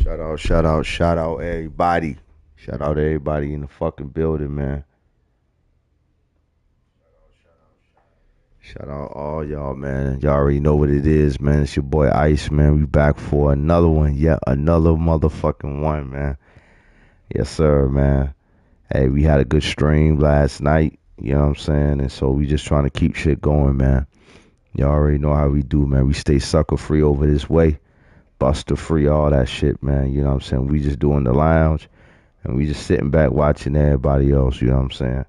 Shout out everybody. Shout out everybody in the fucking building, man. Shout out all y'all, man. Y'all already know what it is, man. It's your boy Ice, man. We back for another one, yet another motherfucking one, man. Yes, sir, man. Hey, we had a good stream last night, you know what I'm saying? And so we just trying to keep shit going, man. Y'all already know how we do, man. We stay sucker free over this way, buster free, all that shit, man. You know what I'm saying? We just doing the lounge and we just sitting back watching everybody else, you know what I'm saying?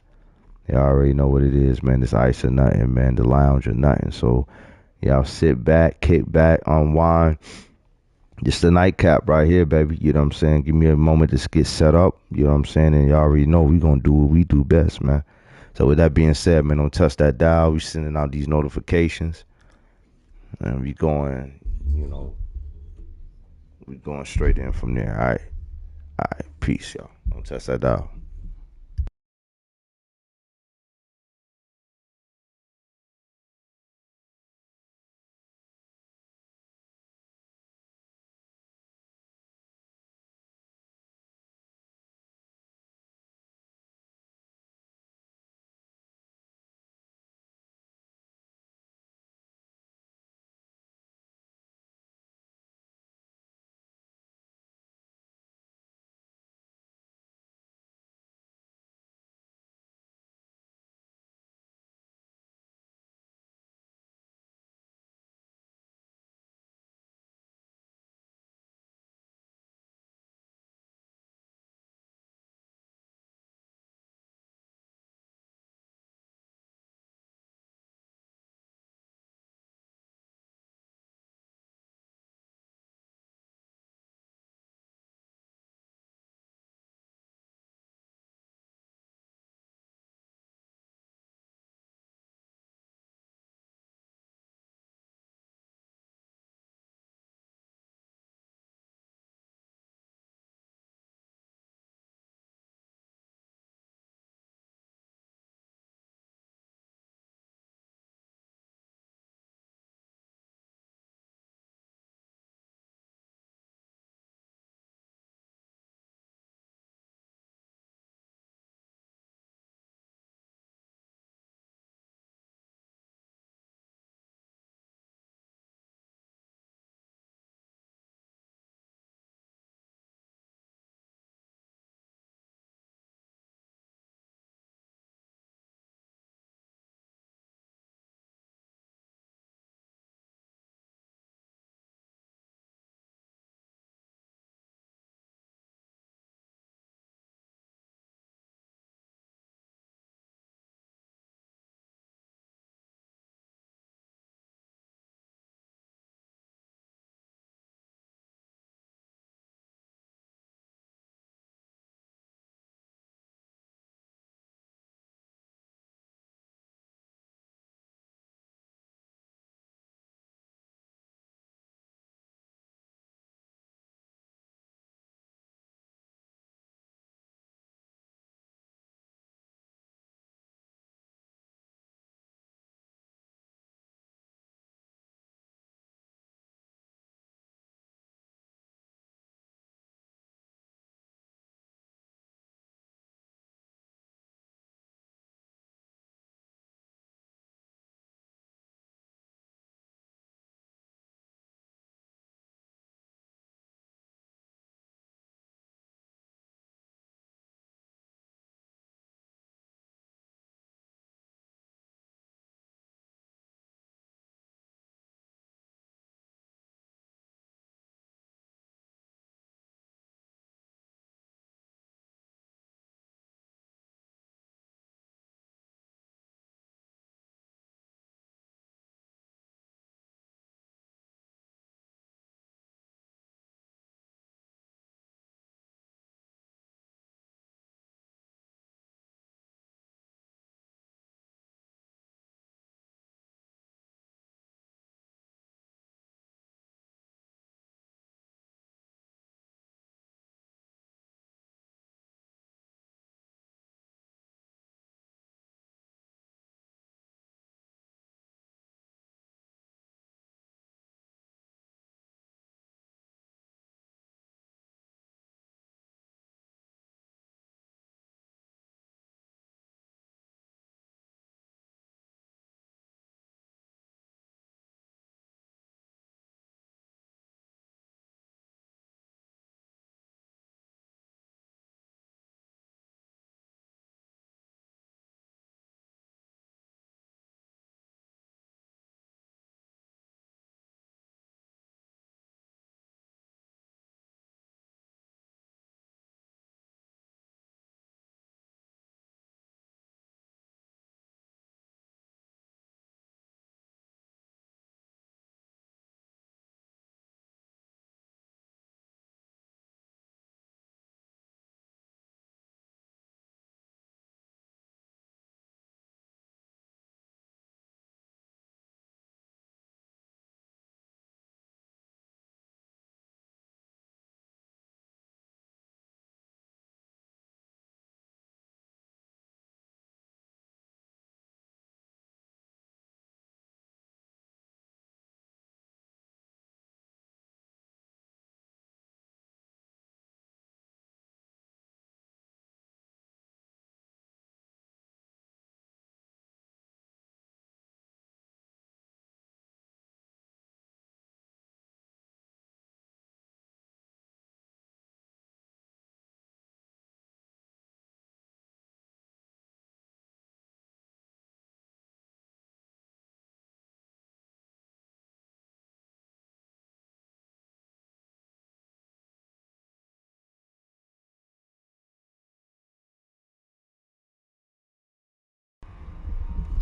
Y'all already know what it is, man. This ice or nothing, man. The lounge or nothing. So y'all sit back, kick back, unwind. Just a nightcap right here, baby. You know what I'm saying? Give me a moment to get set up. You know what I'm saying? And y'all already know we gonna do what we do best, man. So with that being said, man, don't touch that dial. We sending out these notifications. And we going, you know, we going straight in from there. All right. All right. Peace, y'all. Don't touch that dial.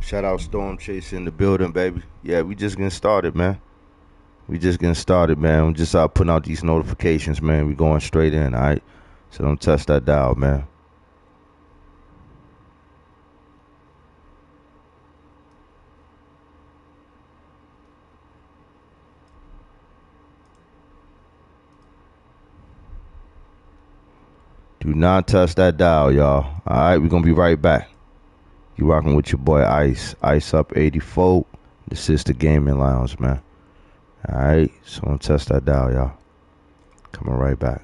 Shout out Storm Chase in the building, baby. Yeah, we just getting started, man. We just getting started, man. I'm just putting out these notifications, man. We going straight in, all right? So don't touch that dial, man. Do not touch that dial, y'all. All right, we're going to be right back. You rocking with your boy Ice. Iceup84. This is the Gaming Lounge, man. All right, so don't touch that dial, y'all. Coming right back.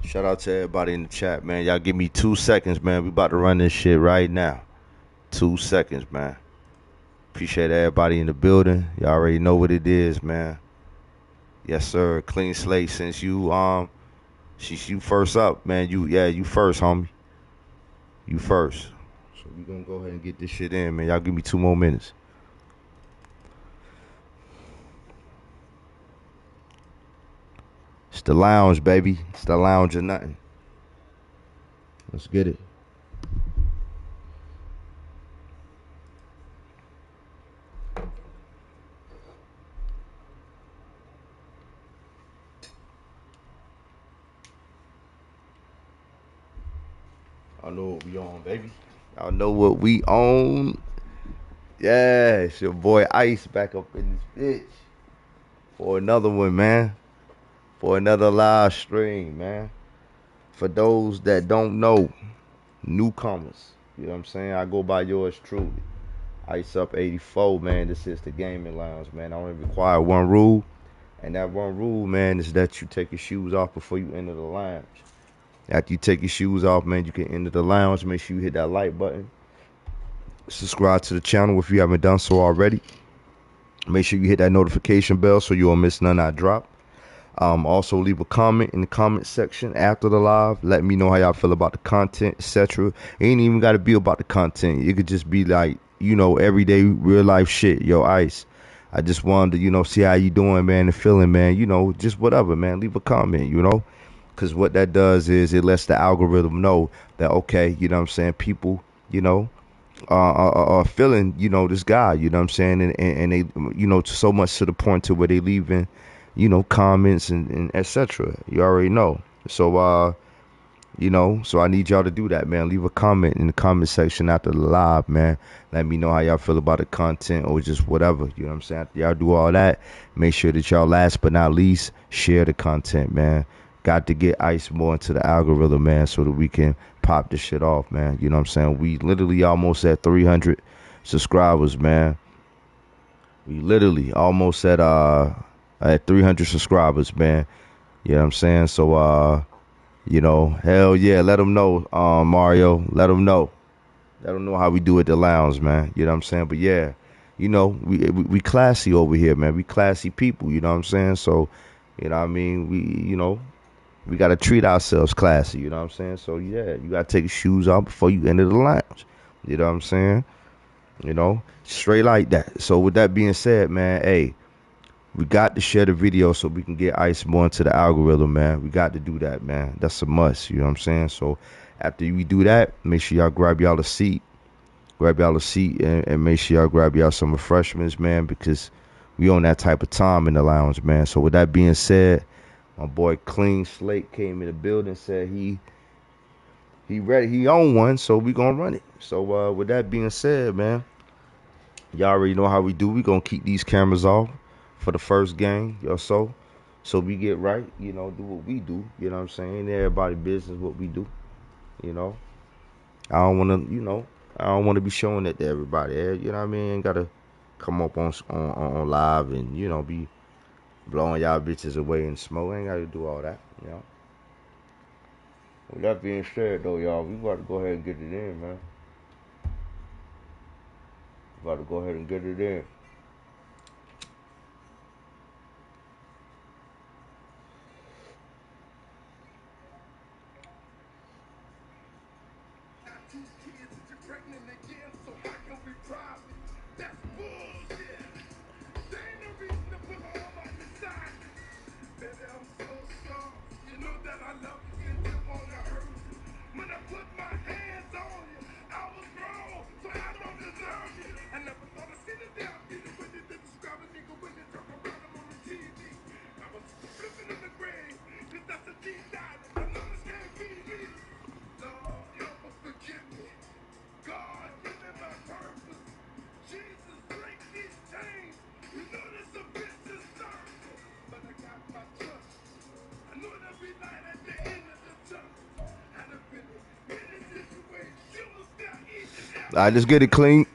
Shout out to everybody in the chat, man. Y'all give me 2 seconds, man. We about to run this shit right now. 2 seconds, man. Appreciate everybody in the building. Y'all already know what it is, man. Yes, sir. Clean slate since you first up, man. You first, homie. You first. So we gonna go ahead and get this shit in, man. Y'all give me 2 more minutes. It's the lounge, baby. It's the lounge or nothing. Let's get it. I know what we on, baby. Y'all know what we on. Yeah, it's your boy Ice back up in this bitch for another one, man. For another live stream, man. For those that don't know, newcomers, you know what I'm saying? I go by yours truly. Iceup84, man. This is the gaming lounge, man. I only require one rule, and that one rule, man, is that you take your shoes off before you enter the lounge. After you take your shoes off, man, you can enter the lounge. Make sure you hit that like button. Subscribe to the channel if you haven't done so already. Make sure you hit that notification bell so you won't miss none I drop. Also leave a comment in the comment section after the live. Let me know how y'all feel about the content, etc. It ain't even got to be about the content. It could just be like, everyday real life shit. Yo, Ice, I just wanted to, see how you doing, man, and feeling, man. Just whatever, man. Leave a comment, because what that does is it lets the algorithm know that, okay, you know what I'm saying, people, are feeling, this guy, you know what I'm saying, and they, so much to the point to where they leaving, comments and etc. You already know. So, so I need y'all to do that, man. Leave a comment in the comment section after the live, man. Let me know how y'all feel about the content or just whatever. You know what I'm saying? After y'all do all that, make sure that y'all last but not least share the content, man. Got to get Ice more into the algorithm, man, so that we can pop this shit off, man. You know what I'm saying? We literally almost at 300 subscribers, man. We literally almost at 300 subscribers, man. You know what I'm saying? So hell yeah, let them know, Mario. Let them know how we do at the lounge, man. You know what I'm saying? But yeah, we classy over here, man. We classy people, you know what I'm saying? So, you know what I mean? We got to treat ourselves classy, you know what I'm saying? So yeah, you got to take your shoes off before you enter the lounge. You know what I'm saying? Straight like that. So with that being said, man, hey, we got to share the video so we can get Ice more into the algorithm, man. We got to do that, man. That's a must, you know what I'm saying? So after we do that, make sure y'all grab y'all a seat. Grab y'all a seat and make sure y'all grab y'all some refreshments, man, because we on that type of time in the lounge, man. So with that being said, my boy Clean Slate came in the building, said he ready, he on one, so we gonna run it. So with that being said, man, y'all already know how we do. We gonna keep these cameras off for the first game or so we get right, do what we do. You know what I'm saying? Ain't everybody business what we do. You know, I don't want to, I don't want to be showing it to everybody. You know what I mean? Ain't gotta come up on live and be blowing y'all bitches away in smoke. Ain't gotta do all that. With that being said, though, y'all, we about to go ahead and get it in, man. We about to go ahead and get it in. All right, let's get it clean.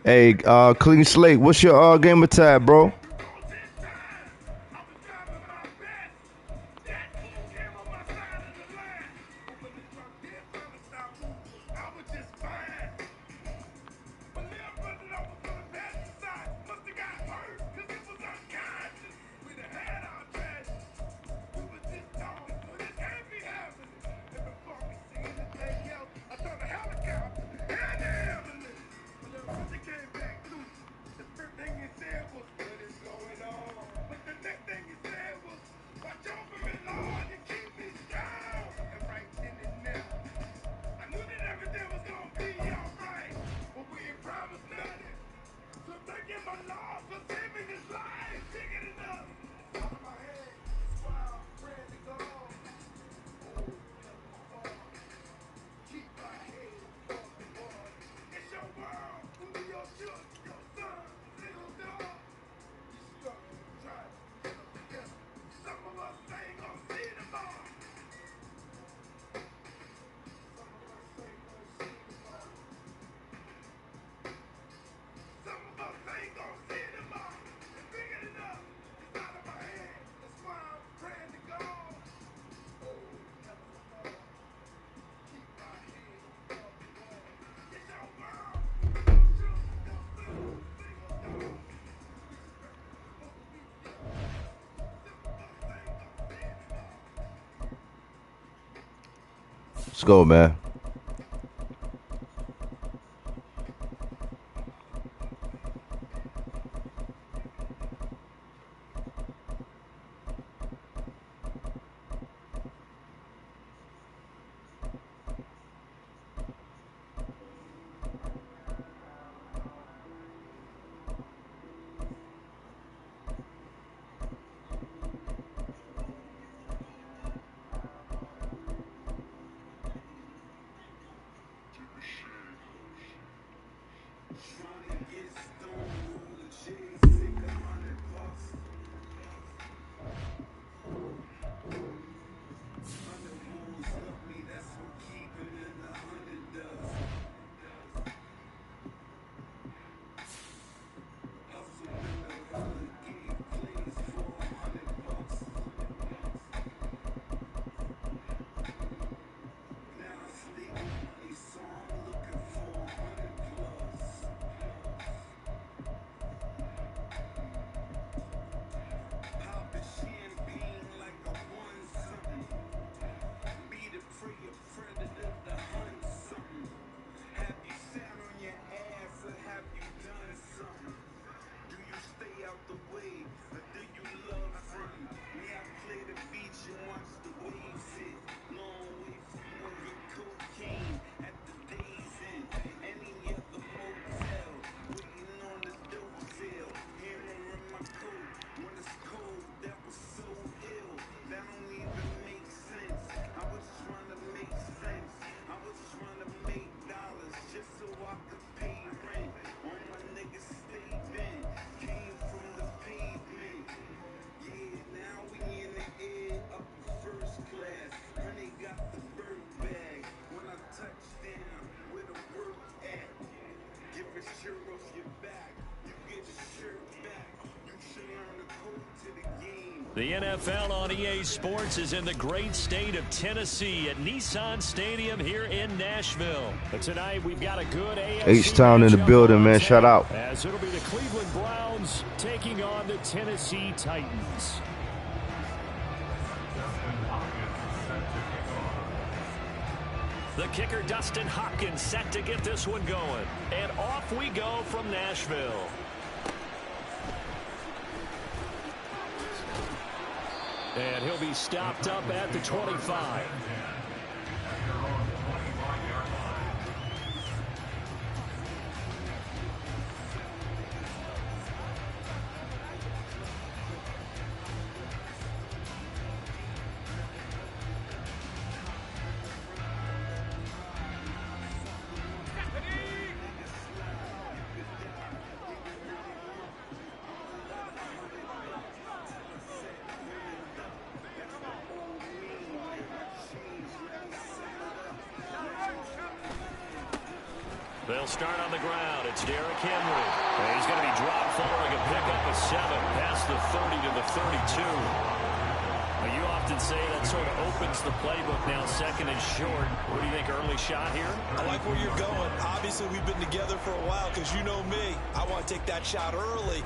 Hey, Clean Slate, what's your gamer tag, bro? Let's go, man. The NFL on EA Sports is in the great state of Tennessee at Nissan Stadium here in Nashville. But tonight we've got a good AFC H-Town in the building, man. Shout out. As it'll be the Cleveland Browns taking on the Tennessee Titans. The kicker, Dustin Hopkins, set to get this one going. And off we go from Nashville. And he'll be stopped up at the 25. They'll start on the ground. It's Derrick Henry. And he's going to be dropped following a pickup of 7 past the 30 to the 32. Well, you often say that sort of opens the playbook now, second and short. What do you think, early shot here? I like where you're going. Obviously, we've been together for a while because you know me. I want to take that shot early.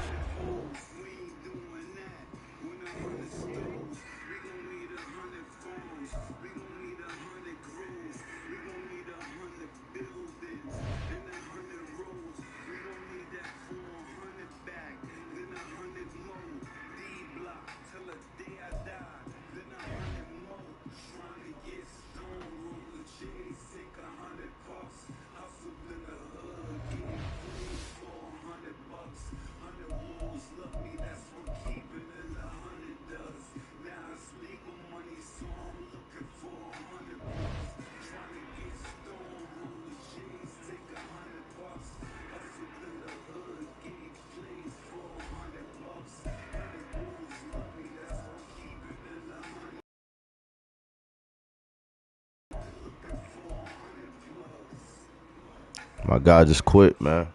My guy just quit, man.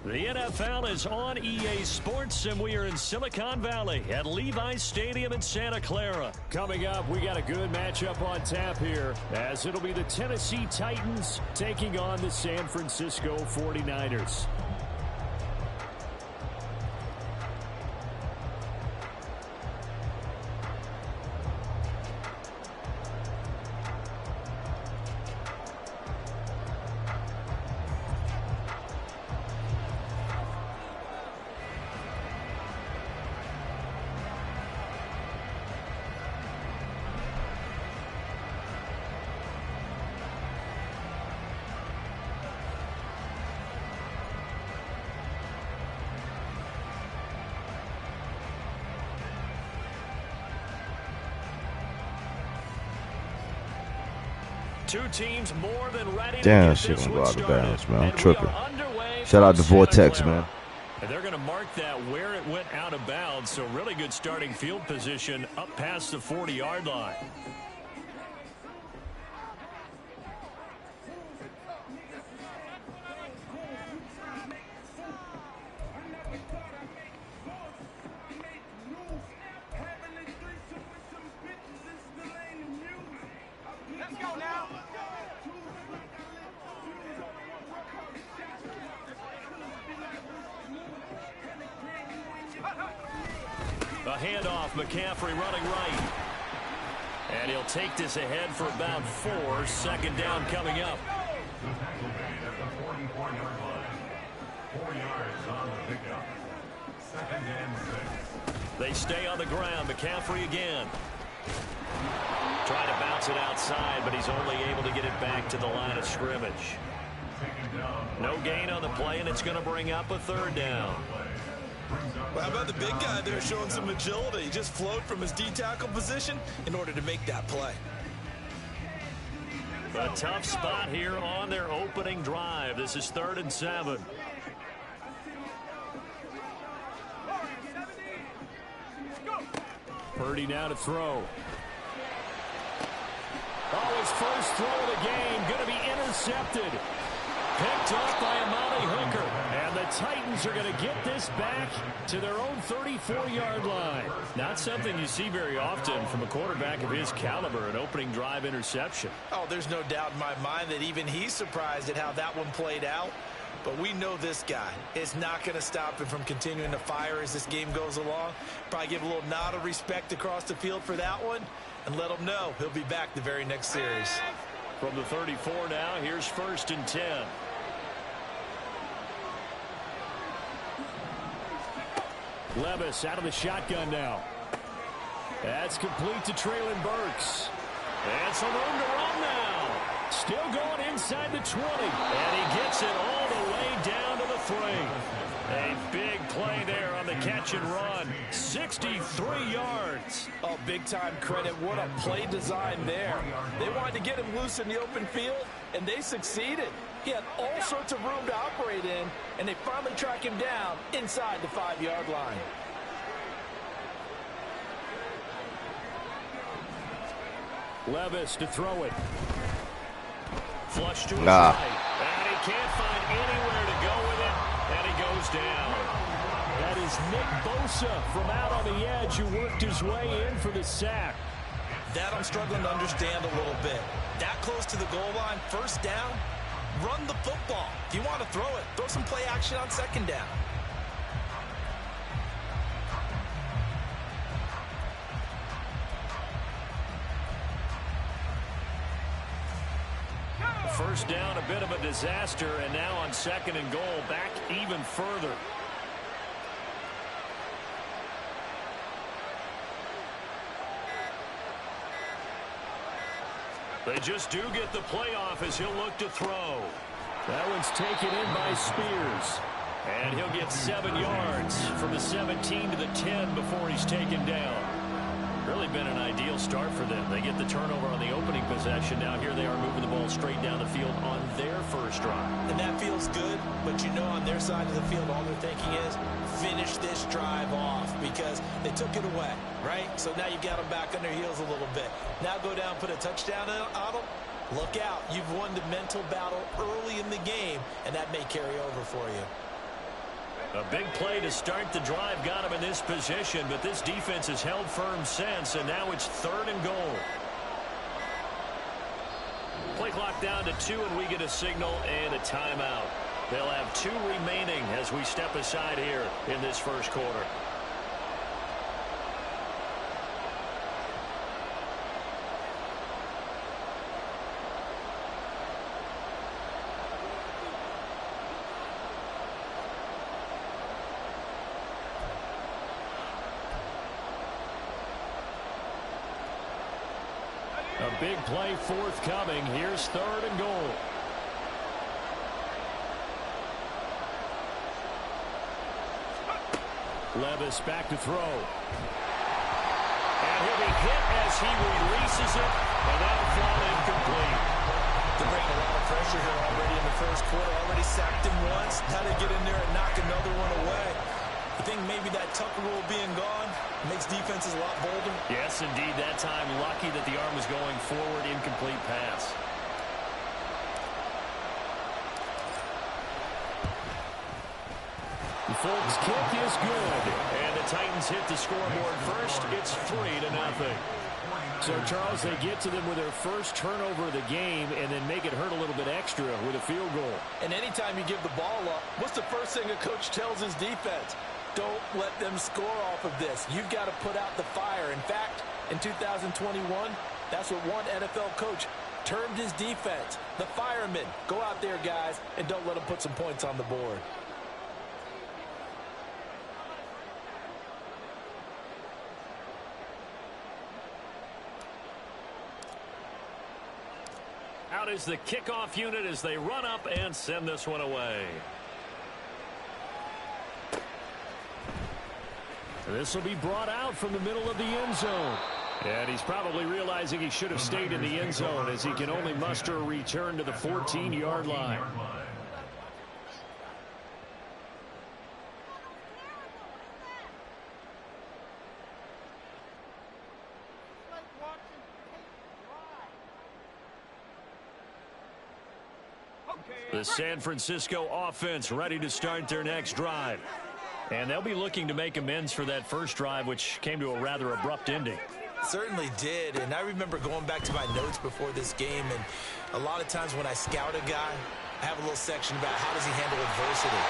The NFL is on EA Sports, and we are in Silicon Valley at Levi's Stadium in Santa Clara. Coming up, we got a good matchup on tap here, as it'll be the Tennessee Titans taking on the San Francisco 49ers. Two teams more than ready. Damn, shit gonna go out of bounds, man. I'm tripping. Shout out to Vortex, man. And they're going to mark that where it went out of bounds. So really good starting field position up past the 40-yard line. A handoff, McCaffrey running right. And he'll take this ahead for about 4. Second down coming up. They stay on the ground. McCaffrey again. Trying to bounce it outside, but he's only able to get it back to the line of scrimmage. No gain on the play, and it's going to bring up a 3rd down. Well, how about the big guy there showing some agility? He just flowed from his D-tackle position in order to make that play. A tough spot here on their opening drive. This is 3rd and 7. Purdy now to throw. Oh, his first throw of the game going to be intercepted. Picked off by Amani Hooker. And the Titans are going to get this back to their own 34-yard line. Not something you see very often from a quarterback of his caliber, an opening drive interception. Oh, there's no doubt in my mind that even he's surprised at how that one played out. But we know this guy is not going to stop him from continuing to fire as this game goes along. Probably give a little nod of respect across the field for that one and let him know he'll be back the very next series. From the 34 now, here's 1st and 10. Levis out of the shotgun now. That's complete to Traylon Burks. And some room to run now. Still going inside the 20. And he gets it all the way down to the 3. A big play there on the catch and run. 63 yards. Oh, big-time credit. What a play design there. They wanted to get him loose in the open field, and they succeeded. He had all sorts of room to operate in, and they finally track him down inside the 5-yard line. Levis to throw it. Flush to his right. And he can't find anywhere to go with it, and he goes down. That is Nick Bosa from out on the edge who worked his way in for the sack. That I'm struggling to understand a little bit. That close to the goal line, 1st down, run the football. If you want to throw it, throw some play action on 2nd down. First down, a bit of a disaster, and now on 2nd and goal, back even further. They just do get the playoff as he'll look to throw. That one's taken in by Spears. And he'll get 7 yards from the 17 to the 10 before he's taken down. Really been an ideal start for them. They get the turnover on the opening possession. Now here they are moving the ball straight down the field on their first drive. And that feels good, but you know on their side of the field all they're thinking is finish this drive off because they took it away, right? So now you've got them back on their heels a little bit. Now go down, put a touchdown on them. Look out. You've won the mental battle early in the game, and that may carry over for you. A big play to start the drive got him in this position, but this defense has held firm since, and now it's 3rd and goal. Play clock down to 2, and we get a signal and a timeout. They'll have 2 remaining as we step aside here in this first quarter. A big play forthcoming. Here's 3rd and goal. Levis back to throw. And he'll be hit as he releases it, and that'll fall incomplete. They're bringing a lot of pressure here already in the first quarter. Already sacked him once. How to get in there and knock another one away. I think maybe that Tucker rule being gone makes defenses a lot bolder. Yes, indeed. That time, lucky that the arm was going forward. Incomplete pass. The Folks kick is good. And the Titans hit the scoreboard first. It's 3-0. So, Charles, they get to them with their first turnover of the game and then make it hurt a little bit extra with a field goal. And anytime you give the ball up, what's the first thing a coach tells his defense? Don't let them score off of this. You've got to put out the fire. In fact, in 2021, that's what one NFL coach termed his defense. The firemen. Go out there, guys, and don't let them put some points on the board. Out is the kickoff unit as they run up and send this one away. This will be brought out from the middle of the end zone. And he's probably realizing he should have stayed in the end zone as he can only muster a return to the 14-yard line. The San Francisco offense ready to start their next drive. And they'll be looking to make amends for that first drive, which came to a rather abrupt ending. Certainly did, and I remember going back to my notes before this game, and a lot of times when I scout a guy, I have a little section about how does he handle adversity.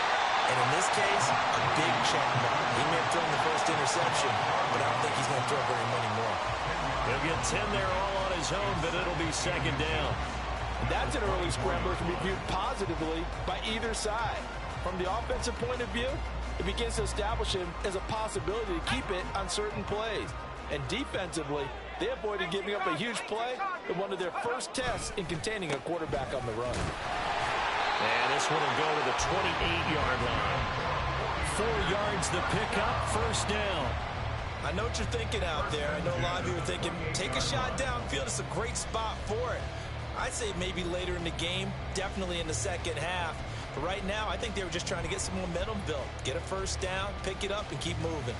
And in this case, a big check mark. He may have thrown the first interception, but I don't think he's going to throw very many more. He'll get 10 there all on his own, but it'll be second down. That's an early scrambler to be viewed positively by either side. From the offensive point of view, it begins to establish him as a possibility to keep it on certain plays. And defensively, they avoided giving up a huge play in one of their first tests in containing a quarterback on the run. And this one will go to the 28-yard line. 4 yards the pickup, first down. I know what you're thinking out there. I know a lot of you are thinking, take a shot downfield. It's a great spot for it. I'd say maybe later in the game, definitely in the second half. But right now, I think they were just trying to get some momentum built. Get a first down, pick it up, and keep moving.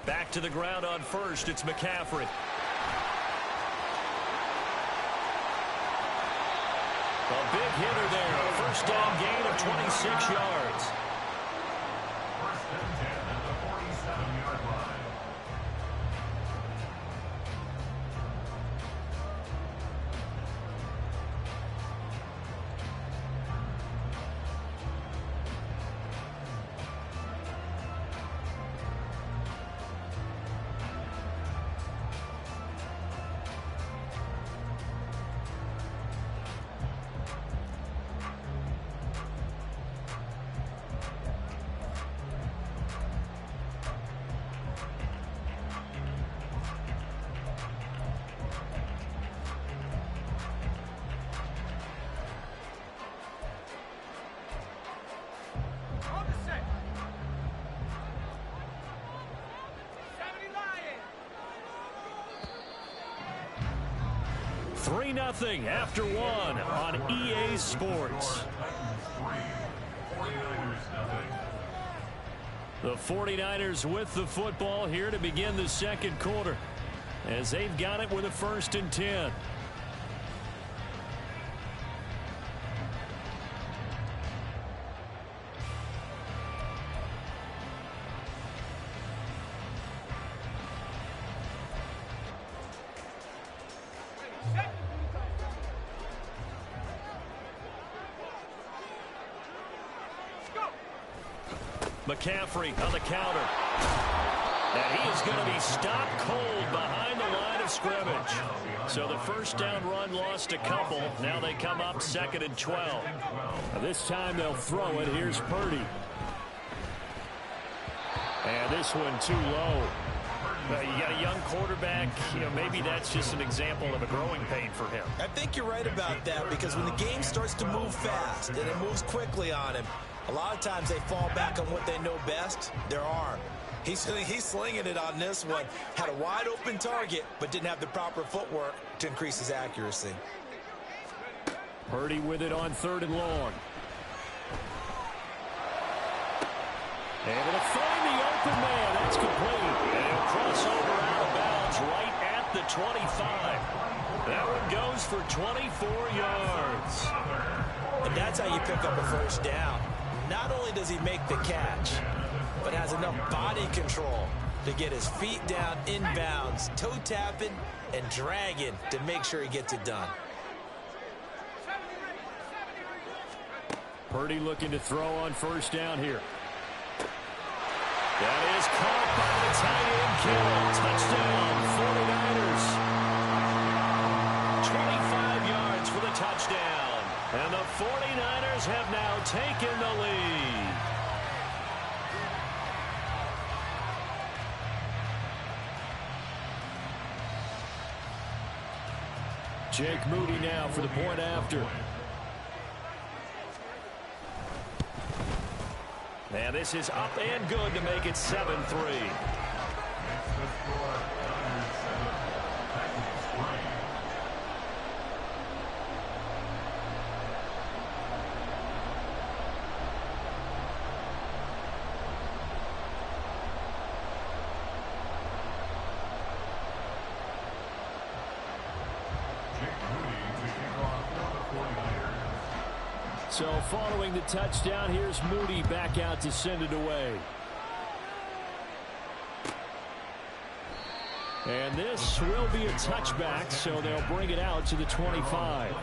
Back to the ground on first, it's McCaffrey. A big hitter there, a first down gain of 26 yards. First and 10 at the 47-yard line. Nothing after one on EA Sports. The 49ers with the football here to begin the second quarter as they've got it with a first and 10. McCaffrey on the counter. And he is going to be stopped cold behind the line of scrimmage. So the first down run lost a couple. Now they come up second and 12. This time they'll throw it. Here's Purdy. And this one too low. You got a young quarterback, maybe that's just an example of a growing pain for him. I think you're right about that, because when the game starts to move fast and it moves quickly on him, a lot of times they fall back on what they know best, their arm. He's slinging it on this one. Had a wide open target, but didn't have the proper footwork to increase his accuracy. Purdy with it on third and long. Able to find the open man. That's complete. And he'll cross over out of bounds right at the 25. That one goes for 24 yards. And that's how you pick up a first down. Not only does he make the catch, but has enough body control to get his feet down inbounds, toe tapping and dragging to make sure he gets it done. Purdy looking to throw on first down here. That is caught by the tight end, Kittle. Touchdown, 49ers. 25 yards for the touchdown. And the 49ers have now taken the lead. Jake Moody now for the point after. And this is up and good to make it 7-3. So following the touchdown, here's Moody back out to send it away. And this will be a touchback, so they'll bring it out to the 25.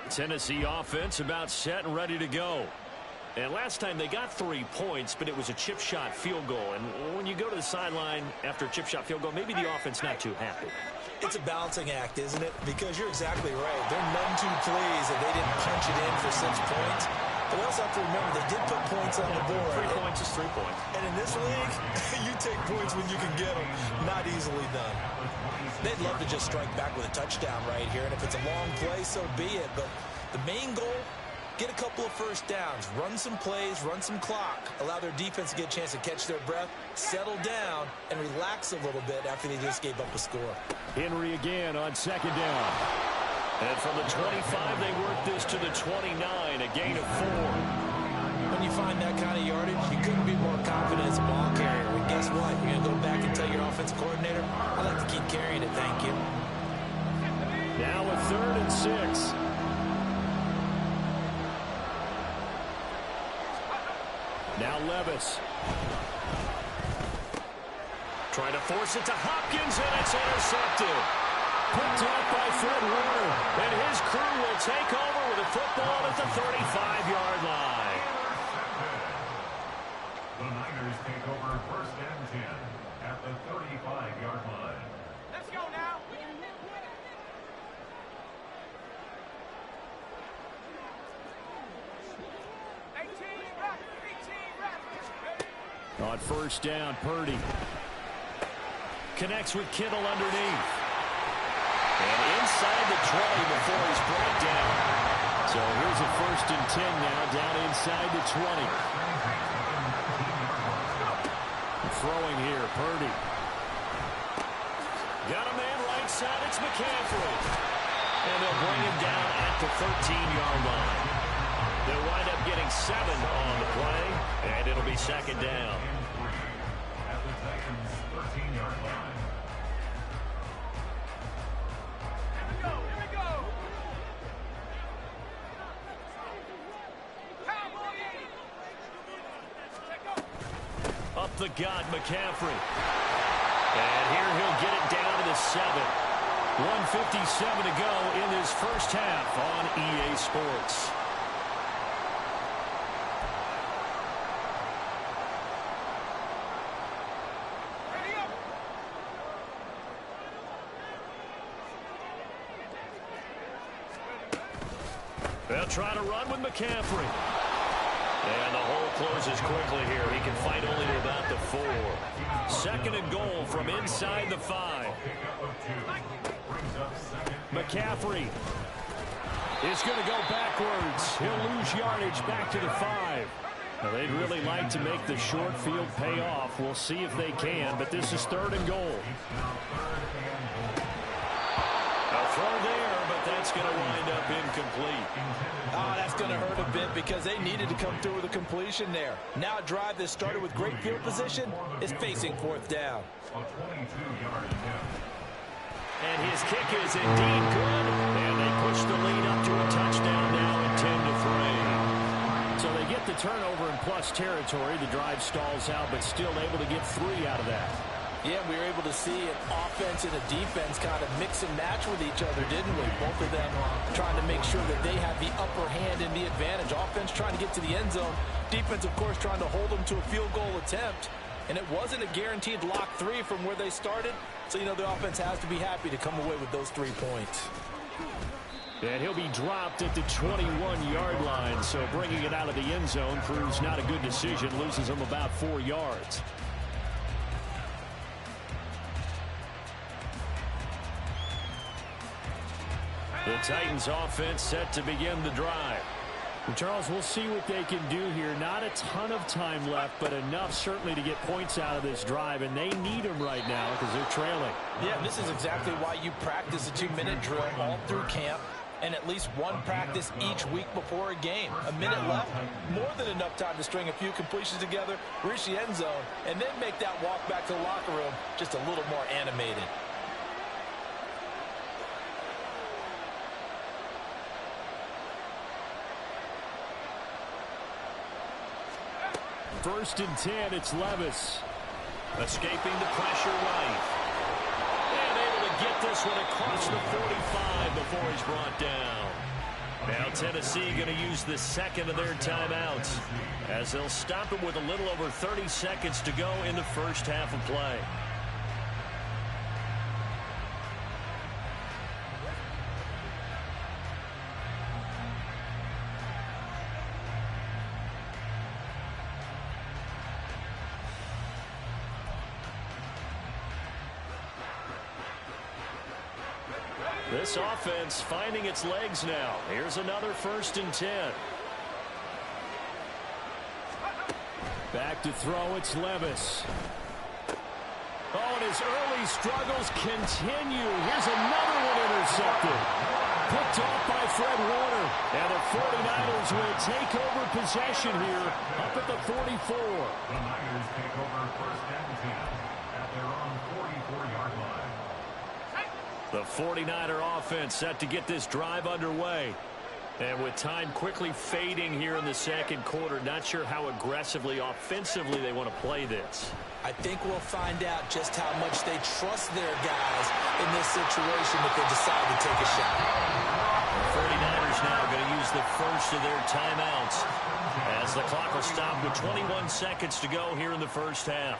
Tennessee offense about set and ready to go. And last time they got 3 points, but it was a chip shot field goal. And when you go to the sideline after a chip shot field goal, maybe the offense not too happy. It's a balancing act, isn't it? Because you're exactly right. They're none too pleased that they didn't punch it in for 6 points. But we also have to remember they did put points on the board. 3 points is 3 points. And in this league, you take points when you can get them. Not easily done. They'd love to just strike back with a touchdown right here. And if it's a long play, so be it. But the main goal, get a couple of first downs, run some plays, run some clock, allow their defense to get a chance to catch their breath, settle down, and relax a little bit after they just gave up a score. Henry again on second down. And from the 25, they work this to the 29, a gain of 4. When you find that kind of yardage, you couldn't be more confident as a ball carrier. And guess what? You're going to go back and tell your offensive coordinator, I like to keep carrying it, thank you. Now a 3rd and 6. Now Levis. Trying to force it to Hopkins, and it's intercepted. Picked up by Fred Warner. And his crew will take over with a football at the 35-yard line. The Niners take over 1st and 10 at the 35-yard line. Let's go now. On 1st down, Purdy connects with Kittle underneath. And inside the 20 before he's brought down. So here's a 1st and 10 now, down inside the 20. Throwing here, Purdy. Got a man right side, it's McCaffrey. And they'll bring him down at the 13-yard line. They'll wind up getting 7 on the play, and it'll be 2nd down. At the Titans' 13-yard line. Here we go. Up the gut, McCaffrey. And here he'll get it down to the 7. 1:57 to go in this first half on EA Sports. They'll try to run with McCaffrey. And the hole closes quickly here. He can fight only to about the 4. 2nd and goal from inside the 5. McCaffrey is going to go backwards. He'll lose yardage back to the 5. Now, they'd really like to make the short field pay off. We'll see if they can, but this is 3rd and goal. A throw there, but that's going to wind up incomplete. Oh, that's going to hurt a bit because they needed to come through with a completion there. Now a drive that started with great field position is facing 4th down. And his kick is indeed good. And they push the lead up to a touchdown now at 10-3. So they get the turnover in plus territory. The drive stalls out, but still able to get 3 out of that. Yeah, we were able to see an offense and a defense kind of mix and match with each other, didn't we? Both of them trying to make sure that they have the upper hand and the advantage. Offense trying to get to the end zone. Defense, of course, trying to hold them to a field goal attempt. And it wasn't a guaranteed lock 3 from where they started. So, you know, the offense has to be happy to come away with those 3 points. And he'll be dropped at the 21-yard line. So bringing it out of the end zone proves not a good decision. Loses him about 4 yards. The Titans offense set to begin the drive. Charles, we'll see what they can do here. Not a ton of time left, but enough certainly to get points out of this drive, and they need them right now because they're trailing. Yeah, this is exactly why you practice a 2-minute drill all through camp and at least one practice each week before a game. A minute left, more than enough time to string a few completions together, reach the end zone, and then make that walk back to the locker room just a little more animated. First and 10, it's Levis. Escaping the pressure right. And able to get this one across the 45 before he's brought down. Now Tennessee going to use the second of their timeouts as they'll stop it with a little over 30 seconds to go in the first half of play. This offense finding its legs now. Here's another first and 10. Back to throw, it's Levis. Oh, and his early struggles continue. Here's another one intercepted. Picked off by Fred Warner. And the 49ers will take over possession here up at the 44. The Niners take over first and 10 at their own 44-yard line. The 49er offense set to get this drive underway. And with time quickly fading here in the second quarter, not sure how aggressively, offensively they want to play this. I think we'll find out just how much they trust their guys in this situation if they decide to take a shot. The 49ers now going to use the first of their timeouts as the clock will stop with 21 seconds to go here in the first half.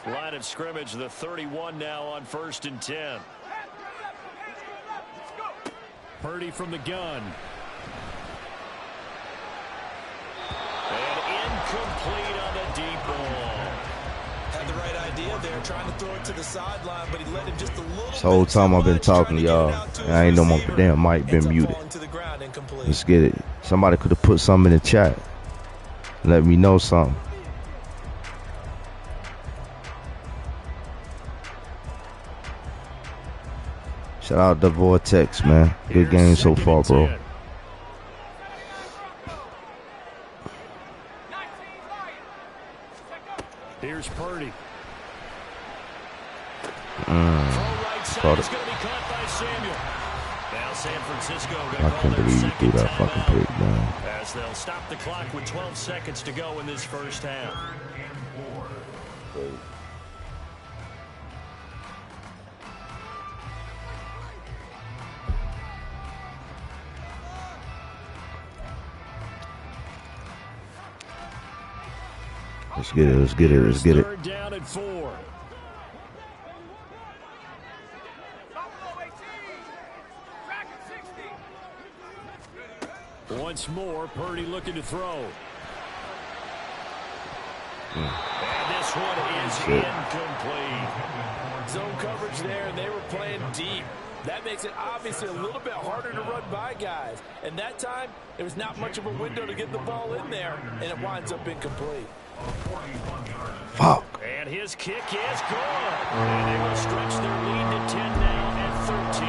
Line of scrimmage, the 31 now on first and 10. Purdy from the gun. And incomplete on the deep ball. Had the right idea there, trying to throw it to the sideline, but he let him just a little This whole bit time I've been much, talking to trying y'all, get it out to and I ain't his know my receiver. damn mic been Ends up muted. falling to the ground, incomplete. Let's get it. Somebody could have put something in the chat. Let me know something. Shout out to Vortex, man. Good game so far, bro. Here's Purdy. Caught it. It's going to be caught by Samuel. Now San Francisco going to I call can't their believe you second threw that fucking timeout pick, man. as they'll stop the clock with 12 seconds to go in this first half. Let's get it. Let's get it. Let's get it. Third down and 4. Once more, Purdy looking to throw. And this one is incomplete. Zone coverage there, and they were playing deep. That makes it obviously a little bit harder to run by guys. And that time, there was not much of a window to get the ball in there, and it winds up incomplete. Fuck. And his kick is good. And they will stretch their lead to 10 now at 13-3.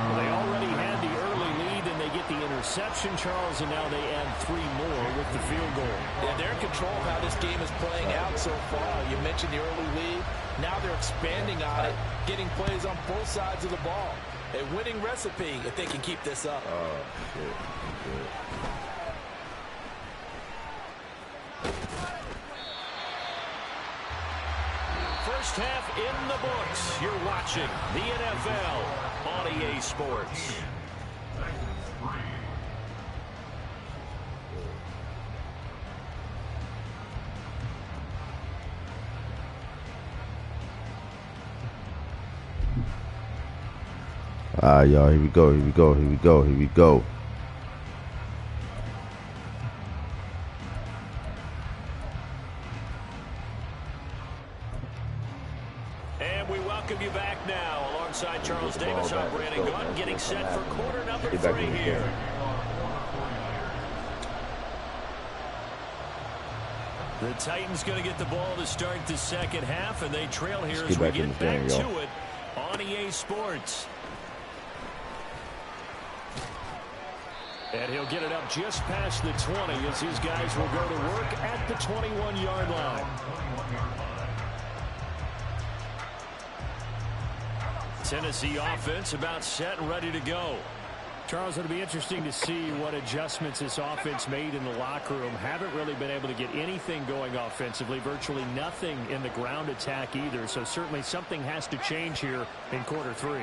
Well, they already had the early lead, and they get the interception, Charles, and now they add 3 more with the field goal. Yeah, they're in control of how this game is playing out so far. You mentioned the early lead. Now they're expanding on it, getting plays on both sides of the ball. A winning recipe if they can keep this up. Oh, shit. First half in the books. You're watching the NFL on EA Sports. All right, y'all. Here we go. Here we go. Here we go. Here we go. And we welcome you back now. Alongside Charles Davis, I'm Brandon Gunn, getting set for quarter number 3 here. The Titans going to get the ball to start the second half, and they trail here as we get back to it on EA Sports. And he'll get it up just past the 20 as his guys will go to work at the 21-yard line. Tennessee offense about set and ready to go. Charles, it'll be interesting to see what adjustments this offense made in the locker room. Haven't really been able to get anything going offensively, virtually nothing in the ground attack either. So certainly something has to change here in quarter 3.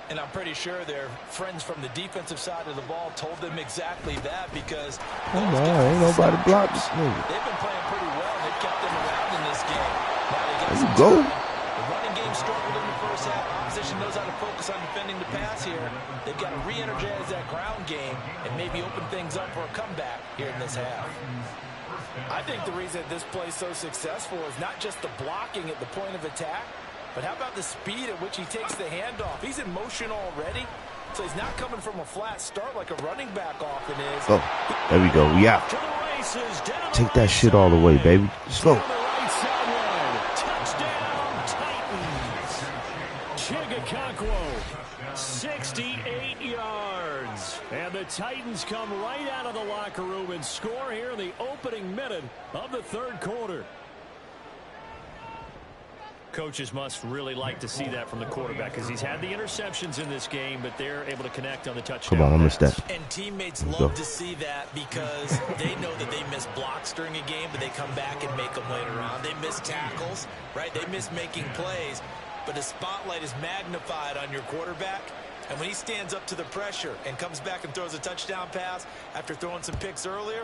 And I'm pretty sure their friends from the defensive side of the ball told them exactly that, because ain't nobody blocked this nigga. They've been playing pretty well. They've kept them around in this game. Now they got there some you go. time. The running game struggled in the first half. Opposition knows how to focus on defending the pass here. They've got to re-energize that ground game and maybe open things up for a comeback here in this half. I think the reason this play is so successful is not just the blocking at the point of attack, but how about the speed at which he takes the handoff? He's in motion already, so he's not coming from a flat start like a running back often is. Oh, there we go. We out. Take that shit all the way, baby. Let's go. Touchdown, Titans. Chigakakwo, 68 yards. And the Titans come right out of the locker room and score here in the opening minute of the third quarter. Coaches must really like to see that from the quarterback, because he's had the interceptions in this game, but they're able to connect on the touchdown. Come on, I missed that. And teammates love to see that, because they know that they miss blocks during a game, but they come back and make them later on. They miss tackles, right? They miss making plays, but the spotlight is magnified on your quarterback. And when he stands up to the pressure and comes back and throws a touchdown pass after throwing some picks earlier,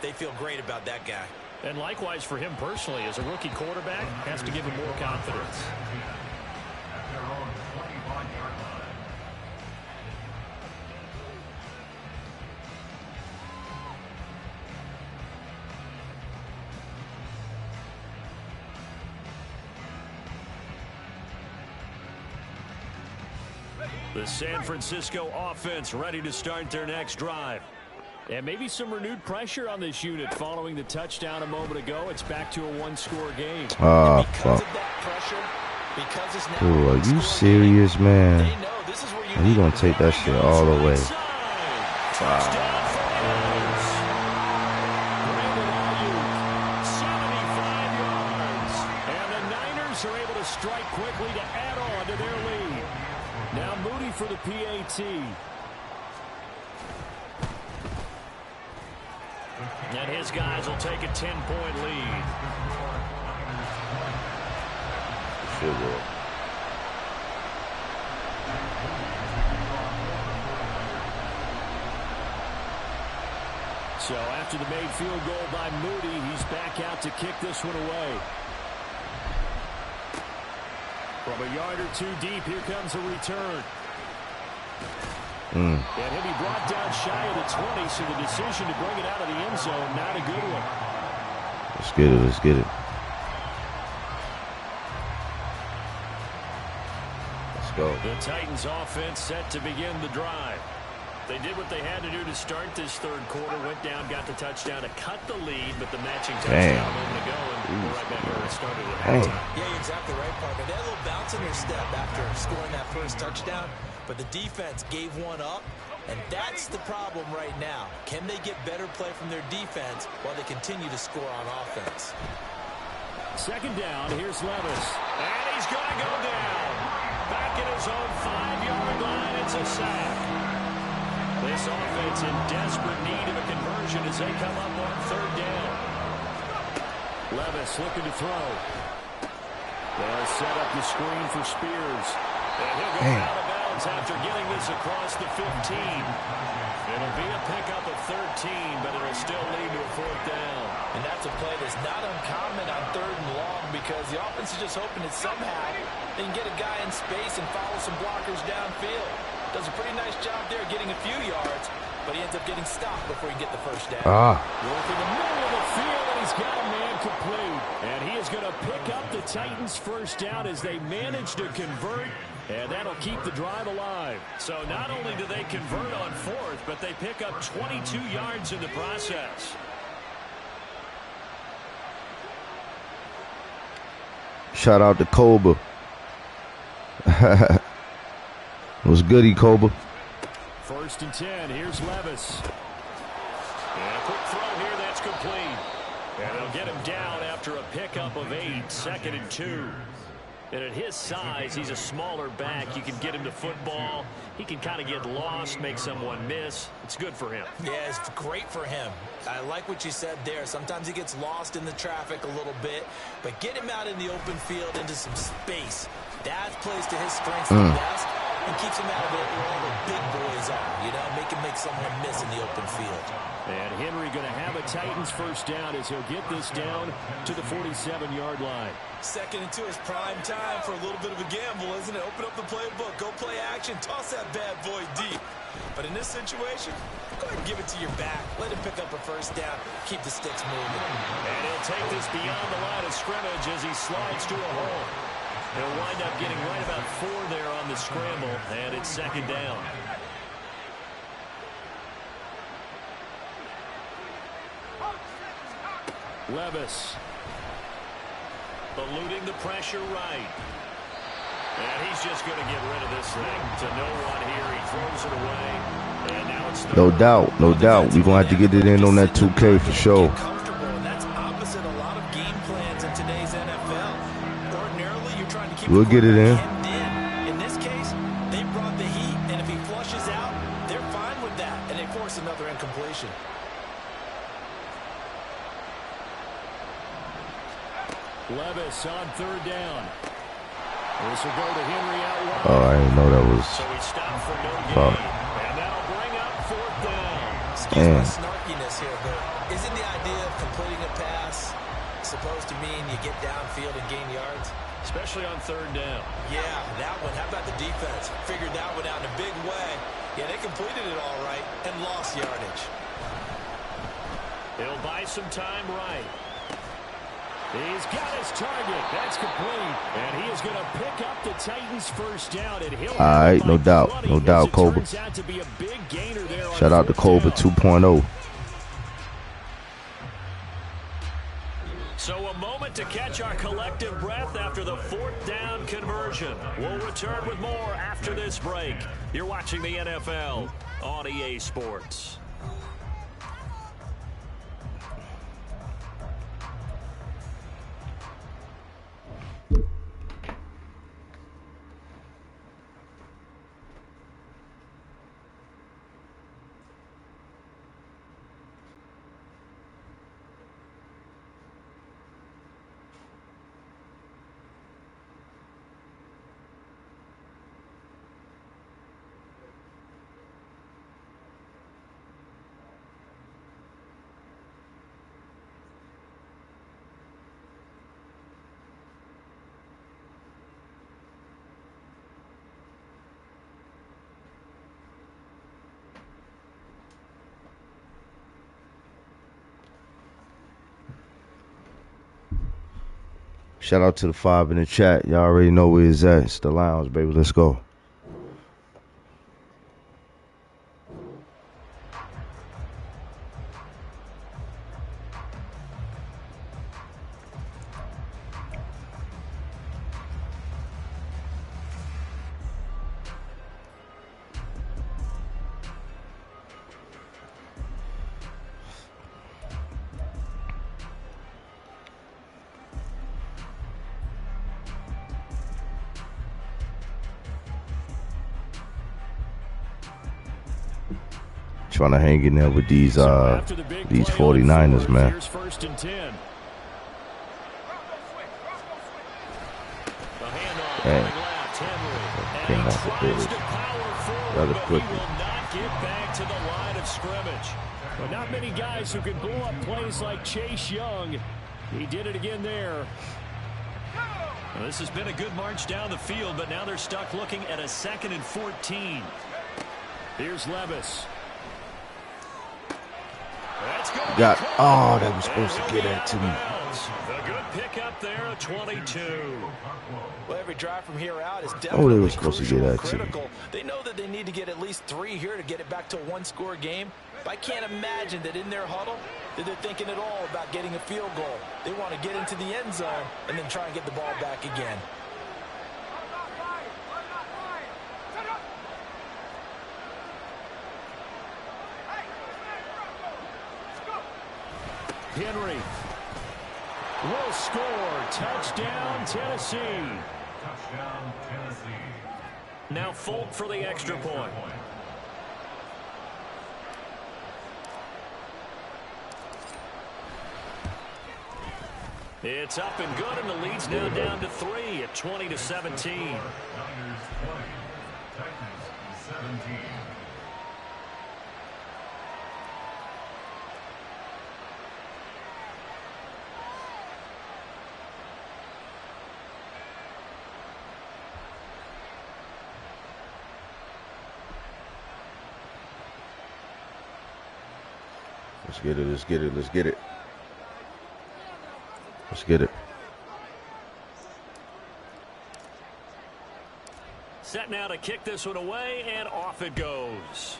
they feel great about that guy. And likewise for him personally, as a rookie quarterback, has to give him more confidence. The San Francisco offense ready to start their next drive. And maybe some renewed pressure on this unit following the touchdown a moment ago. It's back to a one-score game. Oh, fuck. Dude, are you serious, man? Are you going to take that shit all the way? And the Niners are able to strike quickly to add on to their lead. Now Moody for the PAT. And his guys will take a 10-point lead. Sure. So after the made field goal by Moody, he's back out to kick this one away. From a yard or two deep, here comes a return. And he'll be brought down shy of the 20, so the decision to bring it out of the end zone, not a good one. Let's get it, let's get it. Let's go. The Titans offense set to begin the drive. They did what they had to do to start this third quarter, went down, got the touchdown to cut the lead, but the matching touchdown a moment ago, and we're right back where it started at halftime. Yeah, you're exactly right, partner. They had a little bounce in their step after scoring that first touchdown, but the defense gave one up, and that's the problem right now. Can they get better play from their defense while they continue to score on offense? Second down, here's Levis, and he's going to go down. Back at his own 5-yard line, it's a sack. This offense in desperate need of a conversion as they come up on third down. Levis looking to throw. They'll set up the screen for Spears. And he'll go out of bounds after getting this across the 15. It'll be a pickup of 13, but it'll still lead to a fourth down. And that's a play that's not uncommon on third and long, because the offense is just hoping that somehow they can get a guy in space and follow some blockers downfield. Does a pretty nice job there getting a few yards, but he ends up getting stopped before he can get the first down. Working the middle of the field, and he's got a man complete. And he is going to pick up the Titans' first down as they manage to convert. And that'll keep the drive alive. So not only do they convert on fourth, but they pick up 22 yards in the process. Shout out to Cobra. What's goody, Cobra? 1st and 10. Here's Levis. And a quick throw here. That's complete. And they'll get him down after a pickup of 8. 2nd and 2. And at his size, he's a smaller back. You can get him to football. He can kind of get lost, make someone miss. It's good for him. Yeah, it's great for him. I like what you said there. Sometimes he gets lost in the traffic a little bit, but get him out in the open field into some space. That plays to his strengths the best and keeps him out of it where all the big boys are, you know, make someone miss in the open field. And Henry going to have a Titans first down as he'll get this down to the 47-yard line. 2nd and 2 is prime time for a little bit of a gamble, isn't it? Open up the playbook, go play action, toss that bad boy deep. But in this situation, go ahead and give it to your back. Let him pick up a first down, keep the sticks moving. And he'll take this beyond the line of scrimmage as he slides to a hole. He'll wind up getting right about 4 there on the scramble, and it's 2nd down. Levis. Eluding the pressure right. And he's just going to get rid of this thing to no one here. He throws it away. And now it's no doubt. No doubt. We're going to have to get it in on that 2K for sure. And that's opposite a lot of game plans in today's NFL. Ordinarily, you're trying to keep we'll get it in. In this case, they brought the heat, and if he flushes out, they're fine with that. And they force another incompletion. Levis on 3rd down. This will go to Henry out wide. Oh, I didn't know that was. So he stopped for no gain. And that'll bring up 4th down. Excuse my snarkiness here, but isn't the idea of completing a pass supposed to mean you get downfield and gain yards? Especially on 3rd down. Yeah, that one. How about the defense? Figured that one out in a big way. Yeah, they completed it all right and lost yardage. He'll buy some time right. He's got his target. That's complete. And he is going to pick up the Titans first down. And he'll all right, no doubt. No doubt, Cobra. Shout out to Cobra 2.0. So a moment to catch our collective breath after the 4th down conversion. We'll return with more after this break. You're watching the NFL on EA Sports. Shout out to the 5 in the chat. Y'all already know where it's at. It's the lounge, baby. Let's go. Trying to hang in there with these 49ers, man. Here's 1st and 10. Dang. Came off the field rather quickly. Will not get back to the line of scrimmage. But not many guys who can blow up plays like Chase Young. He did it again there. Well, this has been a good march down the field, but now they're stuck looking at a 2nd and 14. Here's Levis. Got, oh, that was supposed to get that to me. A good pickup there at 22. Well, every drive from here out is Oh, definitely they were supposed to get that to me. critical. They know that they need to get at least 3 here to get it back to a one-score game. But I can't imagine that in their huddle that they're thinking at all about getting a field goal. They want to get into the end zone and then try and get the ball back again. Henry will score. Touchdown, Tennessee. Touchdown, Tennessee. Now Folk for the extra point. It's up and good, and the lead's now down to 3 at 20-17. Niners 20, Titans 17. Let's get it, let's get it, let's get it. Let's get it. Set now to kick this one away, and off it goes.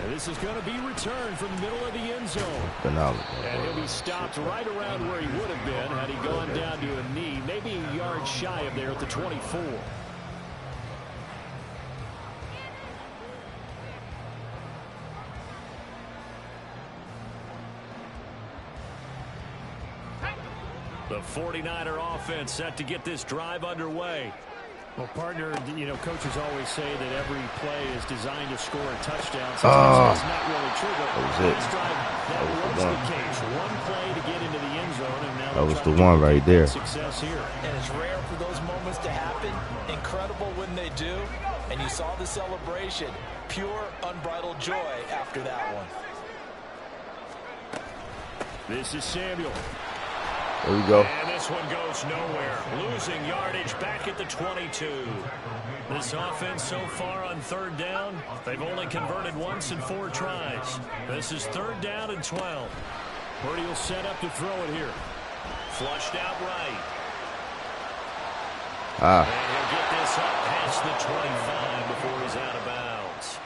And this is going to be returned from the middle of the end zone. Phenomenal. And he'll be stopped right around where he would have been had he gone down to a knee, maybe a yard shy of there at the 24. The 49er offense set to get this drive underway. Well, partner, you know, coaches always say that every play is designed to score a touchdown. Sometimes that's not really true, but that was it. this drive, that was the case. One play to get into the end zone, and now that was the one right there. Success here. And it's rare for those moments to happen. Incredible when they do. And you saw the celebration. Pure, unbridled joy after that one. This is Samuel. There we go. And this one goes nowhere. Losing yardage back at the 22. This offense so far on third down, they've only converted once in 4 tries. This is third down and 12. Purdy will set up to throw it here. Flushed out right. And he'll get this up past the 25 before he's out of bounds.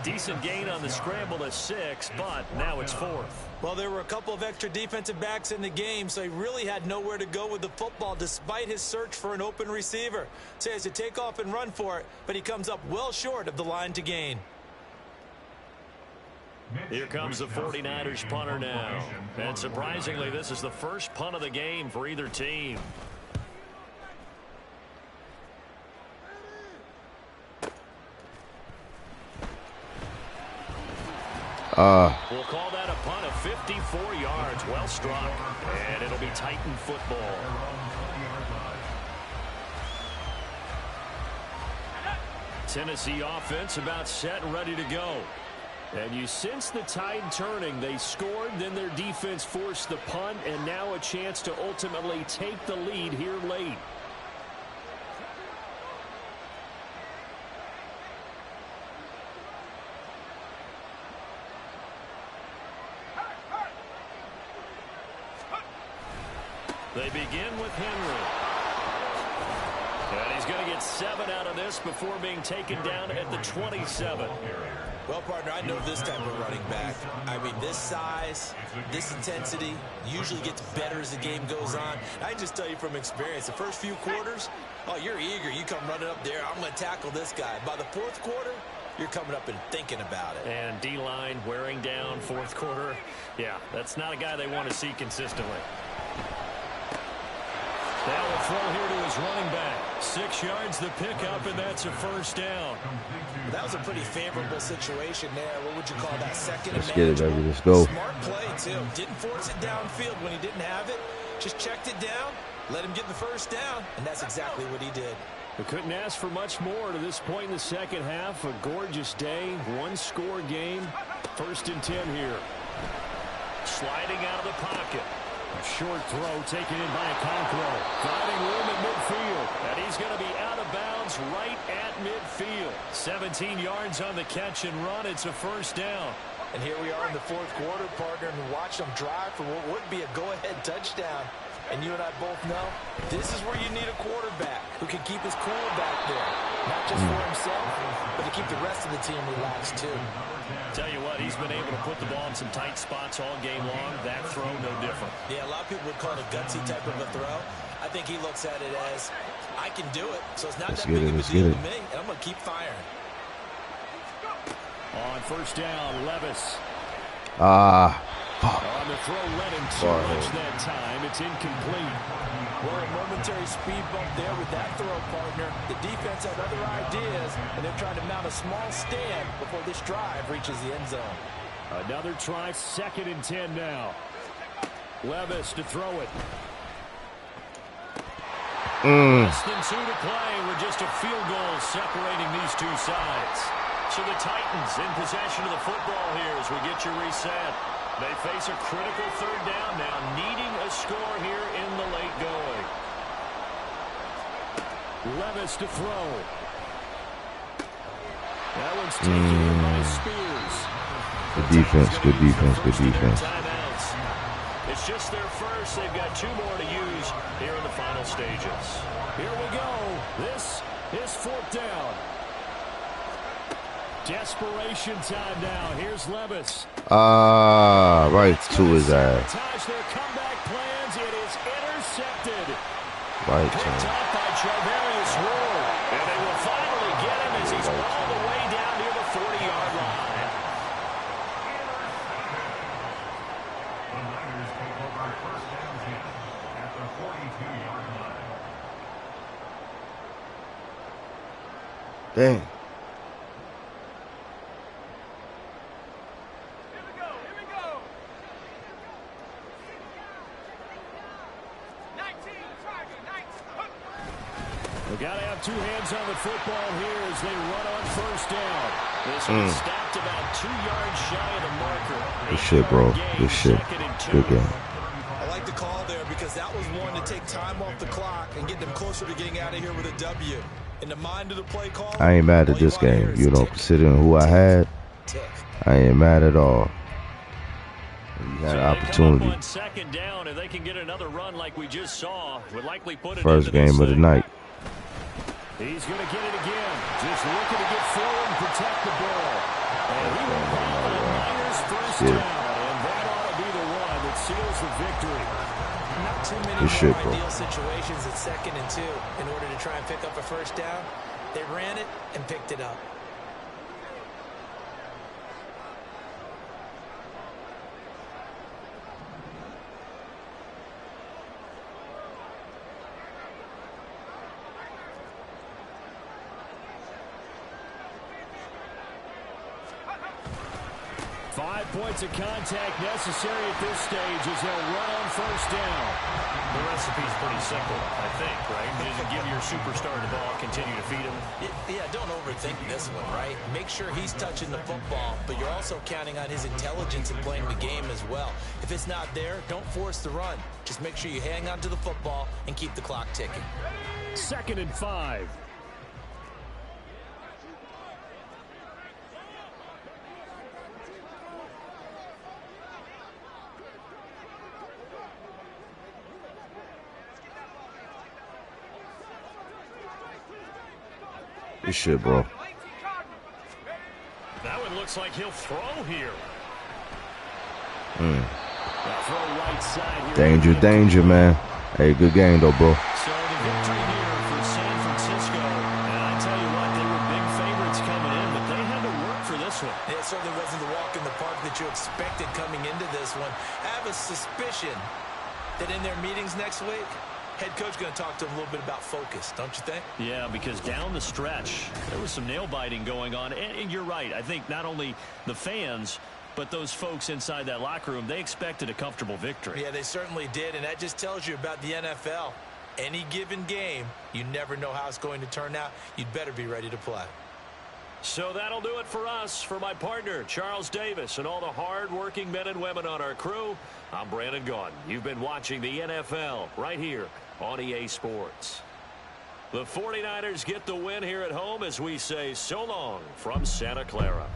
Decent gain on the scramble to 6, but now it's 4th. Well, there were a couple of extra defensive backs in the game, so he really had nowhere to go with the football despite his search for an open receiver. So he has to take off and run for it, but he comes up well short of the line to gain. Here comes the 49ers punter now. And surprisingly, this is the first punt of the game for either team. We'll call that a punt of 54 yards. Well struck. And it'll be Titan football. Tennessee offense about set and ready to go. And you sense the tide turning. They scored, then their defense forced the punt, and now a chance to ultimately take the lead here late. They begin with Henry. And he's going to get 7 out of this before being taken down at the 27. Well, partner, I know this type of running back. I mean, this size, this intensity usually gets better as the game goes on. I just tell you from experience, the first few quarters, oh, you're eager. You come running up there, I'm going to tackle this guy. By the 4th quarter, you're coming up and thinking about it. And D-line wearing down 4th quarter. Yeah, that's not a guy they want to see consistently. Now a throw here to his running back. 6 yards the pickup, and that's a first down. That was a pretty favorable situation there. What would you call that? Second and Let's get it, manageable? baby. Let's go. Smart play, too. Didn't force it downfield when he didn't have it. Just checked it down, let him get the first down, and that's exactly what he did. We couldn't ask for much more to this point in the second half. A gorgeous day, 1-score game. 1st and 10 here. sliding out of the pocket. A short throw taken in by Okonkwo. Finding room at midfield. And he's going to be out of bounds right at midfield. 17 yards on the catch and run. It's a first down. And here we are in the fourth quarter, partner, and watch them drive for what would be a go-ahead touchdown. And you and I both know this is where you need a quarterback who can keep his cool back there. Not just for himself, but to keep the rest of the team relaxed, too. Tell you what, he's been able to put the ball in some tight spots all game long. That throw, no different. Yeah, a lot of people would call it a gutsy type of a throw. I think he looks at it as, I can do it, so it's not that big of a deal to me, and I'm going to keep firing. On first down, Levis. On the throw, let him too much that time. It's incomplete. Well, a momentary speed bump there with that throw, partner. The defense had other ideas, and they're trying to mount a small stand before this drive reaches the end zone. Another try, 2nd and 10 now. Levis to throw it. Less than 2 to play with just a field goal separating these two sides. So the Titans in possession of the football here as we get you reset. They face a critical third down now, needing a score here in the late going. Levis to throw. That one's taken in by Spears. Good defense, good defense, good defense. It's just their first. They've got 2 more to use here in the final stages. Here we go. This is 4th down. Desperation time now. Here's Levis. Right to his ass. Their comeback plans. It is intercepted. Right to Picked him. up by Charvarius Ward. And they will finally get him as he's all the way down near the 40-yard line. The Niners take over first and 10 at the 42-yard line. Dang. We've got to have 2 hands on the football here as they run on first down. This one stopped about 2 yards shy of the marker. Good shit, bro. Good shit. Good game. I like the call there because that was one to take time off the clock and get them closer to getting out of here with a W. In the mind of the play call, I ain't mad at this game. You know, considering who I had, I ain't mad at all. You had an opportunity. On second down, and they can get another run like we just saw. Would likely put it First game of the night. He's going to get it again. Just looking to get forward and protect the ball. And he will call the Niners first down. And that ought to be the one that seals the victory. Not too many more ideal situations at 2nd and 2 in order to try and pick up a first down. They ran it and picked it up. Points of contact necessary at this stage as they'll run on first down. The recipe's pretty simple, I think, right? Just give your superstar the ball, continue to feed him. Yeah, don't overthink this one, right? Make sure he's touching the football, but you're also counting on his intelligence in playing the game as well. If it's not there, don't force the run. Just make sure you hang on to the football and keep the clock ticking. 2nd and 5. Good shit, bro. That one looks like he'll throw here. Hmm. Throw right side here. Danger, danger, man. Hey, good game, though, bro. So the victory here for San Francisco. And I tell you what, they were big favorites coming in, but they had to work for this one. It certainly wasn't the walk in the park that you expected coming into this one. I have a suspicion that in their meetings next week, head coach going to talk to him a little bit about focus, don't you think? Yeah, because down the stretch, there was some nail-biting going on. And you're right. I think not only the fans, but those folks inside that locker room, they expected a comfortable victory. Yeah, they certainly did, and that just tells you about the NFL. Any given game, you never know how it's going to turn out. You'd better be ready to play. So that'll do it for us. For my partner, Charles Davis, and all the hard-working men and women on our crew, I'm Brandon Gaudin. You've been watching the NFL right here on EA Sports. The 49ers get the win here at home as we say so long from Santa Clara.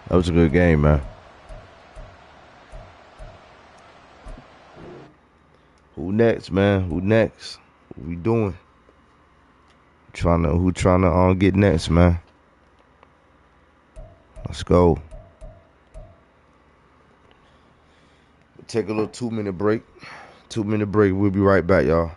That was a good game, man. Who next, man? Who next? What we doing? Who trying to get next, man? Let's go. Take a little 2-minute break. 2-minute break. We'll be right back, y'all.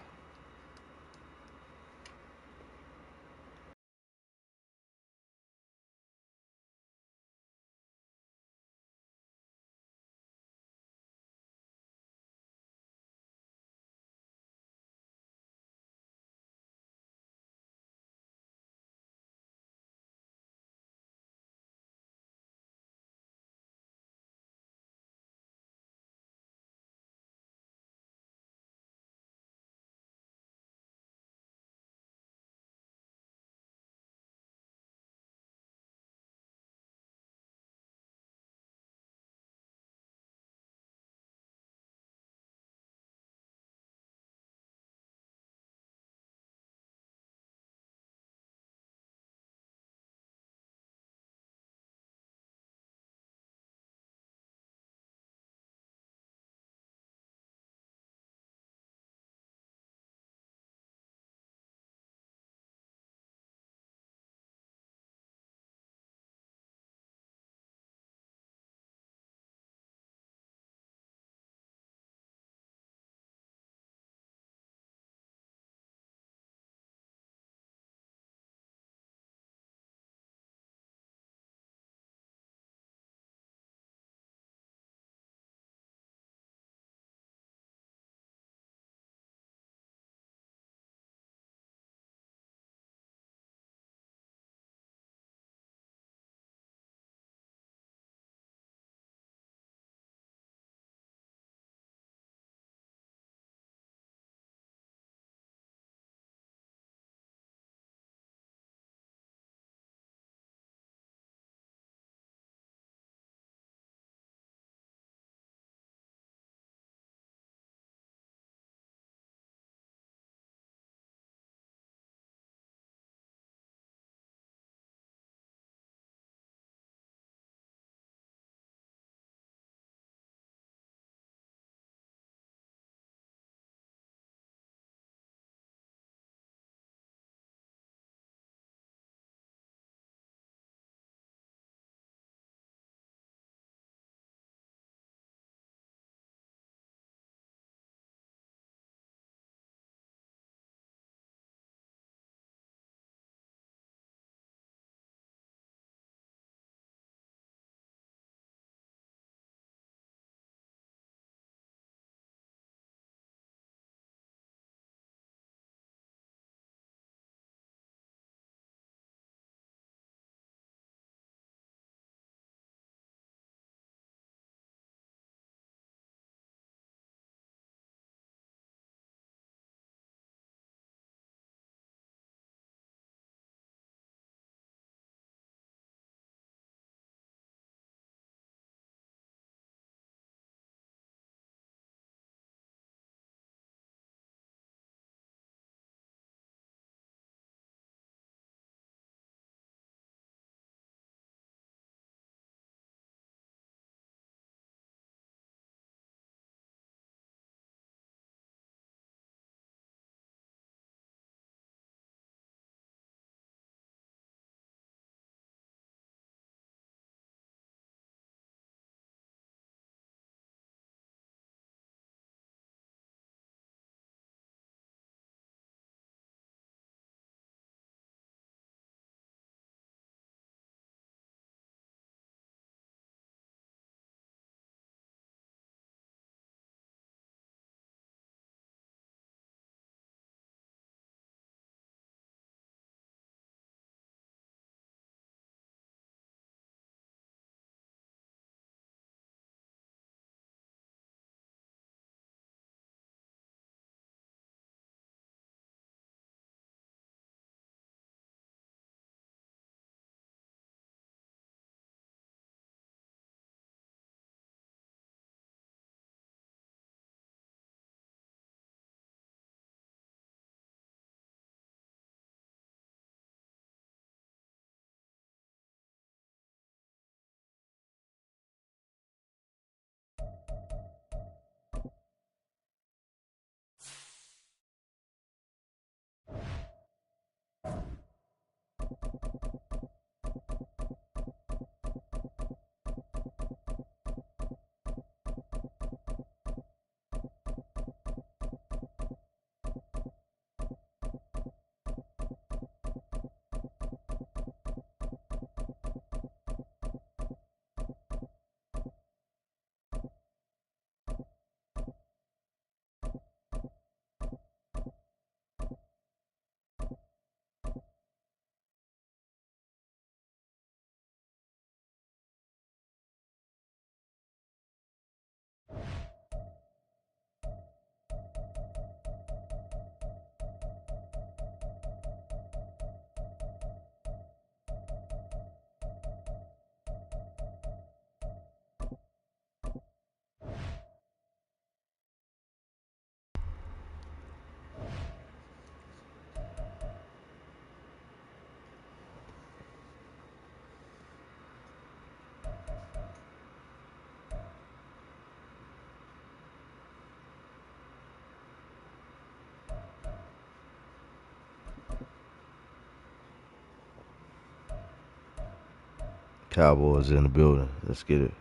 Cowboys in the building. Let's get it.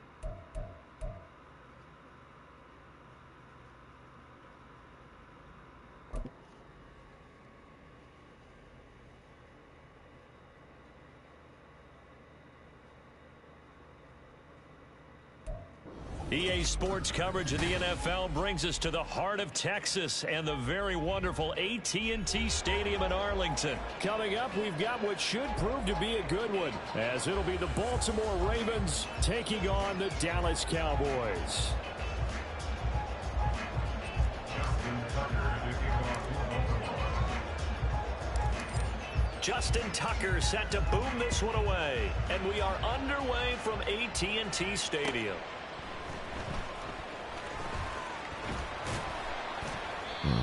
EA Sports coverage of the NFL brings us to the heart of Texas and the very wonderful AT&T Stadium in Arlington. Coming up, we've got what should prove to be a good one, as it'll be the Baltimore Ravens taking on the Dallas Cowboys. Justin Tucker set to boom this one away, and we are underway from AT&T Stadium.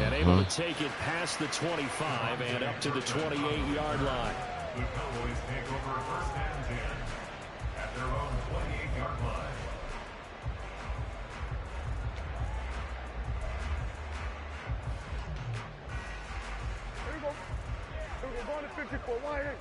And able to take it past the 25 and up to the 28-yard line. The Cowboys take over first and 10 at their own 28-yard line. Here we go. Here we go. Going to 54. Wide eight.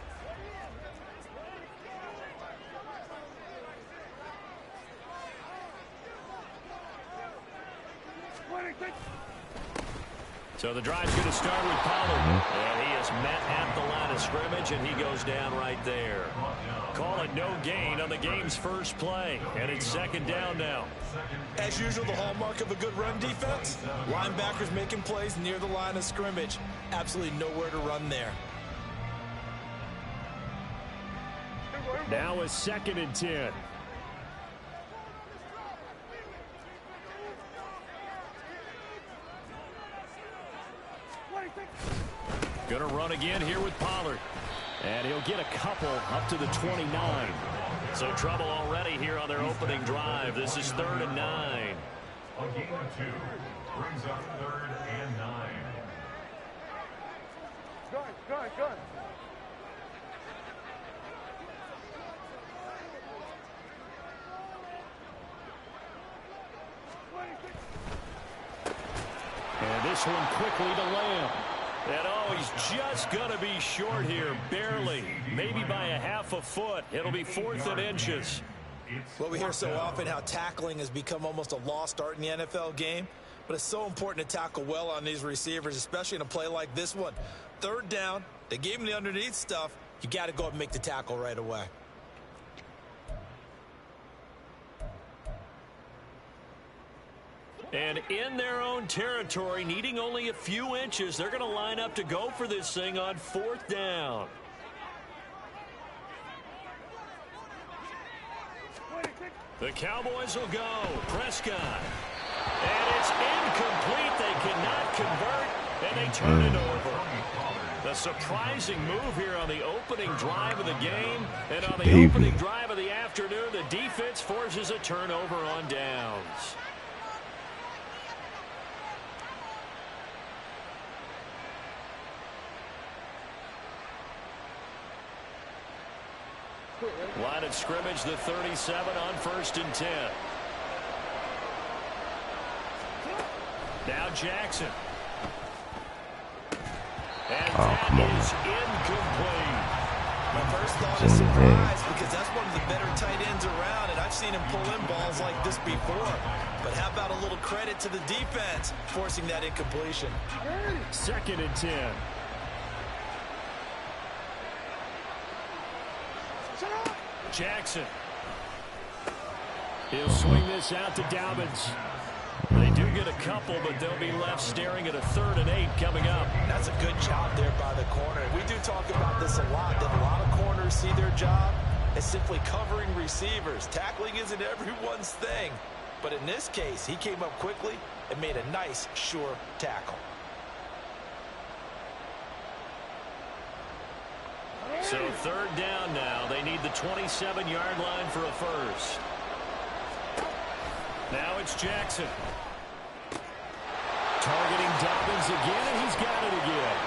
So the drive's going to start with Pollard. And he is met at the line of scrimmage, and he goes down right there. Call it no gain on the game's first play. And it's second down now. As usual, the hallmark of a good run defense. Linebackers making plays near the line of scrimmage. Absolutely nowhere to run there. Now a 2nd and 10. Going to run again here with Pollard. And he'll get a couple up to the 29. So trouble already here on their opening drive. This is 3rd and 9. A gain of 2 brings up 3rd and 9. Gun. And this one quickly to Lamb. And oh, he's just going to be short here, barely, maybe by a half a foot. It'll be 4th and inches. Well, we hear so often how tackling has become almost a lost art in the NFL game, but it's so important to tackle well on these receivers, especially in a play like this one. 3rd down, they gave him the underneath stuff. You got to go up and make the tackle right away. And in their own territory, needing only a few inches, they're going to line up to go for this thing on 4th down. The Cowboys will go. Prescott. And it's incomplete. They cannot convert, and they turn it over. The surprising move here on the opening drive of the game. And on the opening drive of the afternoon, the defense forces a turnover on downs. Line of scrimmage, the 37 on 1st and 10. Now Jackson. And that is incomplete. My first thought is surprise, because that's one of the better tight ends around, and I've seen him pull in balls like this before. But how about a little credit to the defense forcing that incompletion? 2nd and 10. Jackson. He'll swing this out to Dobbins. They do get a couple, but they'll be left staring at a 3rd and 8 coming up. That's a good job there by the corner. We do talk about this a lot, that a lot of corners see their job as simply covering receivers. Tackling isn't everyone's thing. But in this case, he came up quickly and made a nice, sure tackle. So 3rd down now. They need the 27-yard line for a first. Now it's Jackson. Targeting Dobbins again, and he's got it again.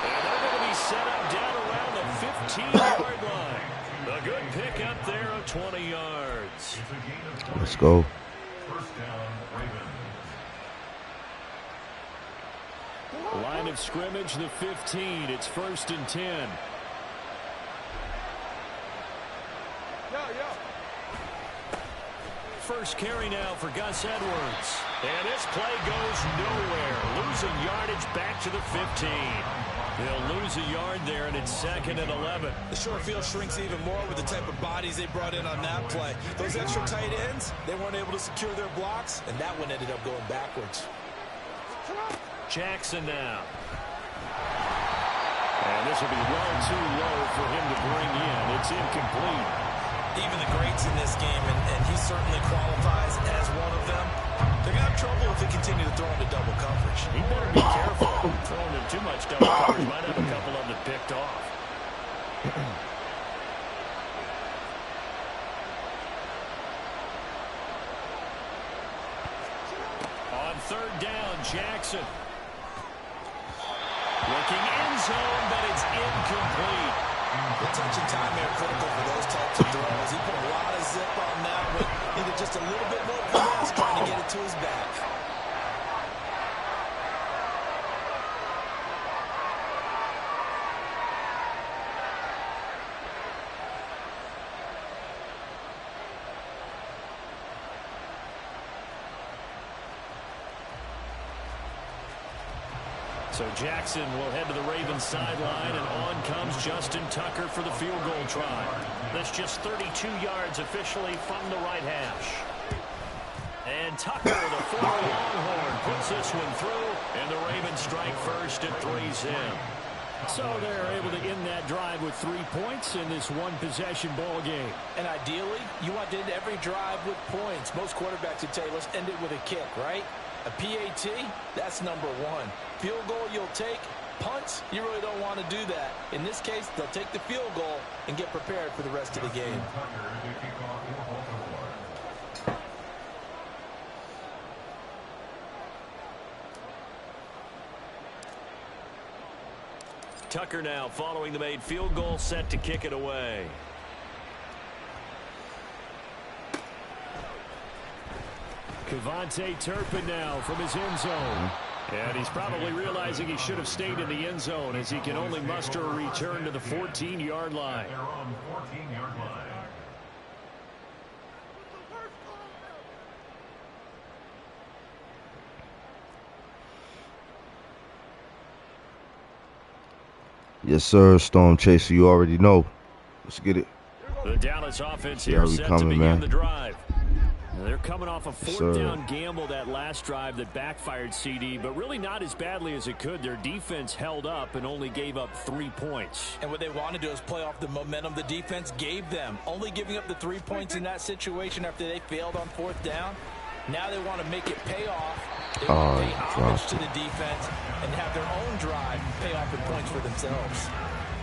And they're going to be set up down around the 15-yard line. A good pick up there of 20 yards. Let's go. First down, Ravens. Line of scrimmage, the 15. It's 1st and 10. Yeah. first carry now for Gus Edwards. And this play goes nowhere. Losing yardage back to the 15. They'll lose a yard there, and it's 2nd and 11. The short field shrinks even more with the type of bodies they brought in on that play. Those extra tight ends, they weren't able to secure their blocks, and that one ended up going backwards. Jackson now. And this will be well too low for him to bring in. It's incomplete. Even the greats in this game, and he certainly qualifies as one of them, they're going to have trouble if they continue to throw into double coverage. He better be careful. Throwing him too much double coverage might have a couple of them picked off. On 3rd down, Jackson. Looking end zone, but it's incomplete. The touch and time are critical for those types of throws. He put a lot of zip on that one. Needed just a little bit more finesse trying to get it to his back. So Jackson will head to the Ravens sideline, and on comes Justin Tucker for the field goal try. That's just 32 yards officially from the right hash. And Tucker, the former Longhorn, puts this one through, and the Ravens strike first at 3's in. So they're able to end that drive with 3 points in this one-possession ball game. And ideally, you want to end every drive with points. Most quarterbacks would tell you, let's end it with a kick, right? A PAT, that's number 1. Field goal you'll take. Punts, you really don't want to do that. In this case, they'll take the field goal and get prepared for the rest of the game. Tucker now following the made field goal, set to kick it away. Kevontae Turpin now from his end zone. And he's probably realizing he should have stayed in the end zone as he can only muster a return to the 14-yard line. They're on 14-yard line. Yes, sir, Storm Chaser. You already know. Let's get it. The Dallas offense Yeah, here we set coming, to begin man. the drive. Now they're coming off a fourth Sir. down gamble that last drive that backfired, CD, but really not as badly as it could. Their defense held up and only gave up 3 points. And what they want to do is play off the momentum the defense gave them. Only giving up the 3 points in that situation after they failed on 4th down. Now they want to make it pay off. They want to pay homage to the defense and have their own drive pay off in points for themselves.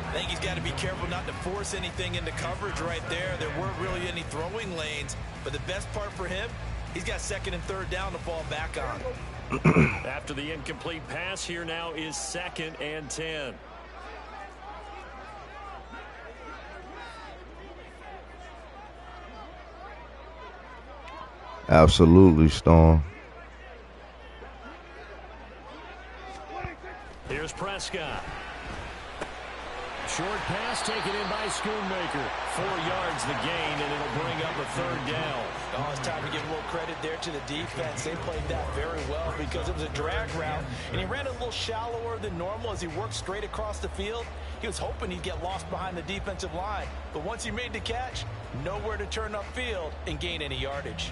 I think he's got to be careful not to force anything into coverage right there. There weren't really any throwing lanes, but the best part for him, he's got 2nd and 3rd down to fall back on. After the incomplete pass, here now is 2nd and 10. Absolutely, Storm. Here's Prescott. Short pass taken in by Schoonmaker. 4 yards the gain, and it'll bring up a 3rd down. Oh, it's time to give a little credit there to the defense. They played that very well because it was a drag route, and he ran a little shallower than normal as he worked straight across the field. He was hoping he'd get lost behind the defensive line, but once he made the catch, nowhere to turn upfield and gain any yardage.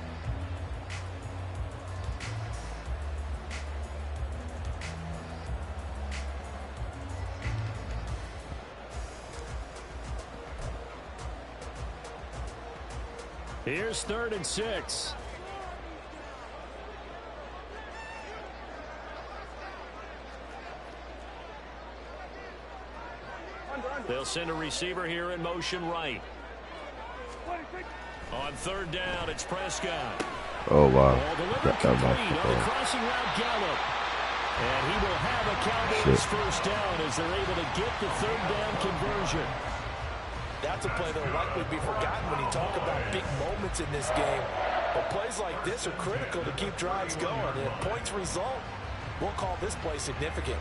Here's 3rd and 6. They'll send a receiver here in motion right. On 3rd down, it's Prescott. Oh, wow. Ball delivered complete on the crossing route, Gallup. And he will have a Cowboys first down as they're able to get the 3rd down conversion. That's a play that will likely be forgotten when you talk about big moments in this game. But plays like this are critical to keep drives going. And if points result, we'll call this play significant.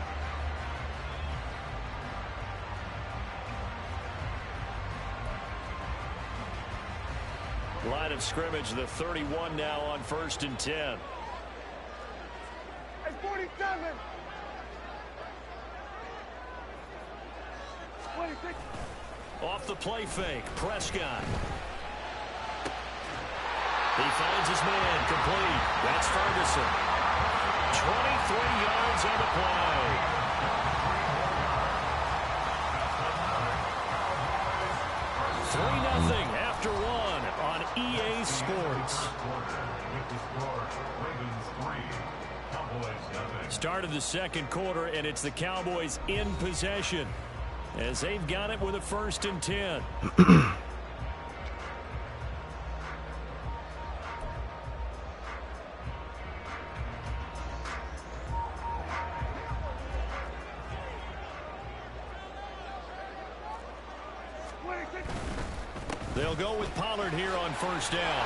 Line of scrimmage, the 31 now on 1st and 10. Hey, 47. 26. Off the play fake, Prescott. He finds his man, complete. That's Ferguson. 23 yards on the play. 3-0 after one on EA Sports. Start of the second quarter, and it's the Cowboys in possession as they've got it with a 1st and 10. They'll go with Pollard here on 1st down.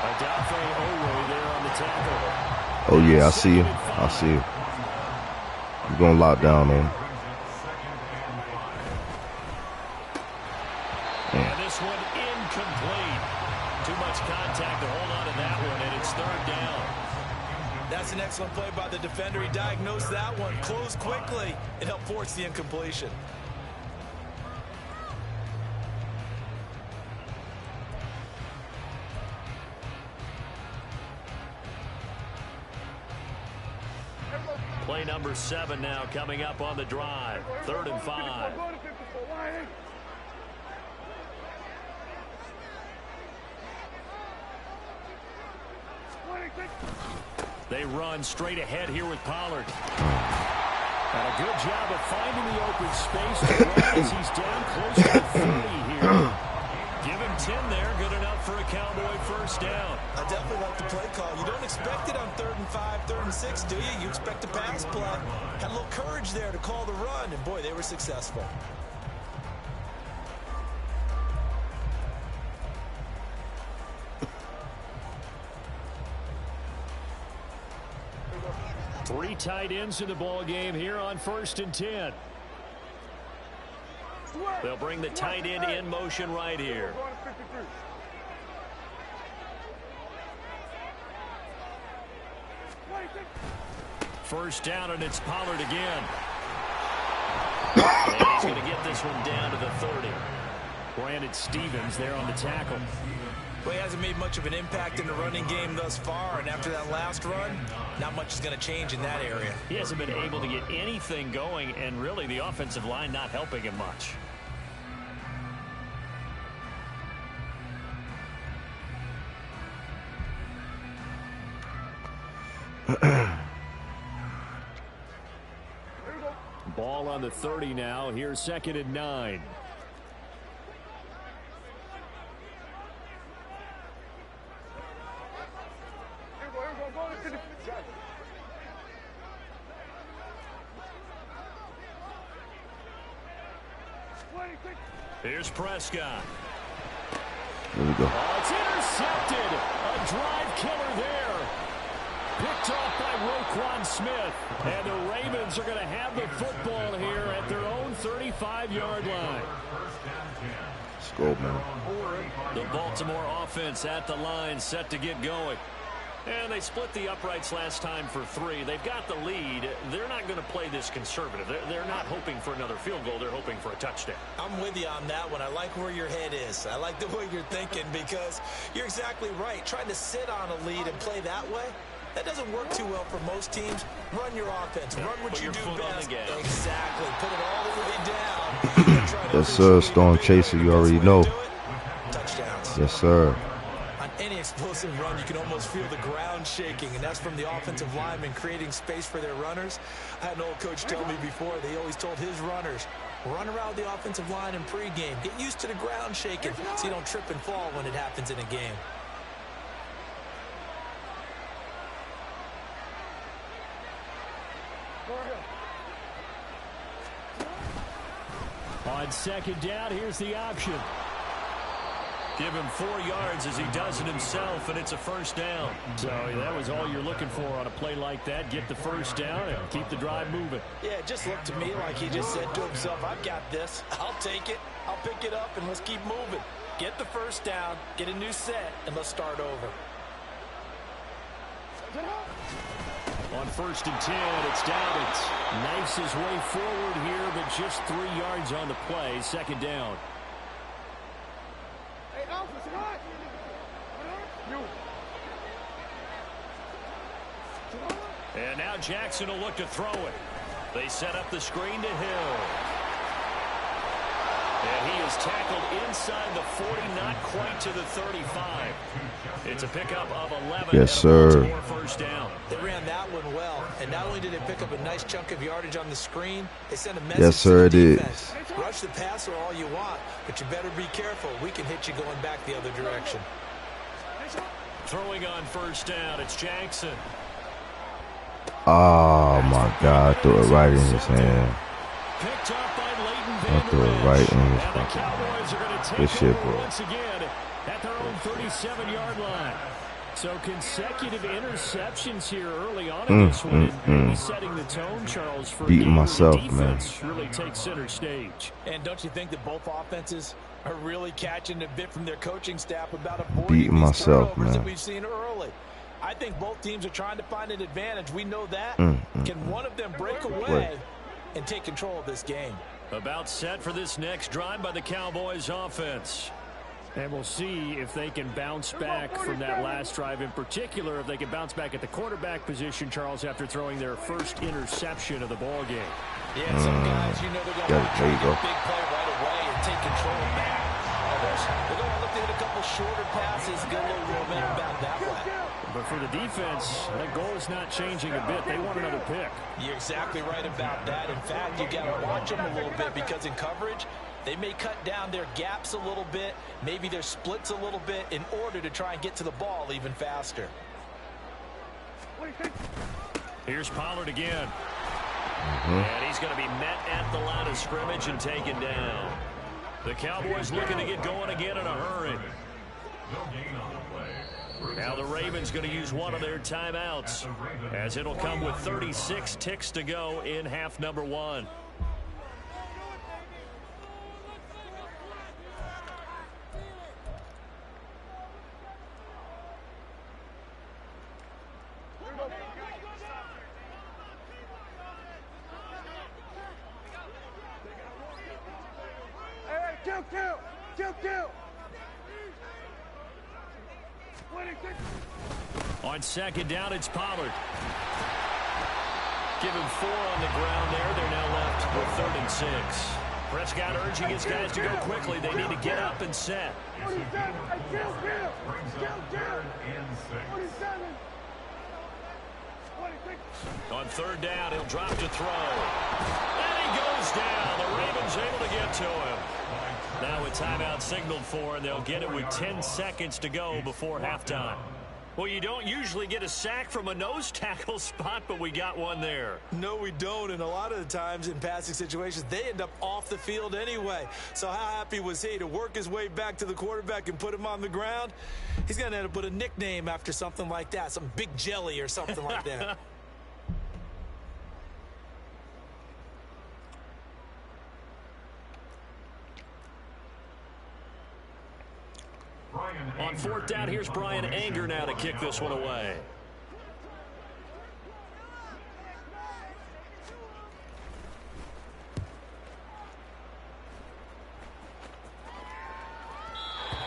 Adafe Owe there on the tackle. Oh, yeah, I see you. I see you. You're going to lock down on him. And this one incomplete. Too much contact to hold on to that one, and it's 3rd down. That's an excellent play by the defender. He diagnosed that one, closed quickly, and helped force the incompletion. Play number 7 now coming up on the drive. 3rd and 5. They run straight ahead here with Pollard. And a good job of finding the open space to run as he's down close to the 30 here. Give him 10 there. Good enough for a Cowboy 1st down. I definitely like the play call. You don't expect it on 3rd and 5, 3rd and 6, do you? You expect a pass play. Had a little courage there to call the run, and boy, they were successful. Three tight ends in the ball game here on 1st and 10. They'll bring the tight end in motion right here. First down, and it's Pollard again. And he's going to get this one down to the 30. Brandon Stevens there on the tackle. Well, he hasn't made much of an impact in the running game thus far, and after that last run, not much is going to change in that area. He hasn't been able to get anything going, and really the offensive line not helping him much. Ball on the 30 now. Here's 2nd and 9. Here's Prescott. There we go. Oh, it's intercepted. A drive killer there. Picked off by Roquan Smith. And the Ravens are going to have the football here at their own 35-yard line. Let's go, man. The Baltimore offense at the line, set to get going. And they split the uprights last time for 3. They've got the lead. They're not going to play this conservative. They're not hoping for another field goal. They're hoping for a touchdown. I'm with you on that one. I like where your head is. I like the way you're thinking because you're exactly right. Trying to sit on a lead and play that way, that doesn't work too well for most teams. Run your offense. Run what you do best. Exactly. Put it all the way down. Yes, sir. Storm Chaser, you already know. Touchdowns. Yes, sir. On any explosive run, you can almost feel the ground shaking, and that's from the offensive linemen creating space for their runners. I had an old coach tell me before, they always told his runners, run around the offensive line in pregame. Get used to the ground shaking so you don't trip and fall when it happens in a game. On 2nd down, here's the option. Give him 4 yards as he does it himself, and it's a 1st down. So that was all you're looking for on a play like that. Get the 1st down and keep the drive moving. Yeah, it just looked to me like he just said to himself, I've got this. I'll take it. I'll pick it up, and let's keep moving. Get the first down, get a new set, and let's start over. On 1st and 10, it's Dobbins. Knifes his way forward here, but just 3 yards on the play. 2nd down. Hey, Alpha, survive. And now Jackson will look to throw it. They set up the screen to Hill. And he is tackled inside the 40, not quite to the 35. It's a pickup of 11. Yes, sir. And a first down. They ran that one well, and not only did they pick up a nice chunk of yardage on the screen, they sent a message Yes, sir, to the it defense. Rush the passer all you want, but you better be careful. We can hit you going back the other direction. Throwing on 1st down, it's Jackson. Oh my God, threw it right in his hand. Picked up by Leighton I Van threw it right in his And the fucking Cowboys are going to Good take shit, over bro. once again at their own 37-yard line. So consecutive interceptions here early on in this one. Maybe setting the tone, Charles, for Beating a game myself, where the defense really takes center stage. And don't you think that both offenses are really catching a bit from their coaching staff about avoiding Beating these myself, turnovers that man. we've seen early? I think both teams are trying to find an advantage. We know that. Can one of them break away and take control of this game? About set for this next drive by the Cowboys offense. And we'll see if they can bounce back from that last drive in particular, if they can bounce back at the quarterback position, Charles, after throwing their first interception of the ball game. Yeah, some guys, you know, they're going to There you get go. a big play right away and take control back. Others, they're going to look to hit a couple shorter passes, get a little momentum back that way. But for the defense, that goal is not changing a bit. They want another pick. You're exactly right about that. In fact, you got to watch them a little bit because in coverage, they may cut down their gaps a little bit, maybe their splits a little bit in order to try and get to the ball even faster. Here's Pollard again. And he's going to be met at the line of scrimmage and taken down. The Cowboys looking to get going again in a hurry. Now the Ravens going to use one of their timeouts, as it'll come with 36 ticks to go in half number 1. Kill. On 2nd down, it's Pollard. Give him 4 on the ground there. They're now left with 3rd and 6. Prescott urging his guys to go quickly. They need to get up and set. On 3rd down, he'll drop to throw. And he goes down. The Ravens able to get to him. Now a timeout signaled for, and they'll get it with 10 seconds to go before halftime. Well, you don't usually get a sack from a nose tackle spot, but we got one there. No, we don't, and a lot of the times in passing situations, they end up off the field anyway. So how happy was he to work his way back to the quarterback and put him on the ground? He's going to end up with a nickname after something like that, some Big Jelly or something like that. On 4th down, here's Brian Anger now to kick this one away.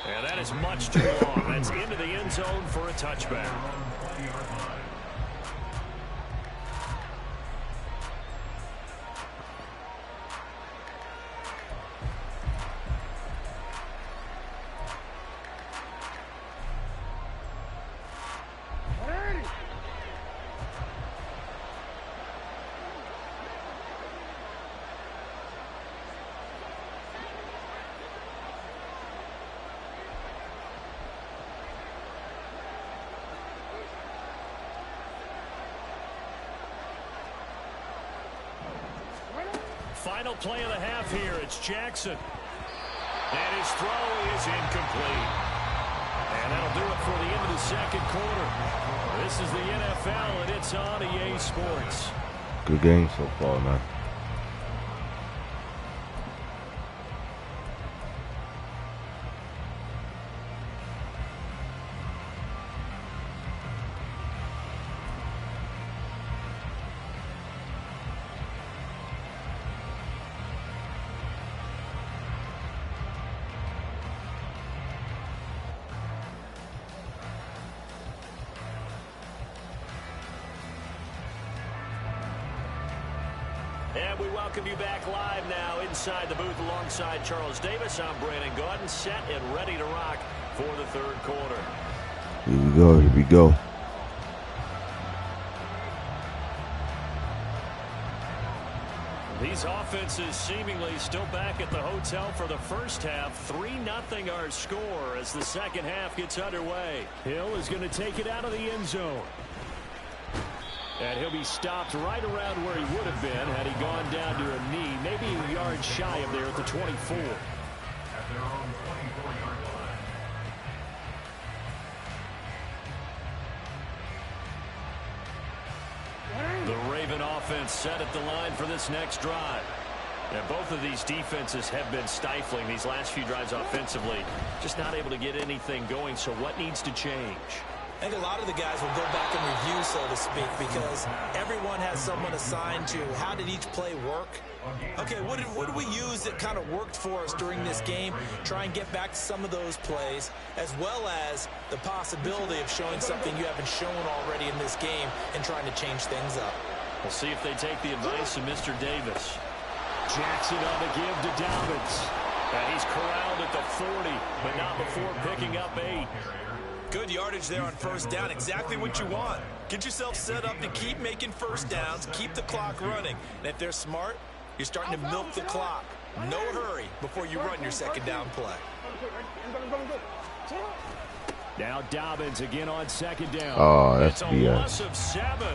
And that is much too long. That's into the end zone for a touchback. Final play of the half here. It's Jackson. And his throw is incomplete. And that'll do it for the end of the 2nd quarter. This is the NFL, and it's on EA Sports. Good game so far, man. And we welcome you back live now inside the booth alongside Charles Davis. I'm Brandon Gaudin, set and ready to rock for the third quarter. Here we go. Here we go. These offenses seemingly still back at the hotel for the first half. 3-0 our score as the second half gets underway. Hill is going to take it out of the end zone. And he'll be stopped right around where he would have been had he gone down to a knee, maybe a yard shy of there at the 24. At their own 24-yard line. The Raven offense set at the line for this next drive. And both of these defenses have been stifling these last few drives offensively. Just not able to get anything going, so what needs to change? I think a lot of the guys will go back and review, so to speak, because everyone has someone assigned to how did each play work. Okay, what did we use that kind of worked for us during this game? Try and get back to some of those plays, as well as the possibility of showing something you haven't shown already in this game and trying to change things up. We'll see if they take the advice of Mr. Davis. Jackson on the give to Dobbins. And he's corralled at the 40, but not before picking up 8. Good yardage there on first down. Exactly what you want. Get yourself set up to keep making first downs, keep the clock running. And if they're smart, you're starting to milk the clock. No hurry before you run your second down play. Now Dobbins again on second down. Oh, that's it's a BS. loss of 7.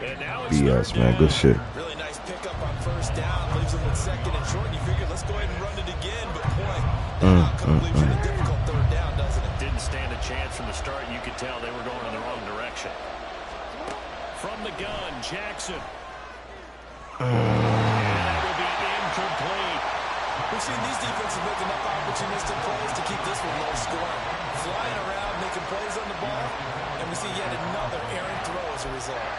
And now it's BS, third man. down. Good shit. Really nice pickup on first down. Leaves them with second and short. And you figure, let's go ahead and run it again. But, boy, that outcome leaves you in a difficult third down, doesn't it? Didn't stand a chance from the start. You could tell they were going in the wrong direction. From the gun, Jackson. And that will be incomplete. We've seen these defenses make enough opportunistic plays to keep this one low scoring. Flying around, making plays on the ball, and we see yet another errant throw as a result.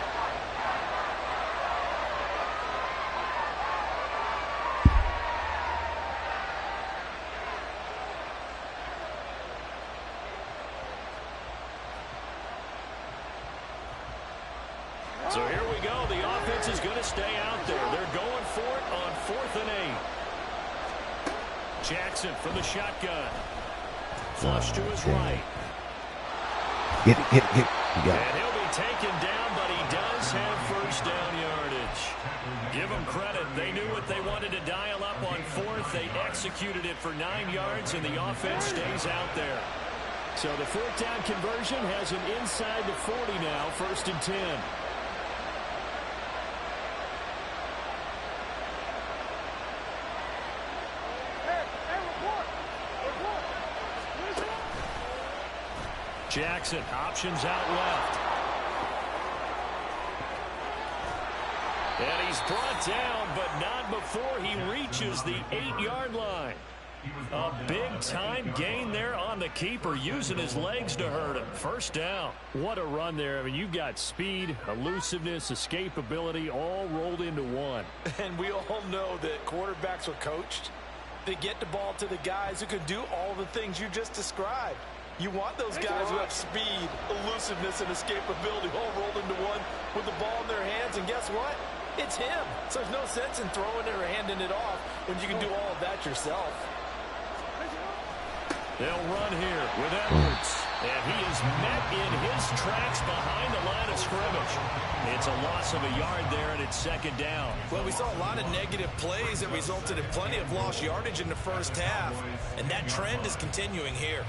So here we go. The offense is going to stay out there. They're going for it on 4th and 8. Jackson from the shotgun. Flush to his right. Get it. You got And it. he'll be taken down, but he does have first down yardage. Give them credit. They knew what they wanted to dial up on 4th. They executed it for 9 yards, and the offense stays out there. So the 4th down conversion has him inside the 40 now, 1st and 10. Jackson, options out left. And he's brought down, but not before he reaches the 8-yard line. A big-time gain there on the keeper, using his legs to hurt him. First down. What a run there. I mean, you've got speed, elusiveness, escapability, all rolled into one. And we all know that quarterbacks are coached. They get the ball to the guys who can do all the things you just described. You want those guys who have speed, elusiveness, and escapability all rolled into one with the ball in their hands. And guess what? It's him. So there's no sense in throwing it or handing it off when you can do all of that yourself. They'll run here with Edwards. And he is met in his tracks behind the line of scrimmage. It's a loss of a yard there, and it's second down. Well, we saw a lot of negative plays that resulted in plenty of lost yardage in the first half. And that trend is continuing here.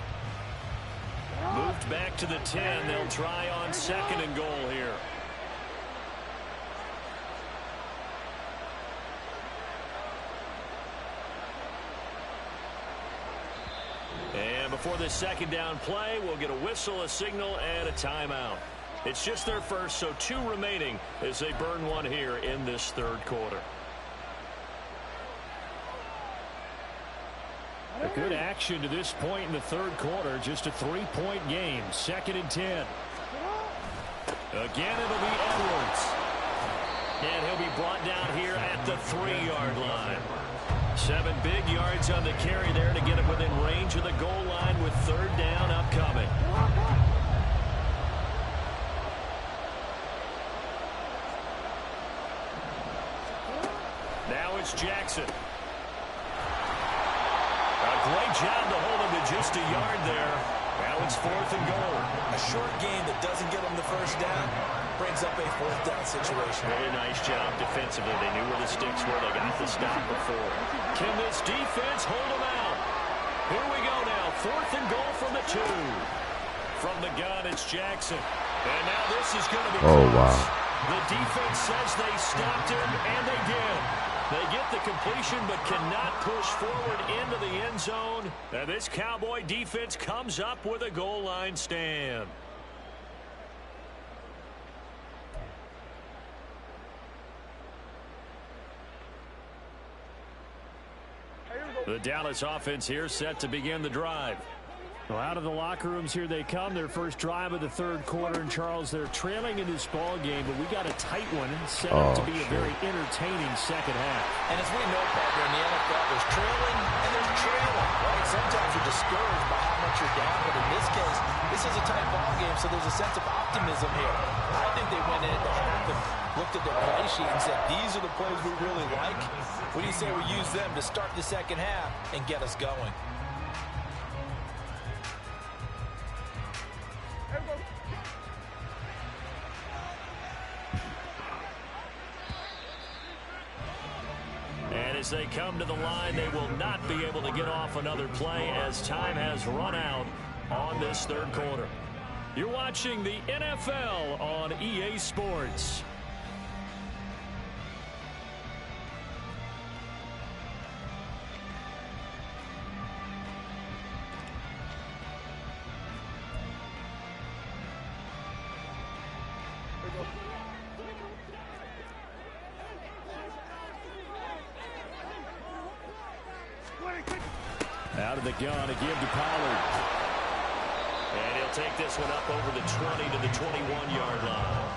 Moved back to the 10. They'll try on 2nd and goal here. And before this second down play, we'll get a whistle, a signal, and a timeout. It's just their first, so 2 remaining as they burn one here in this third quarter. A good action to this point in the third quarter. Just a 3-point game. 2nd and 10. Again, it'll be Edwards. And he'll be brought down here at the 3-yard line. 7 big yards on the carry there to get it within range of the goal line with third down upcoming. is Jackson. A great job to hold him to just a yard there. Now it's 4th and goal. A short game that doesn't get them the first down brings up a 4th down situation. Really nice job defensively. They knew where the sticks were. They got the stop before. Can this defense hold them out? Here we go now. 4th and goal from the 2. From the gun, it's Jackson. And now this is going to be close. Wow. The defense says they stopped him, and they did. They get the completion but cannot push forward into the end zone. And this Cowboy defense comes up with a goal line stand. The Dallas offense here set to begin the drive. Well, out of the locker rooms here they come. Their first drive of the 3rd quarter. And, Charles, they're trailing in this ball game, but we got a tight one set up to be a very entertaining second half. And as we know, partner, in the NFL, there's trailing and there's trailing, right? Sometimes you're discouraged by how much you're down, but in this case, this is a tight ball game, so there's a sense of optimism here. I think they went into half and looked at their play sheet and said, these are the plays we really like. What do you say we use them to start the second half and get us going? And as they come to the line, they will not be able to get off another play as time has run out on this 3rd quarter. You're watching the NFL on EA Sports. Out of the gun, a give to Pollard. And he'll take this one up over the 20 to the 21-yard line.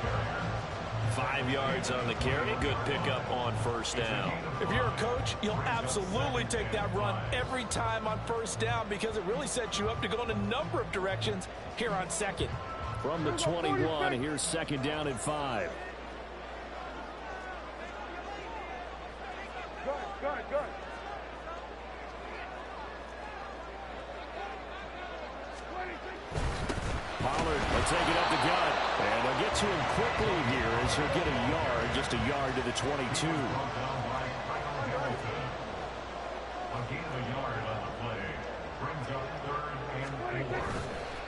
5 yards on the carry. Good pickup on 1st down. If you're a coach, you'll absolutely take that run every time on 1st down because it really sets you up to go in a number of directions here on 2nd. From the 21, here's 2nd down and 5. Good. Pollard will take it up the gut. And they'll get to him quickly here as he'll get a yard, just a yard to the 22.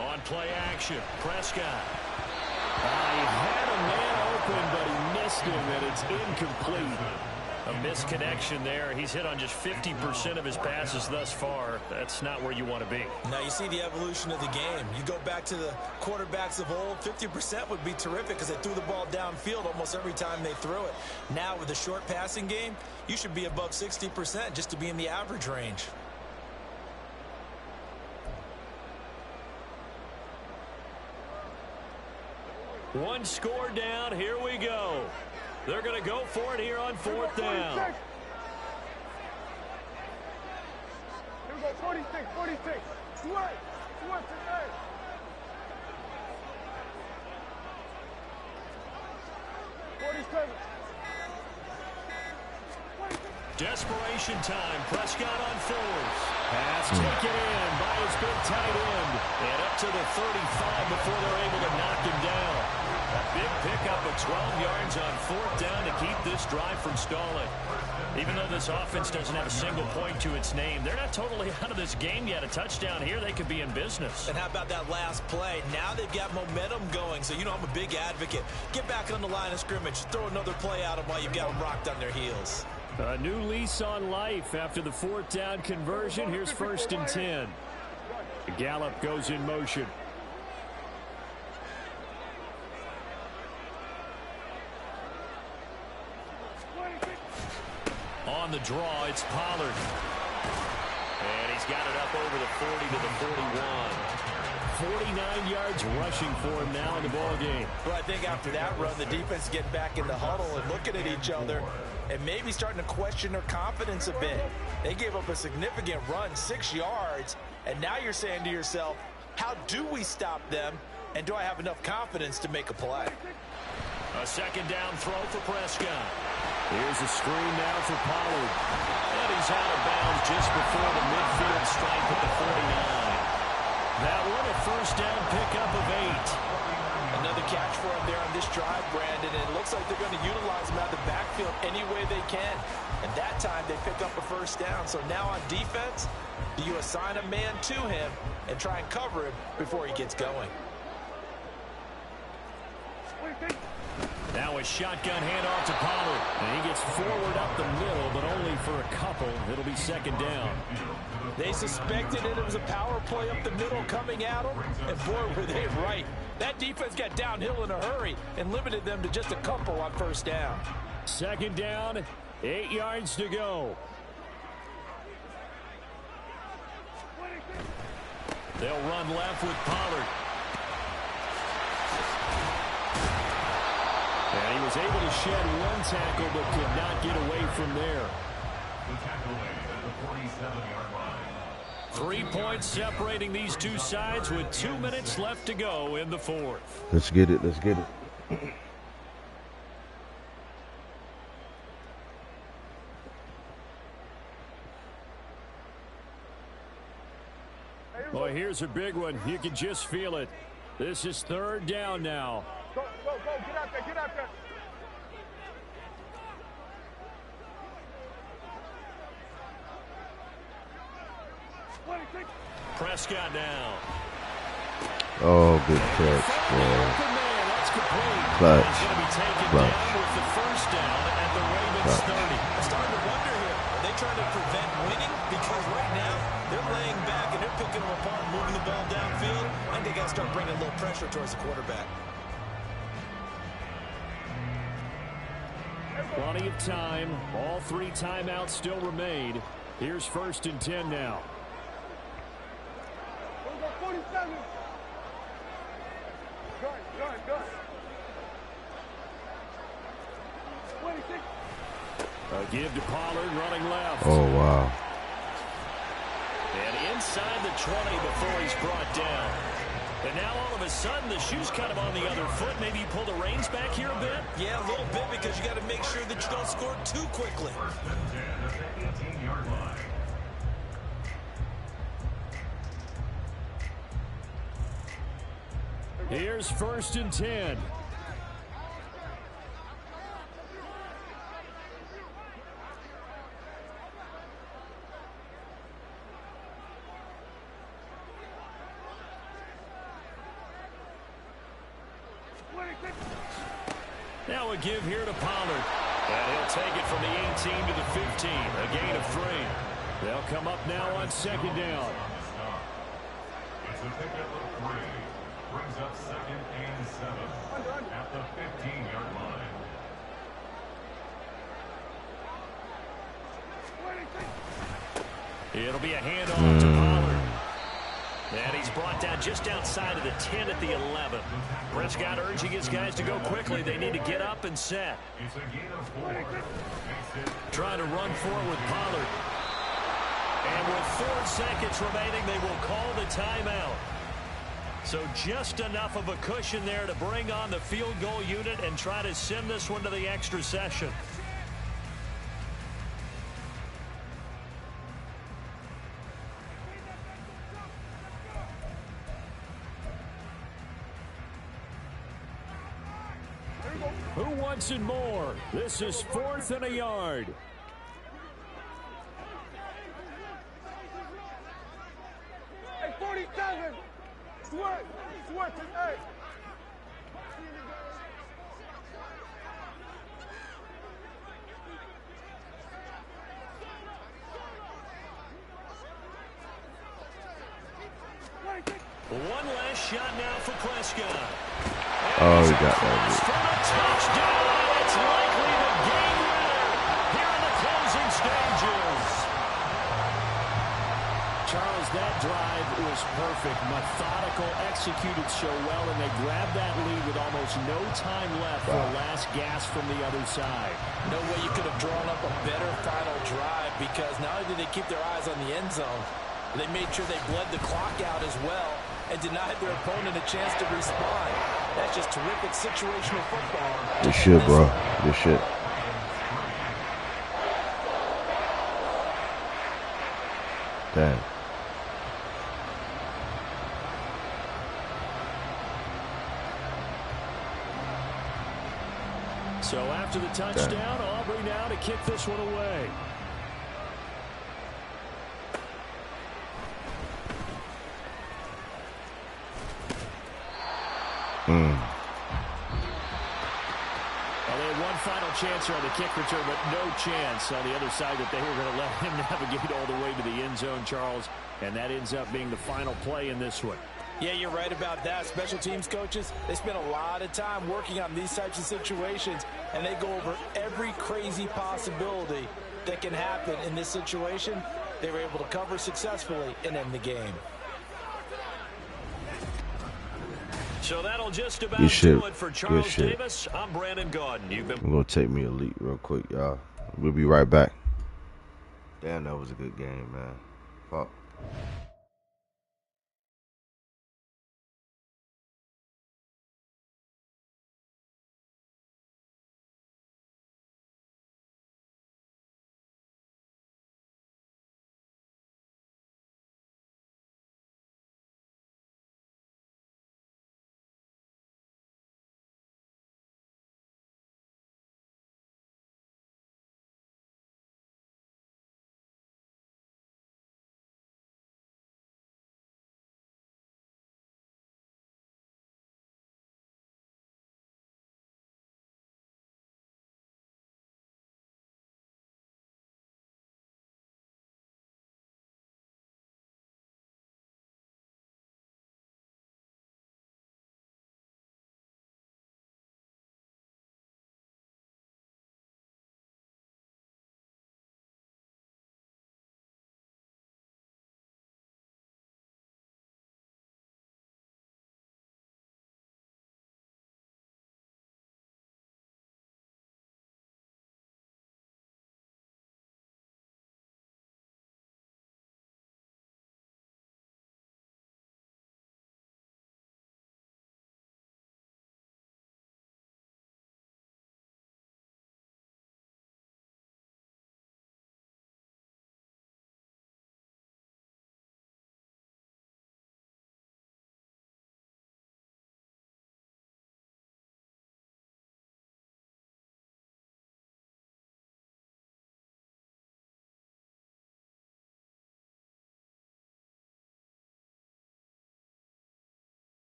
On play action, Prescott. He had a man open, but he missed him, and it's incomplete. A misconnection there. He's hit on just 50% of his passes thus far. That's not where you want to be. Now you see the evolution of the game. You go back to the quarterbacks of old, 50% would be terrific because they threw the ball downfield almost every time they threw it. Now with the short passing game, you should be above 60% just to be in the average range. One score down. Here we go. They're going to go for it here on 4th down. Here we go, 46. What today? Desperation time. Prescott on 4th. Pass taken in by his big tight end. And up to the 35 before they're able to knock him down. A big pickup of 12 yards on 4th down to keep this drive from stalling. Even though this offense doesn't have a single point to its name, they're not totally out of this game yet. A touchdown here, they could be in business. And how about that last play? Now they've got momentum going, so you know I'm a big advocate. Get back on the line of scrimmage. Throw another play at them while you've got them rocked on their heels. A new lease on life after the 4th down conversion. Here's 1st and 10. Gallup goes in motion. On the draw, it's Pollard. And he's got it up over the 40 to the 41. 49 yards rushing for him now in the ball game. Well, I think after that run, the defense is getting back in the huddle and looking at each other and maybe starting to question their confidence a bit. They gave up a significant run, 6 yards, and now you're saying to yourself, how do we stop them, and do I have enough confidence to make a play? A 2nd down throw for Prescott. Here's a screen now for Pollard. And he's out of bounds just before the midfield stripe at the 49. That one a first down pickup of 8. Another catch for him there on this drive, Brandon, and it looks like they're going to utilize him out of the backfield any way they can. And that time they pick up a first down. So now on defense, do you assign a man to him and try and cover him before he gets going? Now a shotgun handoff to Pollard. And he gets forward up the middle, but only for a couple. It'll be second down. They suspected it was a power play up the middle coming at them, and boy, were they right. That defense got downhill in a hurry and limited them to just a couple on first down. Second down, 8 yards to go. They'll run left with Pollard. And he was able to shed one tackle, but could not get away from there. The tackle made at the 47-yard line. 3 points separating these two sides with 2 minutes left to go in the fourth. Let's get it. Let's get it. Boy, here's a big one. You can just feel it. This is third down now. Go, go, go. Get out there. Get out there. Prescott now. Oh, good catch, boy. Clutch. He's going to be taken Clutch. down with the first down at the Ravens 30. I'm starting to wonder here, are they trying to prevent winning? Because right now, they're laying back and they're picking them apart, moving the ball downfield. I think they got to start bringing a little pressure towards the quarterback. Plenty of time. All 3 timeouts still remain. Here's 1st and 10 now. 47. Good. 26. A give to Pollard running left. Oh, wow. And inside the 20 before he's brought down. And now all of a sudden the shoe's kind of on the other foot. Maybe you pull the reins back here a bit? Yeah, a little bit, because you got to make sure that you don't score too quickly. 18-yard line. Here's 1st and 10. Now a give here to Pollard. And he'll take it from the 18 to the 15. A gain of 3. They'll come up now on second down. It's a pickup of 3. Brings up 2nd and 7 at the 15-yard line. It'll be a handoff to Pollard. And he's brought down just outside of the 10 at the 11. Prescott urging his guys to go quickly. They need to get up and set. It's a gain of 4. Trying to run forward with Pollard. And with 4 seconds remaining, they will call the timeout. So just enough of a cushion there to bring on the field goal unit and try to send this one to the extra session. Who wants it more? This is 4th and a yard. Hey, 47. Sweat, hey. One last shot now for Prescott. Oh, he got that. For a touchdown, it's likely the game winner here in the closing stages. Charles, that drive was perfect, methodical, executed so well, and they grabbed that lead with almost no time left for a last gasp from the other side. No way you could have drawn up a better final drive, because not only did they keep their eyes on the end zone, they made sure they bled the clock out as well and denied their opponent a chance to respond. That's just terrific situational football. Good shit, bro. Good shit. Damn. So after the touchdown, Aubrey now to kick this one away. Well, they had one final chance here on the kick return, but no chance on the other side that they were going to let him navigate all the way to the end zone, Charles. And that ends up being the final play in this one. Yeah, you're right about that. Special teams coaches, they spend a lot of time working on these types of situations, and they go over every crazy possibility that can happen in this situation. They were able to cover successfully and end the game. So that'll just about do it for Charles Davis. I'm Brandon Gaudin. I'm going to take me elite real quick, y'all. We'll be right back. Damn, that was a good game, man. Fuck.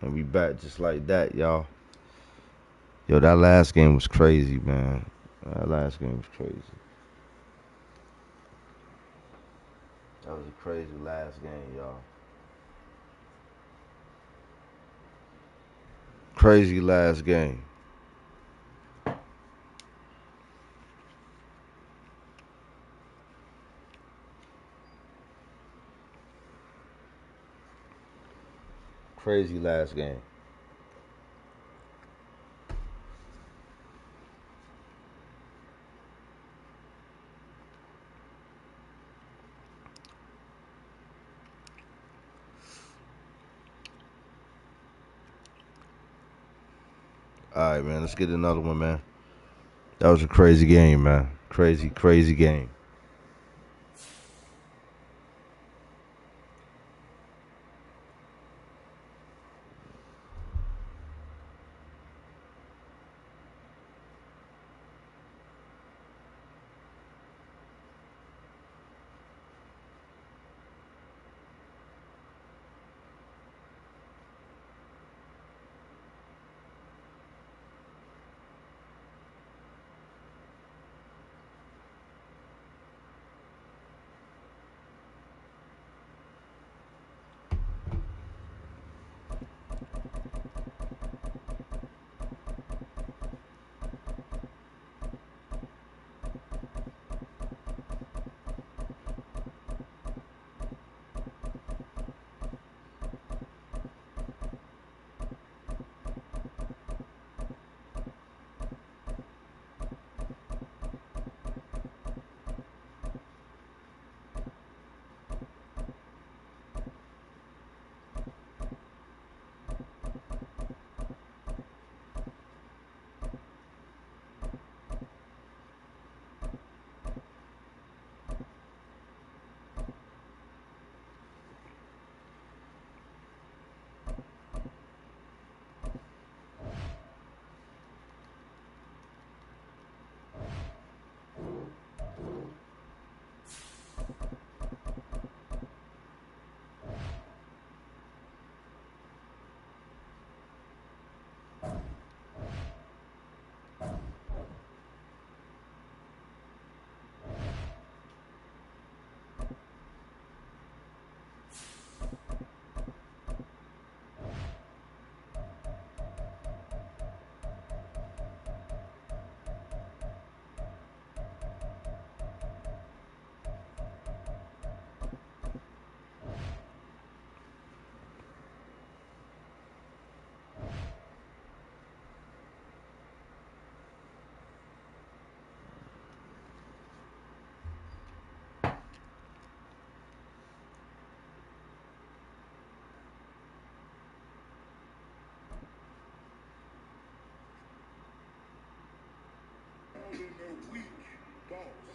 And we back just like that, y'all. Yo, that last game was crazy, man. That last game was crazy. That was a crazy last game, y'all. Crazy last game. Crazy last game. All right, man. Let's get another one, man. That was a crazy game, man. Crazy, crazy game.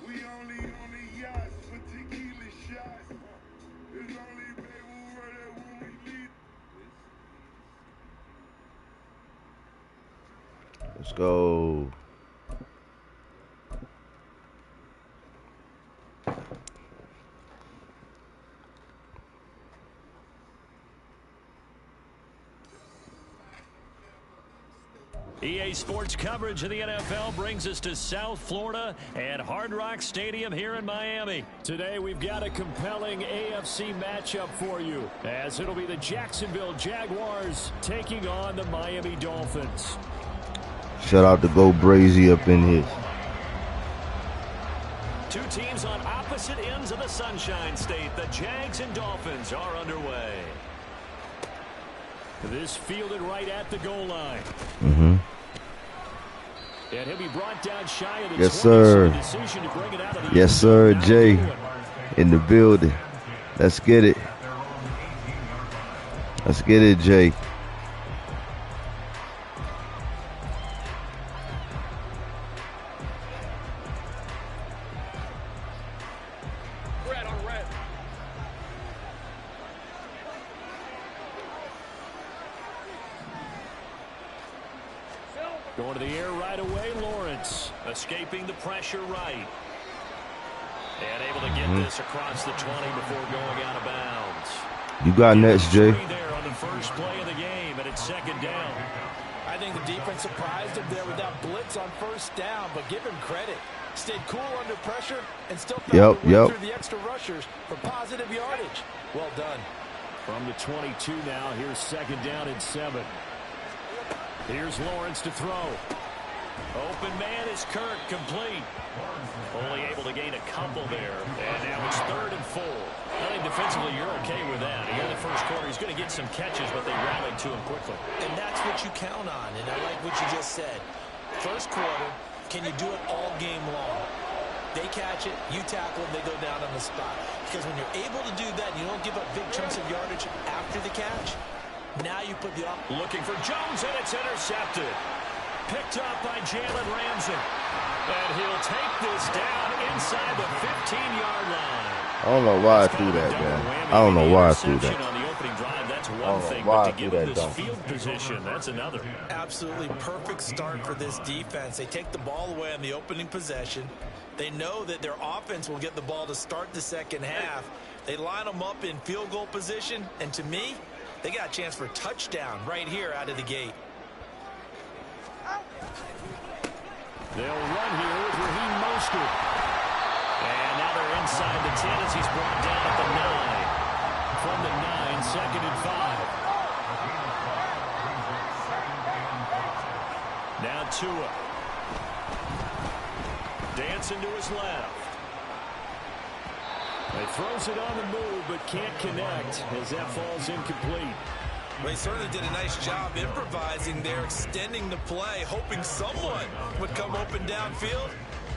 We only on the yachts for tequila shots. There's only baby where when we leave. Let's go. EA Sports coverage of the NFL brings us to South Florida and Hard Rock Stadium here in Miami. Today we've got a compelling AFC matchup for you, as it'll be the Jacksonville Jaguars taking on the Miami Dolphins. Shout out to Go Brazy up in here. Two teams on opposite ends of the Sunshine State. The Jags and Dolphins are underway. This fielded right at the goal line. And he'll be brought down shy of the Yes, sir. decision to bring it out of the Yes, sir, Jay. In the building. Let's get it. Let's get it, Jay. Red on red. Going to the air right away, Lawrence. Escaping the pressure right. And able to get this across the 20 before going out of bounds. You got next, Jay. There on the first play of the game, and it's second down. I think the defense surprised him there with that blitz on first down, but give him credit. Stayed cool under pressure and still found a way through the extra rushers for positive yardage. Well done. From the 22 now, here's second down and 7. Here's Lawrence to throw. Open man is Kirk, complete. Only able to gain a couple there. And now it's 3rd and 4. I think defensively you're okay with that. Here in the first quarter, he's going to get some catches, but they rallied to him quickly. And that's what you count on, and I like what you just said. First quarter, can you do it all game long? They catch it, you tackle them, they go down on the spot. Because when you're able to do that, you don't give up big chunks of yardage after the catch. Now you put the... Looking for Jones, and it's intercepted. Picked up by Jalen Ramsey. And he'll take this down inside the 15-yard line. I don't know why I threw that, man. I don't know why I threw that. On the opening drive, that's one thing, but to give him this field position, that's another. Absolutely perfect start for this defense. They take the ball away on the opening possession. They know that their offense will get the ball to start the second half. They line them up in field goal position, and to me, they got a chance for a touchdown right here out of the gate. They'll run here with Raheem Mostert. And now they're inside the 10 as he's brought down at the 9. From the 9, second and 5. Now Tua. Dancing to his left. He throws it on the move, but can't connect as that falls incomplete. They certainly did a nice job improvising there, extending the play, hoping someone would come open downfield,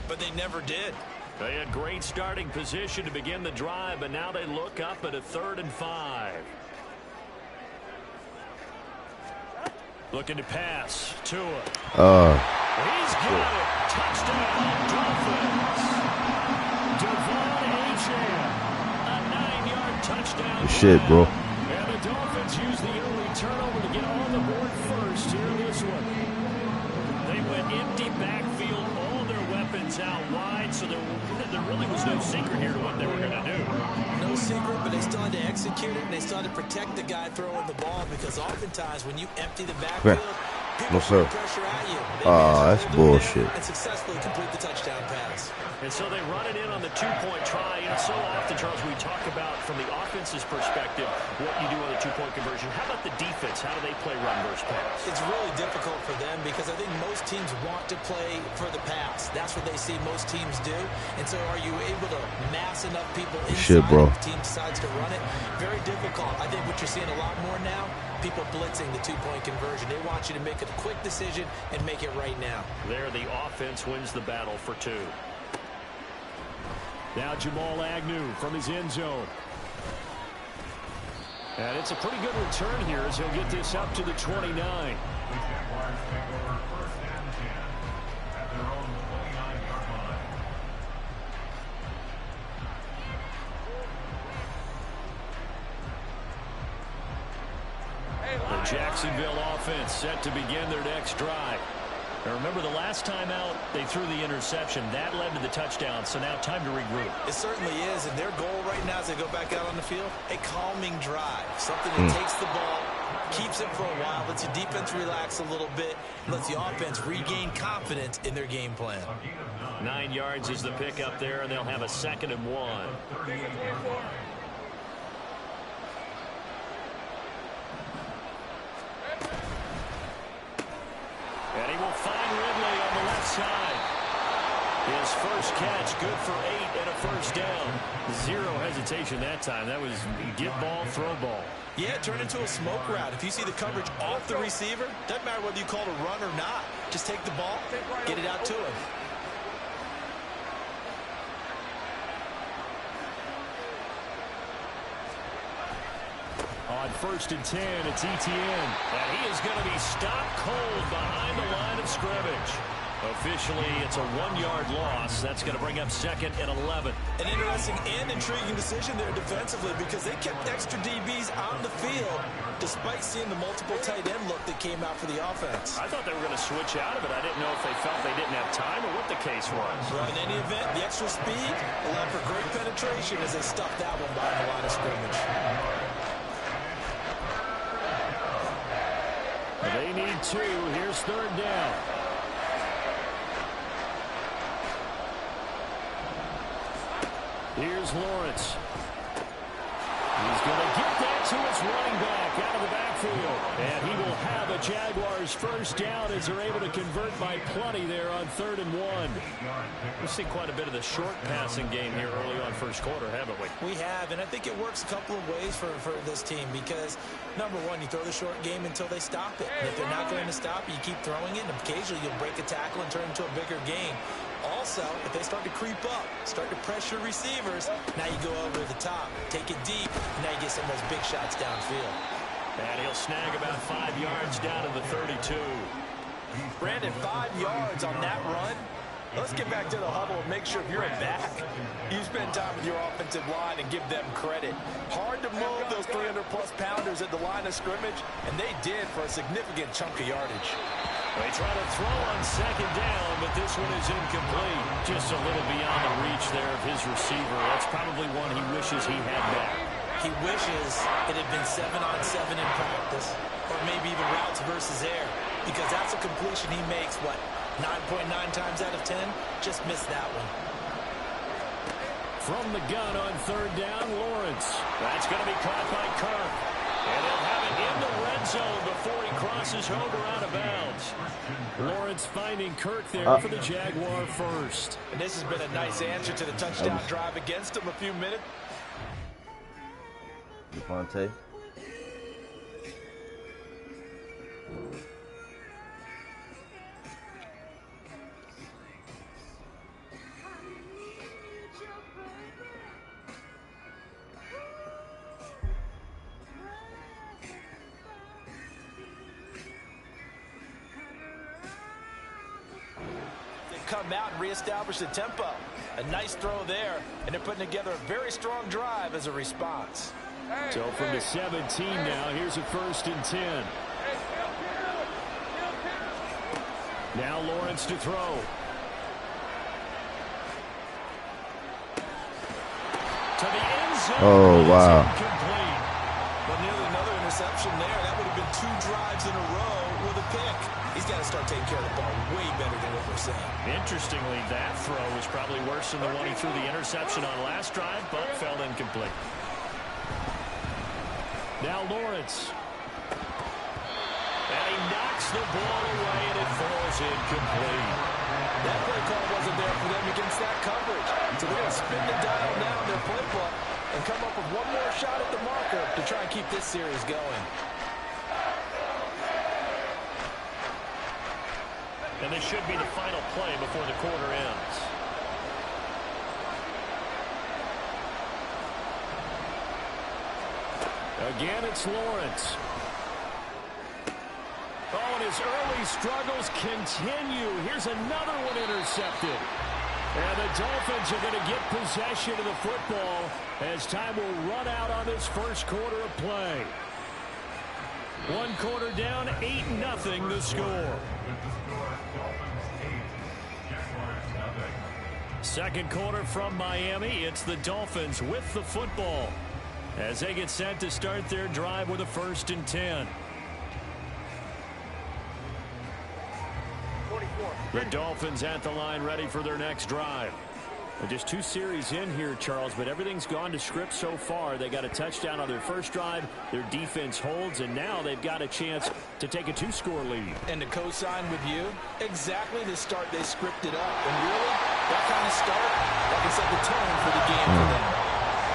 but they never did. They had great starting position to begin the drive, but now they look up at a 3rd and 5. Looking to pass. Tua. He's got it. Touchdown, Dolphins. Devon Achane. A 9-yard touchdown. Shit, bro. And the Dolphins use the early turnover to get on the board first here in this one. They went empty backfield, all their weapons out wide, so there really was no secret here to what they were going to do. No secret, but they still had to execute it, and they still had to protect the guy throwing the ball, because oftentimes when you empty the backfield, people put pressure at you. That's bullshit. And successfully complete the touchdown pass. And so they run it in on the 2-point try. You know, so often, Charles, we talk about from the offense's perspective what you do on the 2-point conversion. How about the defense? How do they play run versus pass? It's really difficult for them because I think most teams want to play for the pass. That's what they see most teams do. And so are you able to mass enough people inside if the team decides to run it? Very difficult. I think what you're seeing a lot more now, people blitzing the 2-point conversion. They want you to make a quick decision and make it right now. There, the offense wins the battle for 2. Now Jamal Agnew from his end zone. And it's a pretty good return here as he'll get this up to the 29. The Jacksonville offense set to begin their next drive. Now remember, the last time out, they threw the interception. That led to the touchdown, so now time to regroup. It certainly is, and their goal right now as they go back out on the field, a calming drive. Something that takes the ball, keeps it for a while, lets the defense relax a little bit, lets the offense regain confidence in their game plan. 9 yards is the pickup there, and they'll have a 2nd and 1. And he will find Ridley on the left side. His first catch, good for 8 and a first down. Zero hesitation that time. That was get ball, throw ball. Yeah, turn into a smoke route. If you see the coverage off the receiver, doesn't matter whether you call it a run or not. Just take the ball, get it out to him. On 1st and 10, it's Etienne. And he is going to be stopped cold behind the line of scrimmage. Officially, it's a 1-yard loss. That's going to bring up 2nd and 11. An interesting and intriguing decision there defensively because they kept extra DBs on the field despite seeing the multiple tight end look that came out for the offense. I thought they were going to switch out of it. I didn't know if they felt they didn't have time or what the case was. Well, in any event, the extra speed allowed for great penetration as they stuffed that one behind the line of scrimmage. They need 2. Here's third down. Here's Lawrence. He's going to get that to his running back out of the backfield. And he will have a Jaguars first down as they're able to convert by plenty there on 3rd and 1. We've seen quite a bit of the short passing game here early on first quarter, haven't we? We have, and I think it works a couple of ways for this team because, number one, you throw the short game until they stop it. And if they're not going to stop it, you keep throwing it, and occasionally you'll break a tackle and turn it into a bigger game. Also, if they start to creep up, start to pressure receivers, now you go over the top, take it deep, and now you get some of those big shots downfield. And he'll snag about 5 yards down to the 32. Brandon, 5 yards on that run. Let's get back to the huddle and make sure if you're a back, you spend time with your offensive line and give them credit. Hard to move those 300-plus pounders at the line of scrimmage, and they did for a significant chunk of yardage. They try to throw on 2nd down, but this one is incomplete. Just a little beyond the reach there of his receiver. That's probably one he wishes he had back. He wishes it had been 7-on-7 in practice, or maybe even routes versus air, because that's a completion he makes, 9.9 times out of 10? Just missed that one. From the gun on 3rd down, Lawrence. That's going to be caught by Kirk. And he'll have it in the red zone before he crosses over out of bounds. Lawrence finding Kirk there for the Jaguar first. And this has been a nice answer to the touchdown drive against him a few minutes. Devontae. Come out and reestablish the tempo. A nice throw there, and they're putting together a very strong drive as a response. So from the 17 now, here's a 1st and 10. Now Lawrence to throw. To the end zone. Oh, wow. Incomplete. But nearly another interception there. That would have been 2 drives in a row with a pick. He's got to start taking care of the ball way better than what we're saying. Interestingly, that throw was probably worse than the one he threw the interception on last drive, but fell incomplete. Now Lawrence. And he knocks the ball away, and it falls incomplete. That play call wasn't there for them against that coverage. So they're going to spin the dial now in their playbook and come up with one more shot at the marker to try and keep this series going. And this should be the final play before the quarter ends. Again, it's Lawrence. Oh, and his early struggles continue. Here's another one intercepted. And the Dolphins are going to get possession of the football as time will run out on this first quarter of play. 1 quarter down, 8-0 the score. Second quarter from Miami. It's the Dolphins with the football as they get set to start their drive with a 1st and 10. The Dolphins at the line ready for their next drive. Just 2 series in here, Charles, but everything's gone to script so far. They got a touchdown on their first drive. Their defense holds, and now they've got a chance to take a 2-score lead. And to co-sign with you, exactly the start they scripted up. And really, that kind of start, that can set the tone for the game for them.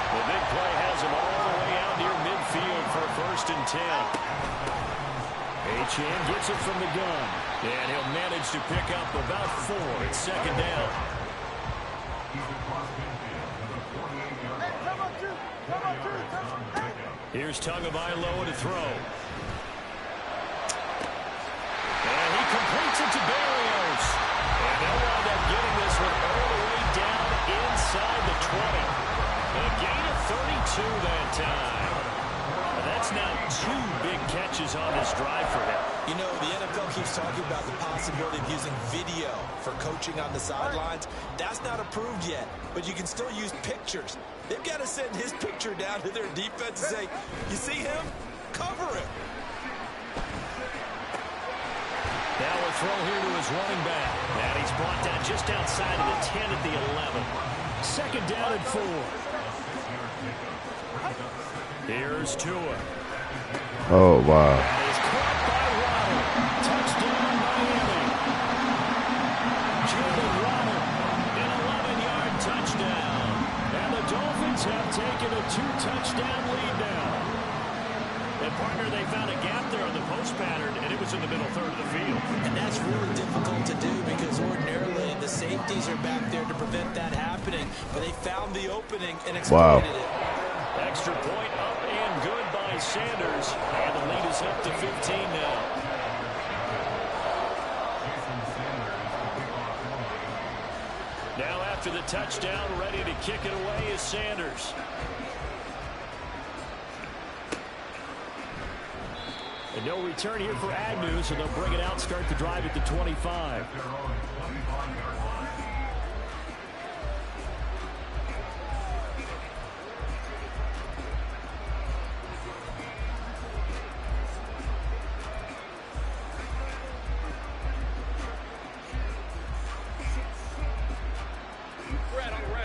The big play has them all the way out near midfield for a 1st and 10. Achane gets it from the gun. And he'll manage to pick up about 4. It's 2nd down. Here's Tagovailoa to throw. And he completes it to Berrios. And they'll wind up getting this one all the way down inside the 20. A gain of 32 that time. That's now 2 big catches on this drive for him. You know, the NFL keeps talking about the possibility of using video for coaching on the sidelines. That's not approved yet, but you can still use pictures. They've got to send his picture down to their defense and say, you see him? Cover him. Now a throw here to his running back. And he's brought down just outside of the 10 at the 11. Second down and 4. Here's Tua. Oh, wow. And he's caught by Waddle. Touchdown, Miami. Jalen Waddle, an 11-yard touchdown. And the Dolphins have taken a 2-touchdown lead now. And, partner, they found a gap there on the post pattern, and it was in the middle third of the field. And that's really difficult to do because ordinarily the safeties are back there to prevent that happening. But they found the opening and exploited it. Extra point up and good by Sanders. And the lead is up to 15 now. Now after the touchdown, ready to kick it away is Sanders. And no return here for Agnew, so they'll bring it out, start the drive at the 25.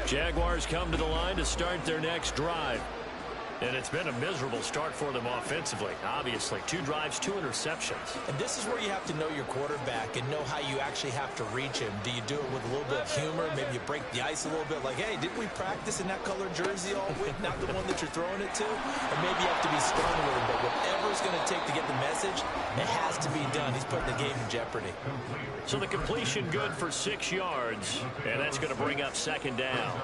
Jaguars come to the line to start their next drive. And it's been a miserable start for them offensively. Obviously, 2 drives, 2 interceptions. And this is where you have to know your quarterback and know how you actually have to reach him. Do you do it with a little bit of humor? Maybe you break the ice a little bit like, hey, didn't we practice in that colored jersey all week? Not the one that you're throwing it to? Or maybe you have to be stern with him. But whatever it's going to take to get the message, it has to be done. He's putting the game in jeopardy. So the completion good for 6 yards. And that's going to bring up second down.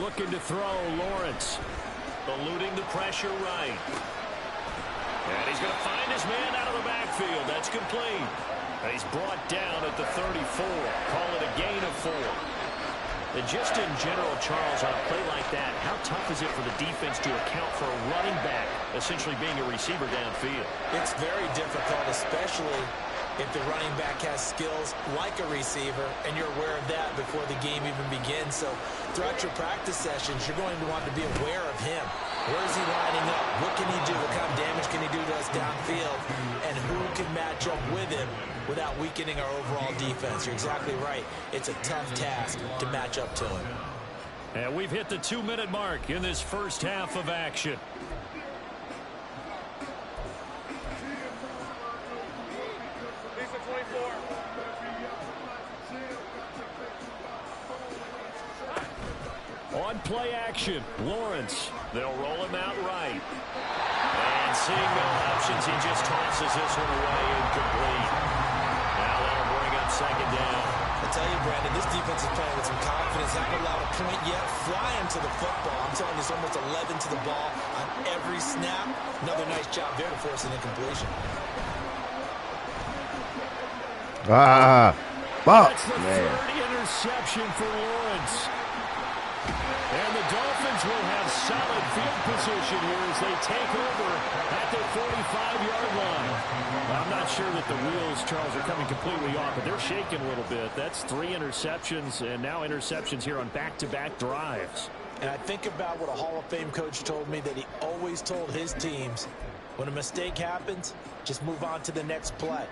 Looking to throw, Lawrence. Eluding the pressure right. And he's going to find his man out of the backfield. That's complete. And he's brought down at the 34. Call it a gain of 4. And just in general, Charles, on a play like that, how tough is it for the defense to account for a running back essentially being a receiver downfield? It's very difficult, especially if the running back has skills like a receiver, and you're aware of that before the game even begins. So throughout your practice sessions, you're going to want to be aware of him. Where is he lining up? What can he do? What kind of damage can he do to us downfield? And who can match up with him without weakening our overall defense? You're exactly right. It's a tough task to match up to him. And we've hit the 2-minute mark in this first half of action. On play action, Lawrence. They'll roll him out right. And seeing no options, he just tosses this one away incomplete. Now that'll bring up second down. I tell you, Brandon, this defense is playing with some confidence. Haven't allowed a point yet. Flying to the football. I'm telling you, it's almost 11 to the ball on every snap. Another nice job there to force an incompletion. That's the third interception for Lawrence. And the Dolphins will have solid field position here as they take over at their 45-yard line. I'm not sure that the wheels, Charles, are coming completely off, but they're shaking a little bit. That's 3 interceptions, and now interceptions here on back-to-back drives. And I think about what a Hall of Fame coach told me, that he always told his teams, when a mistake happens, just move on to the next play.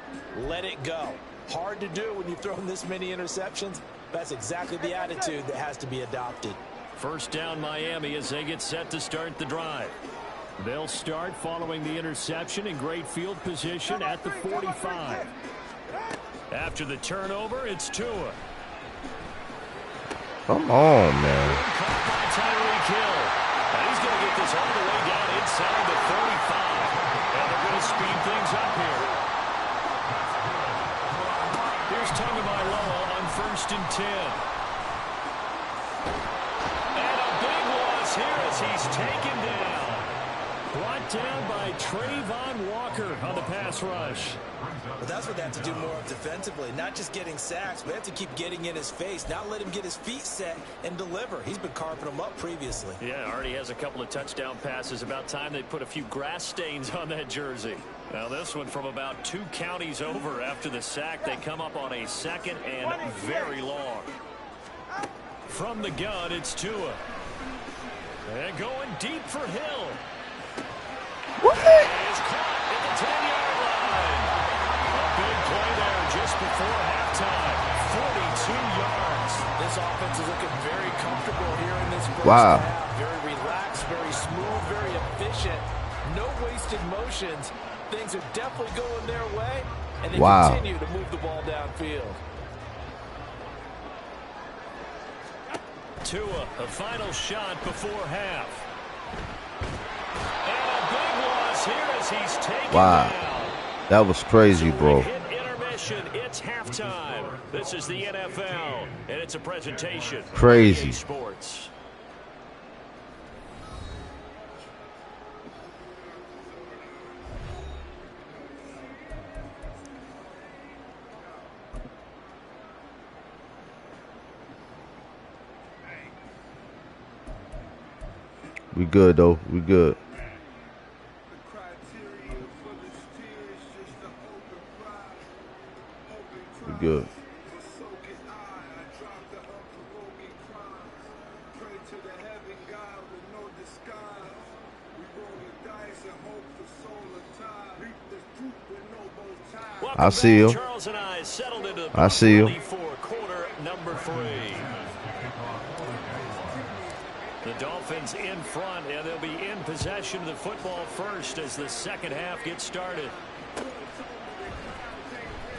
Let it go. Hard to do when you've thrown this many interceptions. That's exactly the attitude that has to be adopted. First down Miami as they get set to start the drive. They'll start following the interception in great field position at the 45. After the turnover, it's Tua. Come on, man. Caught by Tyreek Hill. And he's going to get this all the way down inside the 35. And they're going to speed things up here. Here's Tagovailoa on 1st and 10. Here as he's taken down. Brought down by Trayvon Walker on the pass rush. But that's what they have to do more of defensively. Not just getting sacks, but they have to keep getting in his face. Not let him get his feet set and deliver. He's been carving them up previously. Yeah, already has a couple of touchdown passes. About time they put a few grass stains on that jersey. Now this one from about 2 counties over after the sack. They come up on a 2nd and very long. From the gun, it's Tua. And going deep for Hill. What? Is caught at the 10-yard line. A big play there just before halftime. 42 yards. This offense is looking very comfortable here in this first Wow. half. Very relaxed, very smooth, very efficient. No wasted motions. Things are definitely going their way, and they continue to move the ball downfield. Tua, a final shot before half. And a big loss here as he's taken down. That was crazy, bro. Hit intermission. It's halftime. This is the NFL, and it's a presentation. Crazy. EA Sports. We good though. We good. We good. I see you. I see you. For quarter number 3. The Dolphins in front, and they'll be in possession of the football first as the second half gets started.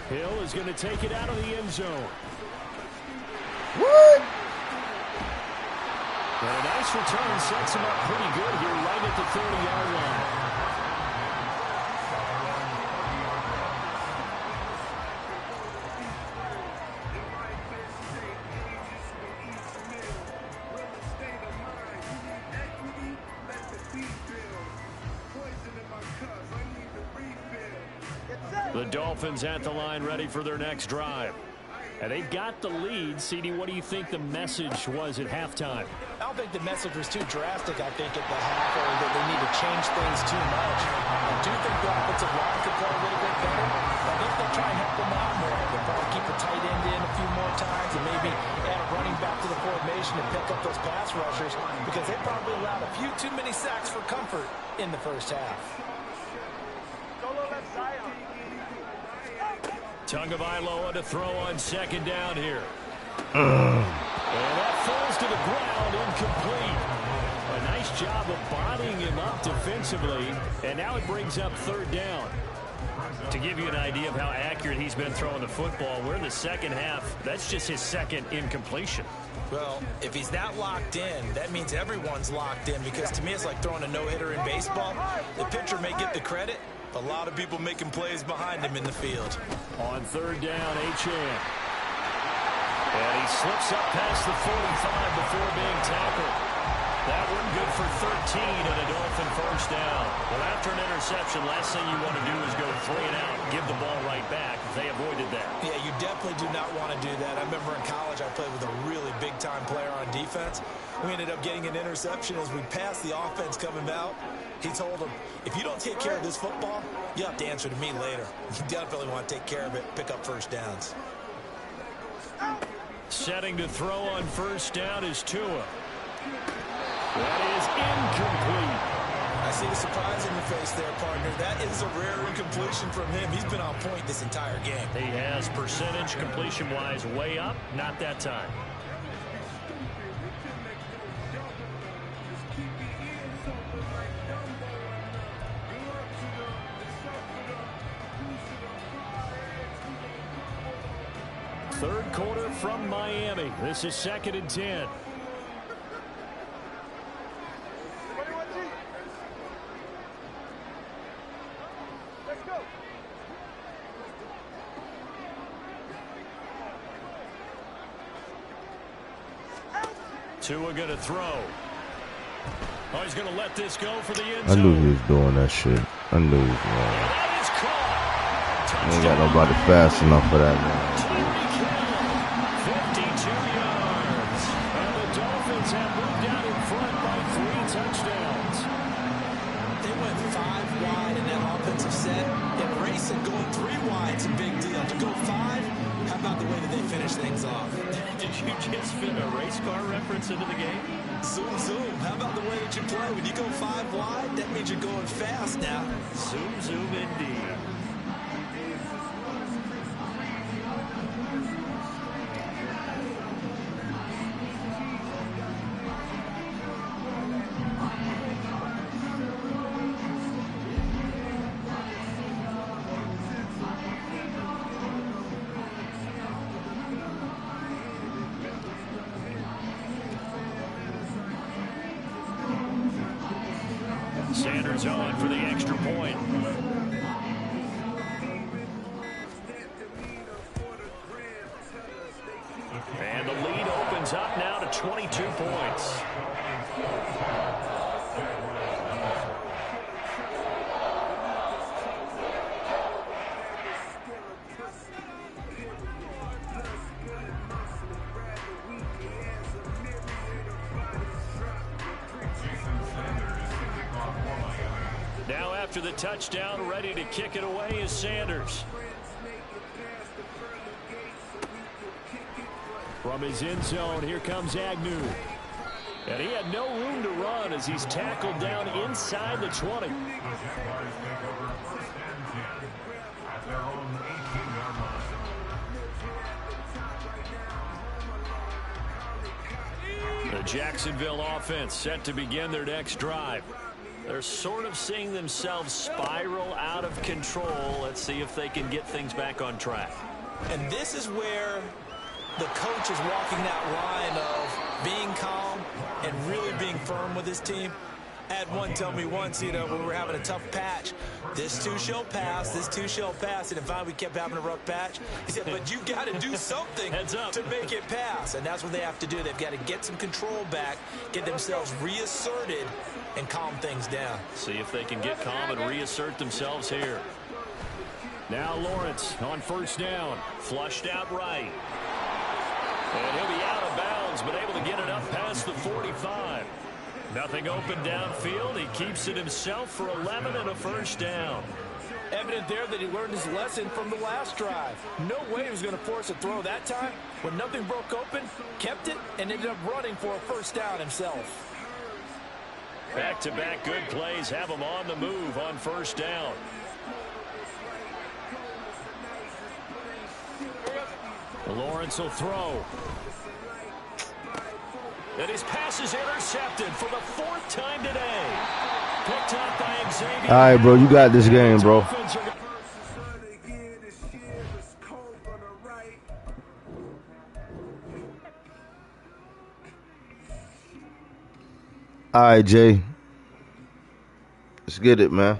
Hill is going to take it out of the end zone. What? And a nice return sets him up pretty good here right at the 30-yard line. The Dolphins at the line ready for their next drive. And they've got the lead. CD, what do you think the message was at halftime? I don't think the message was too drastic, I think, at the half, or that they need to change things too much. I do think the offensive line could play a little bit better. I think they'll try and help them out more. They'll probably keep a tight end in a few more times and maybe add a running back to the formation and pick up those pass rushers because they probably allowed a few too many sacks for comfort in the first half. Tagovailoa to throw on second down here. And that falls to the ground, incomplete. A nice job of bodying him up defensively, and now it brings up third down. To give you an idea of how accurate he's been throwing the football, we're in the second half. That's just his second incompletion. Well, if he's not locked in, that means everyone's locked in because to me it's like throwing a no-hitter in baseball. The pitcher may get the credit, but a lot of people making plays behind him in the field. On third down, Achane. And he slips up past the 45 before being tackled. That one good for 13 and a Dolphin first down. Well, after an interception, last thing you want to do is go 3 and out and give the ball right back. They avoided that. Yeah, you definitely do not want to do that. I remember in college I played with a really big-time player on defense. We ended up getting an interception as we passed the offense coming out. He told him, if you don't take care of this football, you have to answer to me later. You definitely want to take care of it, pick up first downs. Setting to throw on first down is Tua. That is incomplete. I see the surprise in your face there, partner. That is a rare incompletion from him. He's been on point this entire game. He has percentage completion-wise way up, not that time. Third quarter from Miami. This is 2nd and 10. Tua going to throw. Oh, he's going to let this go for the end zone. I knew he was doing that shit. I knew he was wrong. That is caught. Ain't got nobody fast enough for that, man. 52 yards. And the Dolphins have moved out in front by 3 touchdowns. They went 5 wide in that offensive set. Embracing going 3 wide is a big deal. To go 5, how about the way that they finish things off? Did you Kids fit a race car reference into the game? Zoom, zoom. How about the way that you play? When you go 5 wide, that means you're going fast now. Zoom, zoom indeed. Sanders on for the extra point. And the lead opens up now to 22 points. Now after the touchdown, ready to kick it away is Sanders. From his end zone, here comes Agnew. And he had no room to run as he's tackled down inside the 20. The Jacksonville offense set to begin their next drive. They're sort of seeing themselves spiral out of control. Let's see if they can get things back on track. And this is where the coach is walking that line of being calm and really being firm with his team. I had one tell me once, when we were having a tough patch, this too shall pass, this too shall pass. And if we kept having a rough patch, he said, but you got to do something to make it pass. And that's what they have to do. They've got to get some control back, get themselves reasserted, and calm things down. See if they can get calm and reassert themselves here. Now Lawrence on first down, flushed out right. And he'll be out of bounds, but able to get it up past the 45. Nothing open downfield. He keeps it himself for 11 and a first down. Evident there that he learned his lesson from the last drive. No way he was going to force a throw that time. When nothing broke open, kept it, and ended up running for a first down himself. Back-to-back good plays have him on the move on first down. Lawrence will throw. And his pass is intercepted for the 4th time today. Picked up by Xavier. All right, bro, you got this game, bro. All right, Jay. Let's get it, man.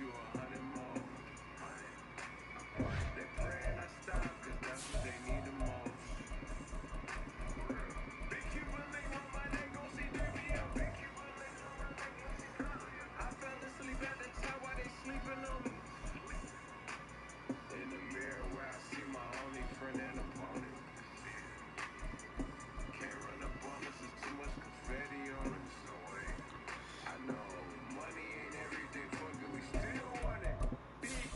you 100 more. They praying I stop, cause that's what they need the most. Big Cuba link on my neck, gon' see dirty up. Big Cuba link on my neck, gon' see dirty up. I fell asleep at the top while they sleeping on me. In the mirror where I see my only friend and opponent. Can't run up on us, there's too much confetti on us. I know money ain't everything, fuck it, we still want it, bitch.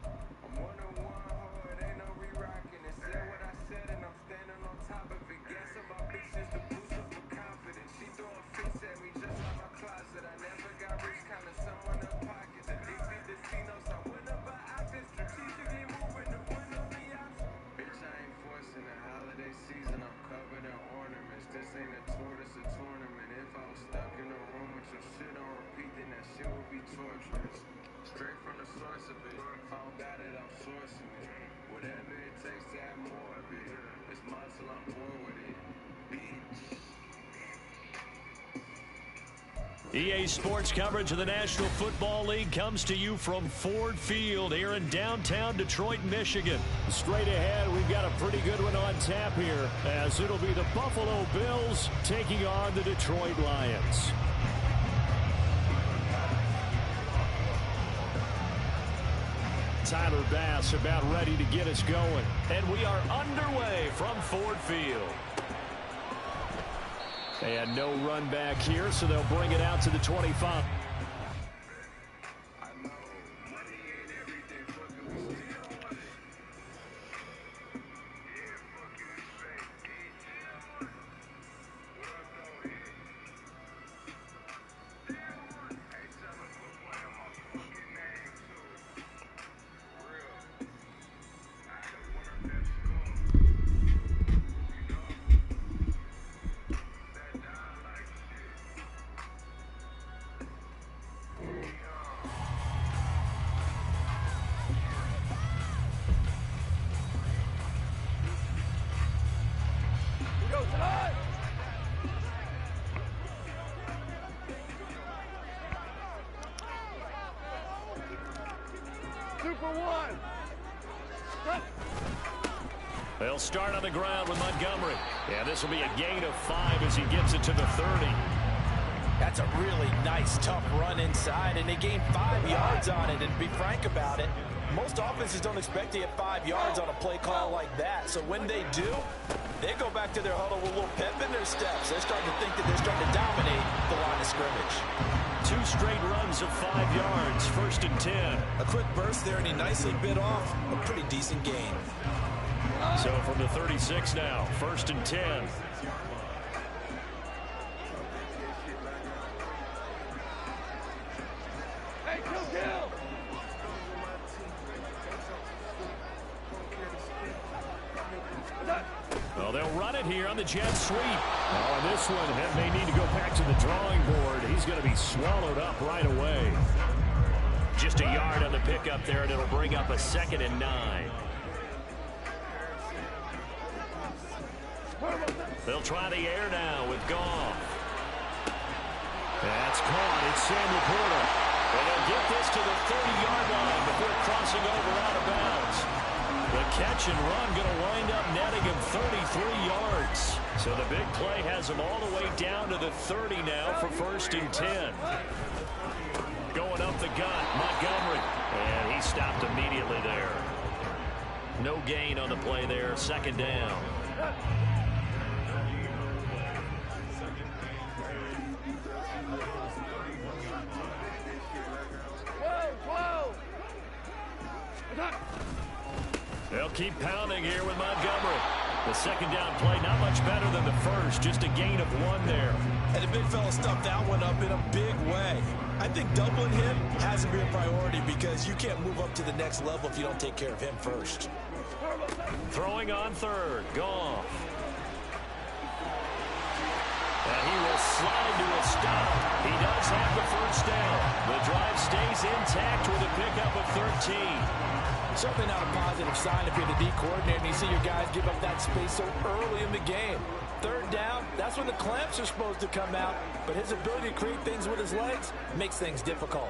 I'm one-on-one hard, ain't no re-rocking it. Said what I said and I'm standing on top of it. Guessing my bitch is the boost up for confidence. She throwing fits at me just like my closet. I never got rich, kinda someone in pockets. Addicted to Finos, I went up by options. Strategically moving to win on the option. Bitch, I ain't forcing the holiday season, I'm covered in ornaments. This ain't a tour, this a tournament. If I was stuck in a room with your shit on repeat, then that shit would be torturous. Straight from the source of it, found out that I'm sourcing it. Whatever it takes to have more of it. It's mine till I'm bored with it, bitch. EA Sports coverage of the National Football League comes to you from Ford Field here in downtown Detroit, Michigan. Straight ahead, we've got a pretty good one on tap here, as it'll be the Buffalo Bills taking on the Detroit Lions. Tyler Bass about ready to get us going, and we are underway from Ford Field. And no run back here, so they'll bring it out to the 25. They'll start on the ground with Montgomery. Yeah, this will be a gain of 5 as he gets it to the 30. That's a really nice, tough run inside, and they gained 5 yards on it. And to be frank about it, most offenses don't expect to get 5 yards on a play call like that. So when they do, they go back to their huddle with a little pep in their steps. They're starting to think that they're starting to dominate the line of scrimmage. 2 straight runs of 5 yards, 1st and 10. A quick burst there, and he nicely bit off a pretty decent gain. So from the 36 now, 1st and 10. Hey, kill! Well, they'll run it here on the jet sweep. Oh, and this one may need to go back to the drawing board. He's going to be swallowed up right away. Just a yard on the pickup there, and it'll bring up a 2nd and 9. They'll try the air now with Goff. That's caught. It's Sam Laporta. And they'll get this to the 30-yard line before crossing over out of bounds. The catch and run going to wind up netting him 33 yards. So the big play has him all the way down to the 30 now for 1st and 10. Going up the gut, Montgomery. And he stopped immediately there. No gain on the play there, 2nd down. They'll keep pounding here with Montgomery. The 2nd down play, not much better than the first, just a gain of 1 there. And the big fella stuffed that one up in a big way. I think doubling him has to be a priority because you can't move up to the next level if you don't take care of him first. Throwing on 3rd, Goff. And he will slide to a stop. He does have the 1st down. The drive stays intact with a pickup of 13. Certainly not a positive sign if you're the D coordinator and you see your guys give up that space so early in the game. 3rd down, that's when the clamps are supposed to come out, but his ability to create things with his legs makes things difficult.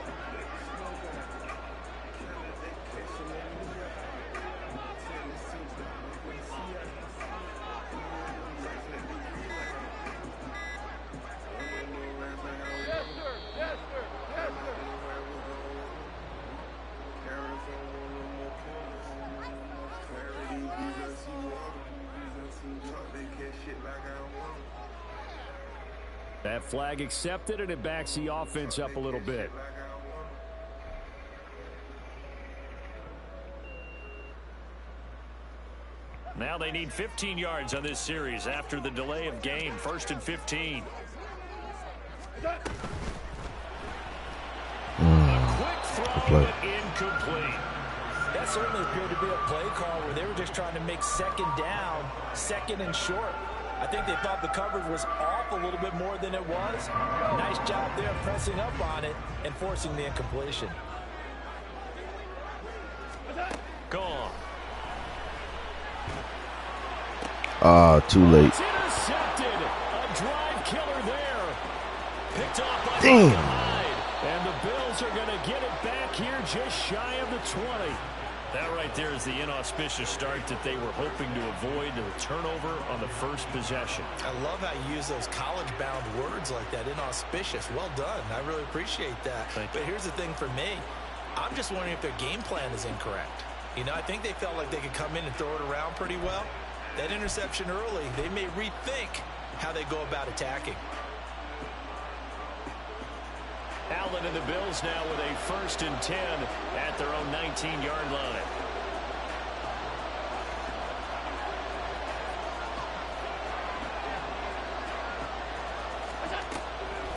That flag accepted, and it backs the offense up a little bit. Now they need 15 yards on this series after the delay of game. 1st and 15. A quick throw, but incomplete. That certainly appeared to be a play call where they were just trying to make second down, second and short. I think they thought the coverage was off a little bit more than it was. Nice job there pressing up on it and forcing the incompletion. Gone. Too late. It's intercepted. A drive killer there. Picked off by Damn. Hyde. And the Bills are going to get it back here just shy of the 20. That right there is the inauspicious start that they were hoping to avoid, the turnover on the first possession. I love how you use those college-bound words like that, inauspicious. Well done. I really appreciate that. But here's the thing for me. I'm just wondering if their game plan is incorrect. You know, I think they felt like they could come in and throw it around pretty well. That interception early, they may rethink how they go about attacking. Allen and the Bills now with a 1st and 10 at their own 19-yard line.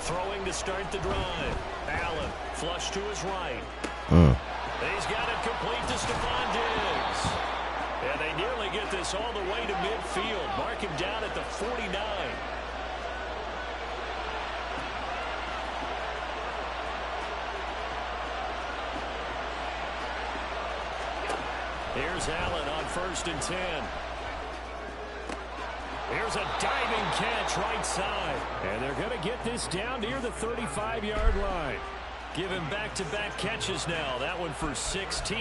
Throwing to start the drive. Allen flush to his right. He's got it complete to Stephon Diggs. And they nearly get this all the way to midfield. Mark him down at the 49. Here's Allen on 1st and 10. Here's a diving catch right side. And they're going to get this down near the 35-yard line. Give him back-to-back catches now. That one for 16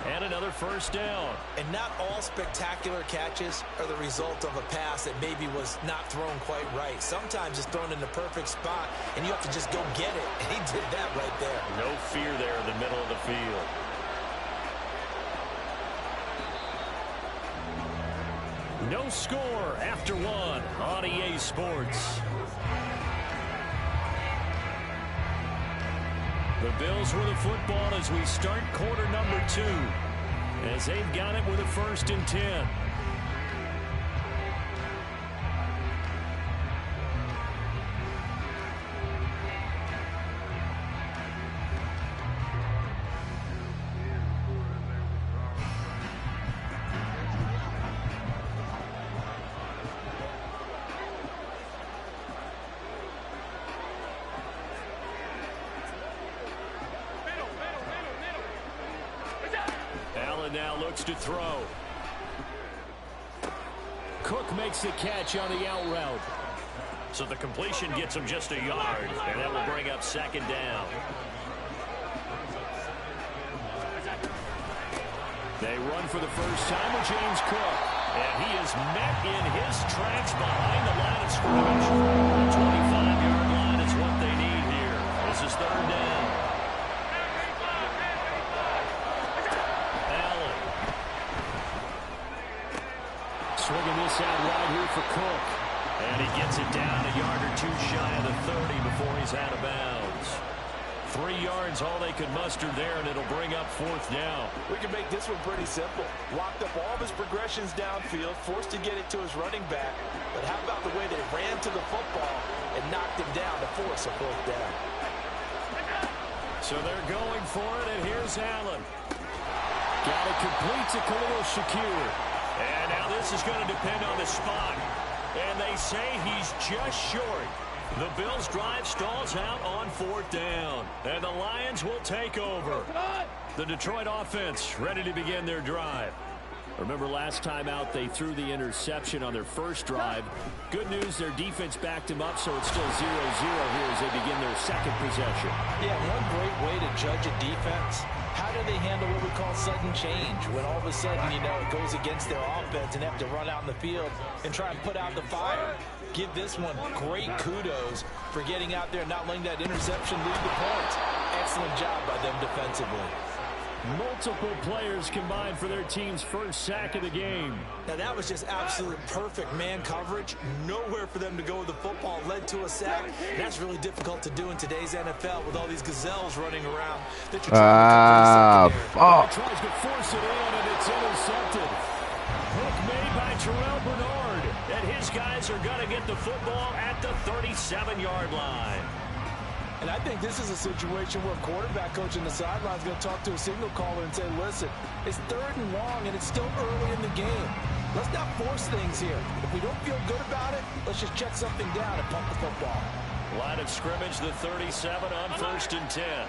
and another 1st down. And not all spectacular catches are the result of a pass that maybe was not thrown quite right. Sometimes it's thrown in the perfect spot, and you have to just go get it. And he did that right there. No fear there in the middle of the field. No score after one on EA Sports. The Bills with the football as we start quarter number 2. As they've got it with a 1st and 10. Now looks to throw. Cook makes the catch on the out route. So the completion gets him just a yard, and that will bring up 2nd down. They run for the first time with James Cook. And he is met in his tracks behind the line of scrimmage. The 25-yard line is what they need here. This is 3rd down. Swinging this out wide here for Cook. And he gets it down a yard or 2 shy of the 30 before he's out of bounds. 3 yards, all they could muster there, and it'll bring up 4th down. We can make this one pretty simple. Locked up all of his progressions downfield, forced to get it to his running back. But how about the way they ran to the football and knocked him down to force a 4th down? So they're going for it, and here's Allen. Got it complete to Khalil Shakir. And now this is going to depend on the spot. And they say he's just short. The Bills' drive stalls out on 4th down. And the Lions will take over. The Detroit offense ready to begin their drive. Remember last time out they threw the interception on their first drive. Good news, their defense backed him up, so it's still 0-0 here as they begin their 2nd possession. Yeah, one great way to judge a defense. How do they handle what we call sudden change? When all of a sudden, you know, it goes against their offense and they have to run out in the field and try and put out the fire. Give this one great kudos for getting out there and not letting that interception lead to points. Excellent job by them defensively. Multiple players combined for their team's first sack of the game. Now that was just absolute perfect man coverage. Nowhere for them to go with the football. Led to a sack. That's really difficult to do in today's NFL with all these gazelles running around. Fuck. Tries to force it in, and it's intercepted. Hook made by Terrell Bernard. And his guys are going to get the football at the 37-yard line. And I think this is a situation where a quarterback coach on the sideline is going to talk to a signal caller and say, listen, it's 3rd and long, and it's still early in the game. Let's not force things here. If we don't feel good about it, let's just check something down and pump the football. Line of scrimmage, the 37 on 1st and 10.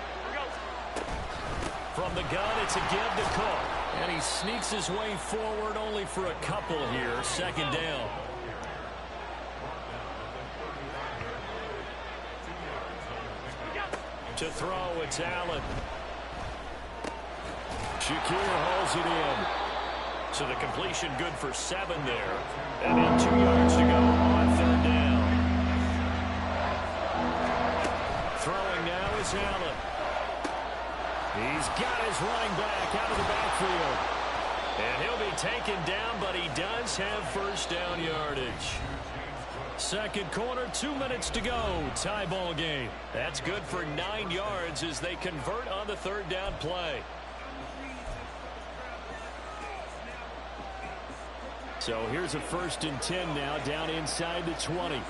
From the gun, it's a give to Cook. And he sneaks his way forward only for a couple here. 2nd down. To throw, it's Allen. Shakir hauls it in. So the completion good for 7 there. And then 2 yards to go on 3rd down. Throwing now is Allen. He's got his running back out of the backfield. And he'll be taken down, but he does have 1st down yardage. 2nd quarter, 2 minutes to go. Tie ball game. That's good for 9 yards as they convert on the 3rd down play. So here's a 1st and 10 now down inside the 20.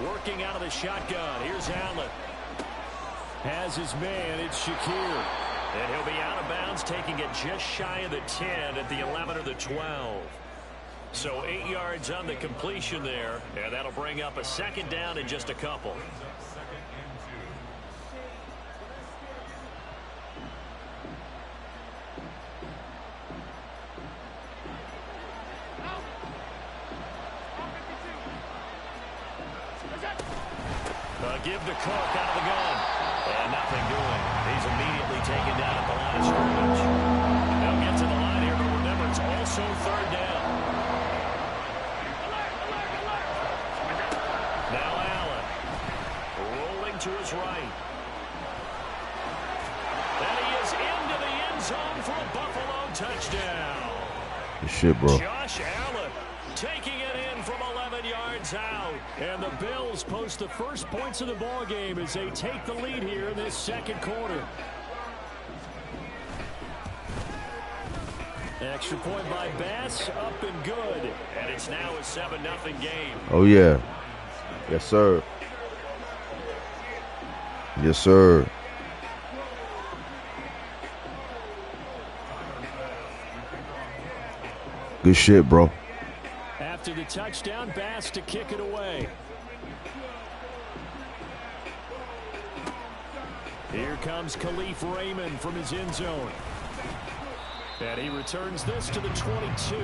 Working out of the shotgun. Here's Allen. Has his man. It's Shakir. And he'll be out of bounds, taking it just shy of the 10 at the 11 or the 12. So 8 yards on the completion there, and that'll bring up a 2nd down in just a couple. A give to Cook out of the gun. And nothing doing. He's immediately taken down at the line of scrimmage. They'll get to the line here, but remember, it's also 3rd down. Now Allen. Rolling to his right. And he is into the end zone for a Buffalo touchdown. Good shit, bro. Josh Allen taking it in from 11 yards out. And the Bills post the first points of the ball game as they take the lead here in this 2nd quarter. Extra point by Bass, up and good. And it's now a 7-0 game. Oh, yeah. Yes, sir. Yes, sir. Good shit, bro. After the touchdown, Bass to kick it away. Here comes Khalif Raymond from his end zone. And he returns this to the 22.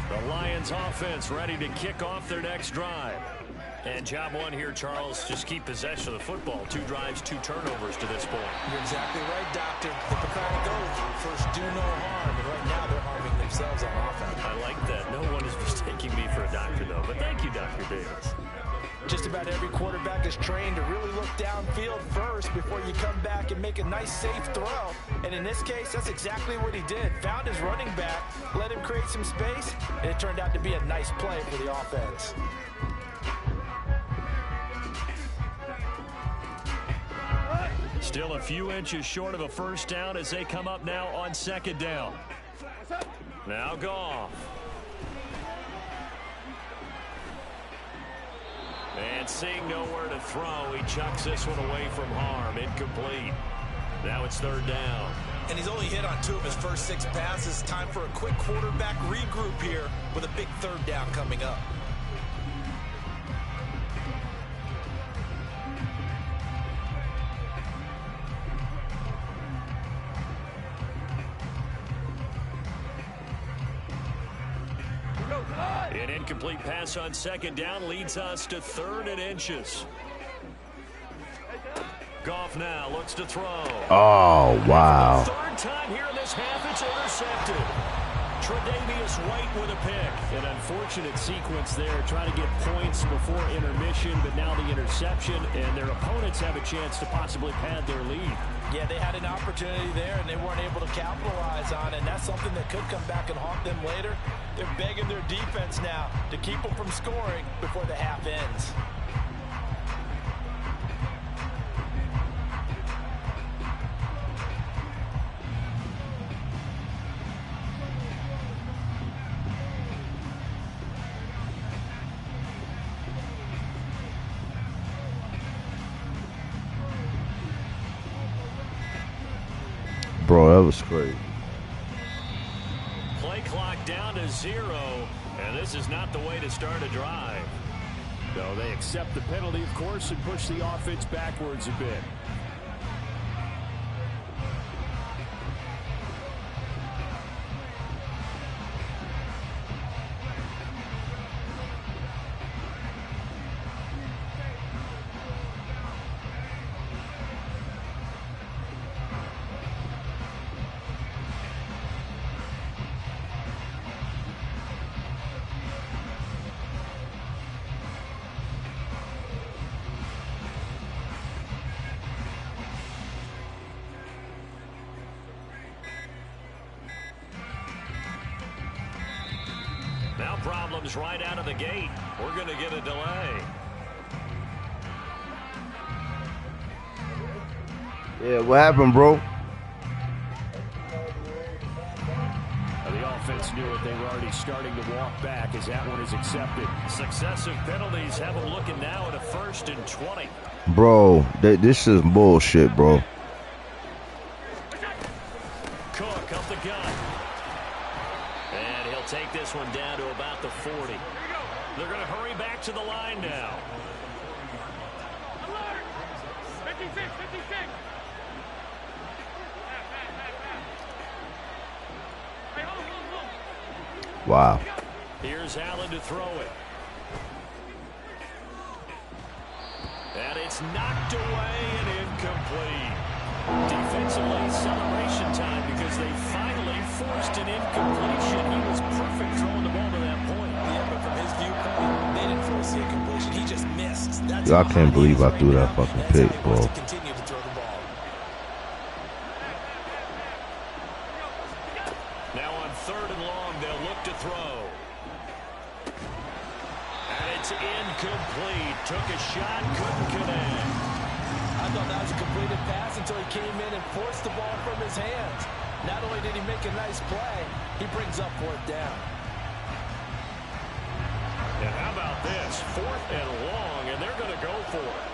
The Lions offense ready to kick off their next drive. And job one here, Charles, just keep possession of the football. 2 drives, 2 turnovers to this point. You're exactly right, Doctor. The Picard goes, first do no harm, and right now they're harming themselves on offense. I like that. No one is mistaking me for a doctor, though. But thank you, Dr. Davis. Just about every quarterback is trained to really look downfield first before you come back and make a nice, safe throw. And in this case, that's exactly what he did. Found his running back, let him create some space, and it turned out to be a nice play for the offense. Still a few inches short of a first down as they come up now on 2nd down. Now Goff. And seeing nowhere to throw, he chucks this one away from harm. Incomplete. Now it's 3rd down. And he's only hit on 2 of his first 6 passes. Time for a quick quarterback regroup here with a big 3rd down coming up. An incomplete pass on second down leads us to 3rd and inches. Goff now looks to throw. Oh, wow. Third time here in this half, it's intercepted. Tre'Davious White with a pick. An unfortunate sequence there, trying to get points before intermission, but now the interception, and their opponents have a chance to possibly pad their lead. Yeah, they had an opportunity there, and they weren't able to capitalize on it, and that's something that could come back and haunt them later. They're begging their defense now to keep them from scoring before the half ends. Bro, that was crazy. Play clock down to 0, and this is not the way to start a drive. No, they accept the penalty, of course, and push the offense backwards a bit. Now problems right out of the gate. We're going to get a delay. Yeah, what happened, bro? The offense knew it. They were already starting to walk back as that one is accepted. Successive penalties have them looking now at a 1st and 20. Bro, this is bullshit, bro. Cook up the gun. And he'll take this one down to about the 40. They're going to hurry back to the line now. 56, 56. Wow. Here's Allen to throw it. And it's knocked away and incomplete. Defensively, celebration time because they finally forced an incompletion. He was perfect throwing the ball to that point. Yeah, but from his viewpoint, they didn't force the incompletion. He just missed. That's Yo, I can't believe I threw that fucking pick, bro. To continue to throw the ball. Now on 3rd and long, they'll look to throw. And it's incomplete. Took a shot, couldn't connect. I thought that was a completed pass until he came in and forced the ball from his hands. Not only did he make a nice play, he brings up 4th down. And how about this? 4th and long, and they're going to go for it.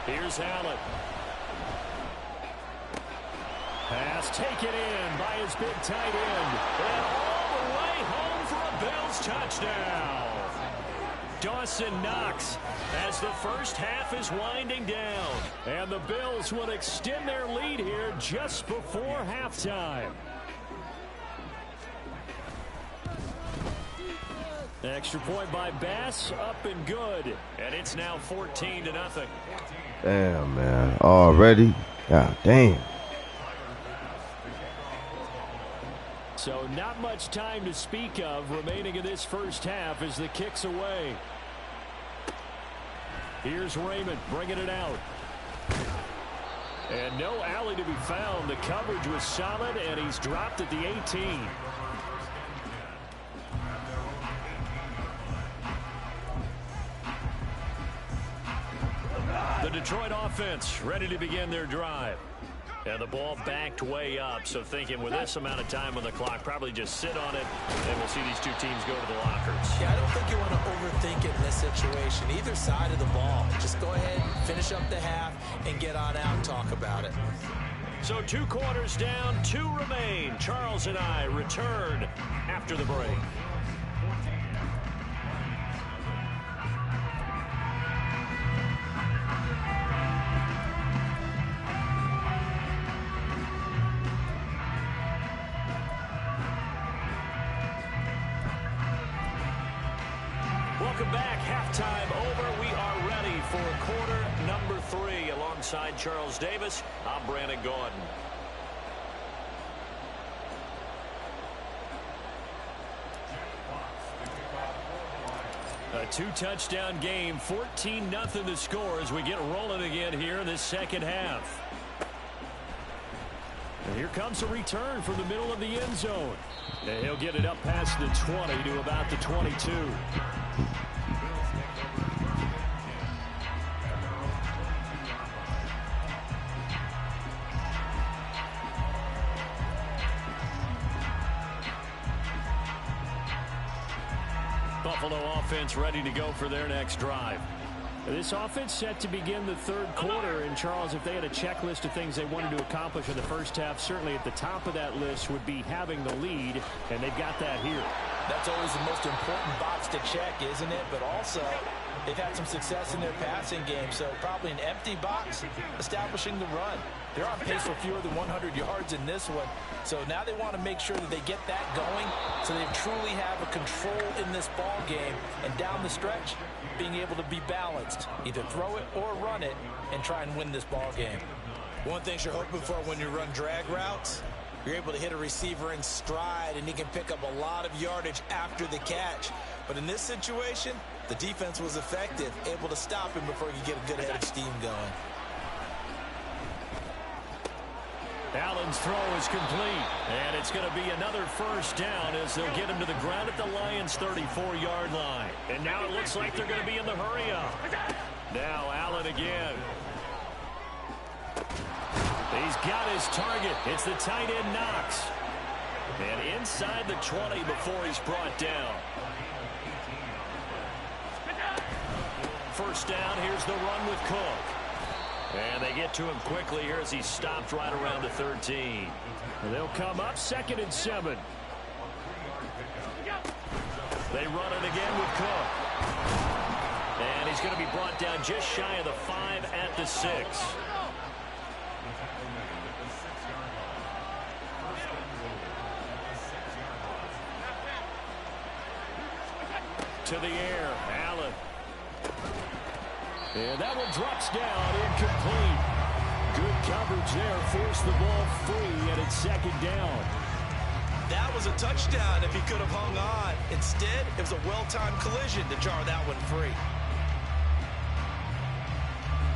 Here's Allen. Pass taken in by his big tight end. And all the way home for a Bills touchdown. Dawson Knox as the first half is winding down. And the Bills will extend their lead here just before halftime. Extra point by Bass, up and good. And it's now 14-0. Damn, man. Already? God damn. So not much time to speak of remaining in this first half as the kick's away. Here's Raymond bringing it out. And no alley to be found. The coverage was solid, and he's dropped at the 18. The Detroit offense ready to begin their drive. And the ball backed way up, so thinking with this amount of time on the clock, probably just sit on it, and we'll see these two teams go to the lockers. Yeah, I don't think you want to overthink it in this situation. Either side of the ball. Just go ahead, finish up the half, and get on out and talk about it. So 2 quarters down, 2 remain. Charles and I return after the break. Welcome back. Halftime over. We are ready for quarter number 3. Alongside Charles Davis, I'm Brandon Gordon. A 2-touchdown game, 14-0 the score as we get rolling again here in this second half. And here comes a return from the middle of the end zone. And he'll get it up past the 20 to about the 22. Buffalo offense ready to go for their next drive. This offense set to begin the third quarter. And, Charles, if they had a checklist of things they wanted to accomplish in the first half, certainly at the top of that list would be having the lead, and they've got that here. That's always the most important box to check, isn't it? But also, they've had some success in their passing game, so probably an empty box establishing the run. They're on pace for fewer than 100 yards in this one, so now they want to make sure that they get that going so they truly have a control in this ball game, and down the stretch, being able to be balanced, either throw it or run it, and try and win this ball game. One thing you're hoping for when you run drag routes, you're able to hit a receiver in stride, and he can pick up a lot of yardage after the catch. But in this situation, the defense was effective, able to stop him before he could get a good head of steam going. Allen's throw is complete, and it's going to be another first down as they'll get him to the ground at the Lions' 34-yard line. And now it looks like they're going to be in the hurry-up. Now Allen again. He's got his target. It's the tight end Knox. And inside the 20 before he's brought down. First down, here's the run with Cook. And they get to him quickly here as he's stopped right around the 13. And they'll come up 2nd and 7. They run it again with Cook. And he's going to be brought down just shy of the 5 at the 6. To the air, Allen. And that one drops down, incomplete. Good coverage there, forced the ball free, and it's 2nd down. That was a touchdown if he could have hung on. Instead, it was a well-timed collision to jar that one free.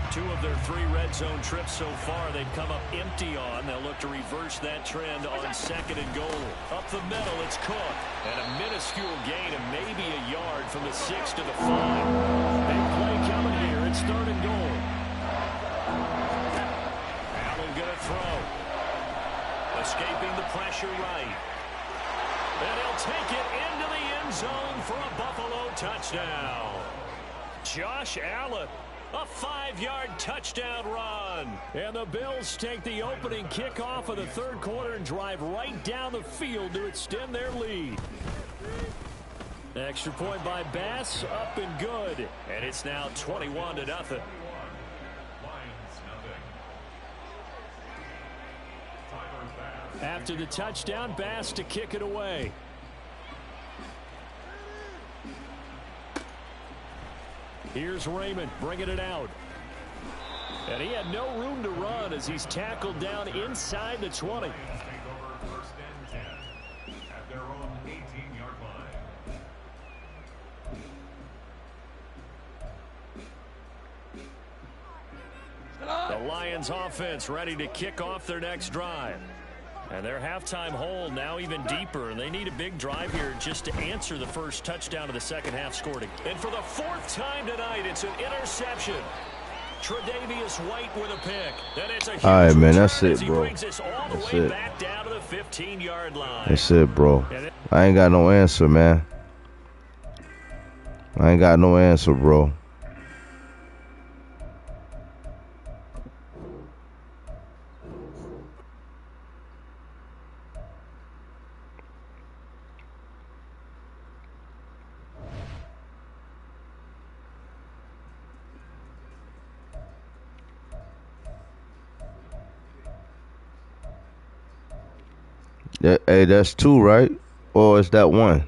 2 of their 3 red zone trips so far they've come up empty on. They'll look to reverse that trend on 2nd and goal. Up the middle, it's Cook. And a minuscule gain of maybe a yard from the 6 to the 5. Big play coming here. It's 3rd and goal. Allen going to throw. Escaping the pressure right. And he'll take it into the end zone for a Buffalo touchdown. Josh Allen. A 5-yard touchdown run. And the Bills take the opening kickoff of the third quarter and drive right down the field to extend their lead. Extra point by Bass, up and good. And it's now 21-0. After the touchdown, Bass to kick it away. Here's Raymond bringing it out. And he had no room to run as he's tackled down inside the 20. First and 10 at their own 18-yard line. The Lions offense ready to kick off their next drive. And their halftime hole now even deeper. And they need a big drive here just to answer the first touchdown of the second half scored. And for the 4th time tonight, it's an interception. Tre'Davious White with a pick. And it's a huge All right, man, that's return it, as he bro. brings us all the way back down to the 15-yard line. That's it, bro. I ain't got no answer, man. I ain't got no answer, bro. Hey, that's 2, right? Or is that 1?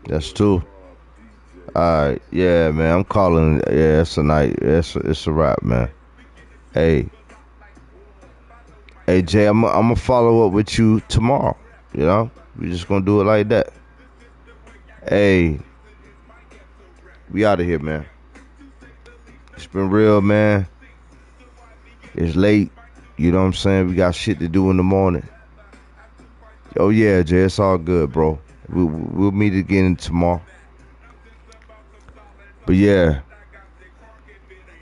That's two. Alright, yeah, man. I'm calling. Yeah, it's a night. It's a wrap, man. Hey, hey, Jay. I'm gonna follow up with you tomorrow. You know, we just gonna do it like that. Hey, we out of here, man. It's been real, man. It's late. You know what I'm saying? We got shit to do in the morning. Oh yeah, Jay. It's all good, bro. We'll meet again tomorrow. But yeah,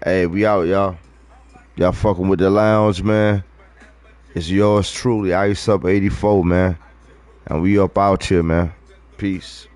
hey, we out, y'all. Y'all fucking with the lounge, man. It's yours truly, Iceup84, man. And we up out here, man. Peace.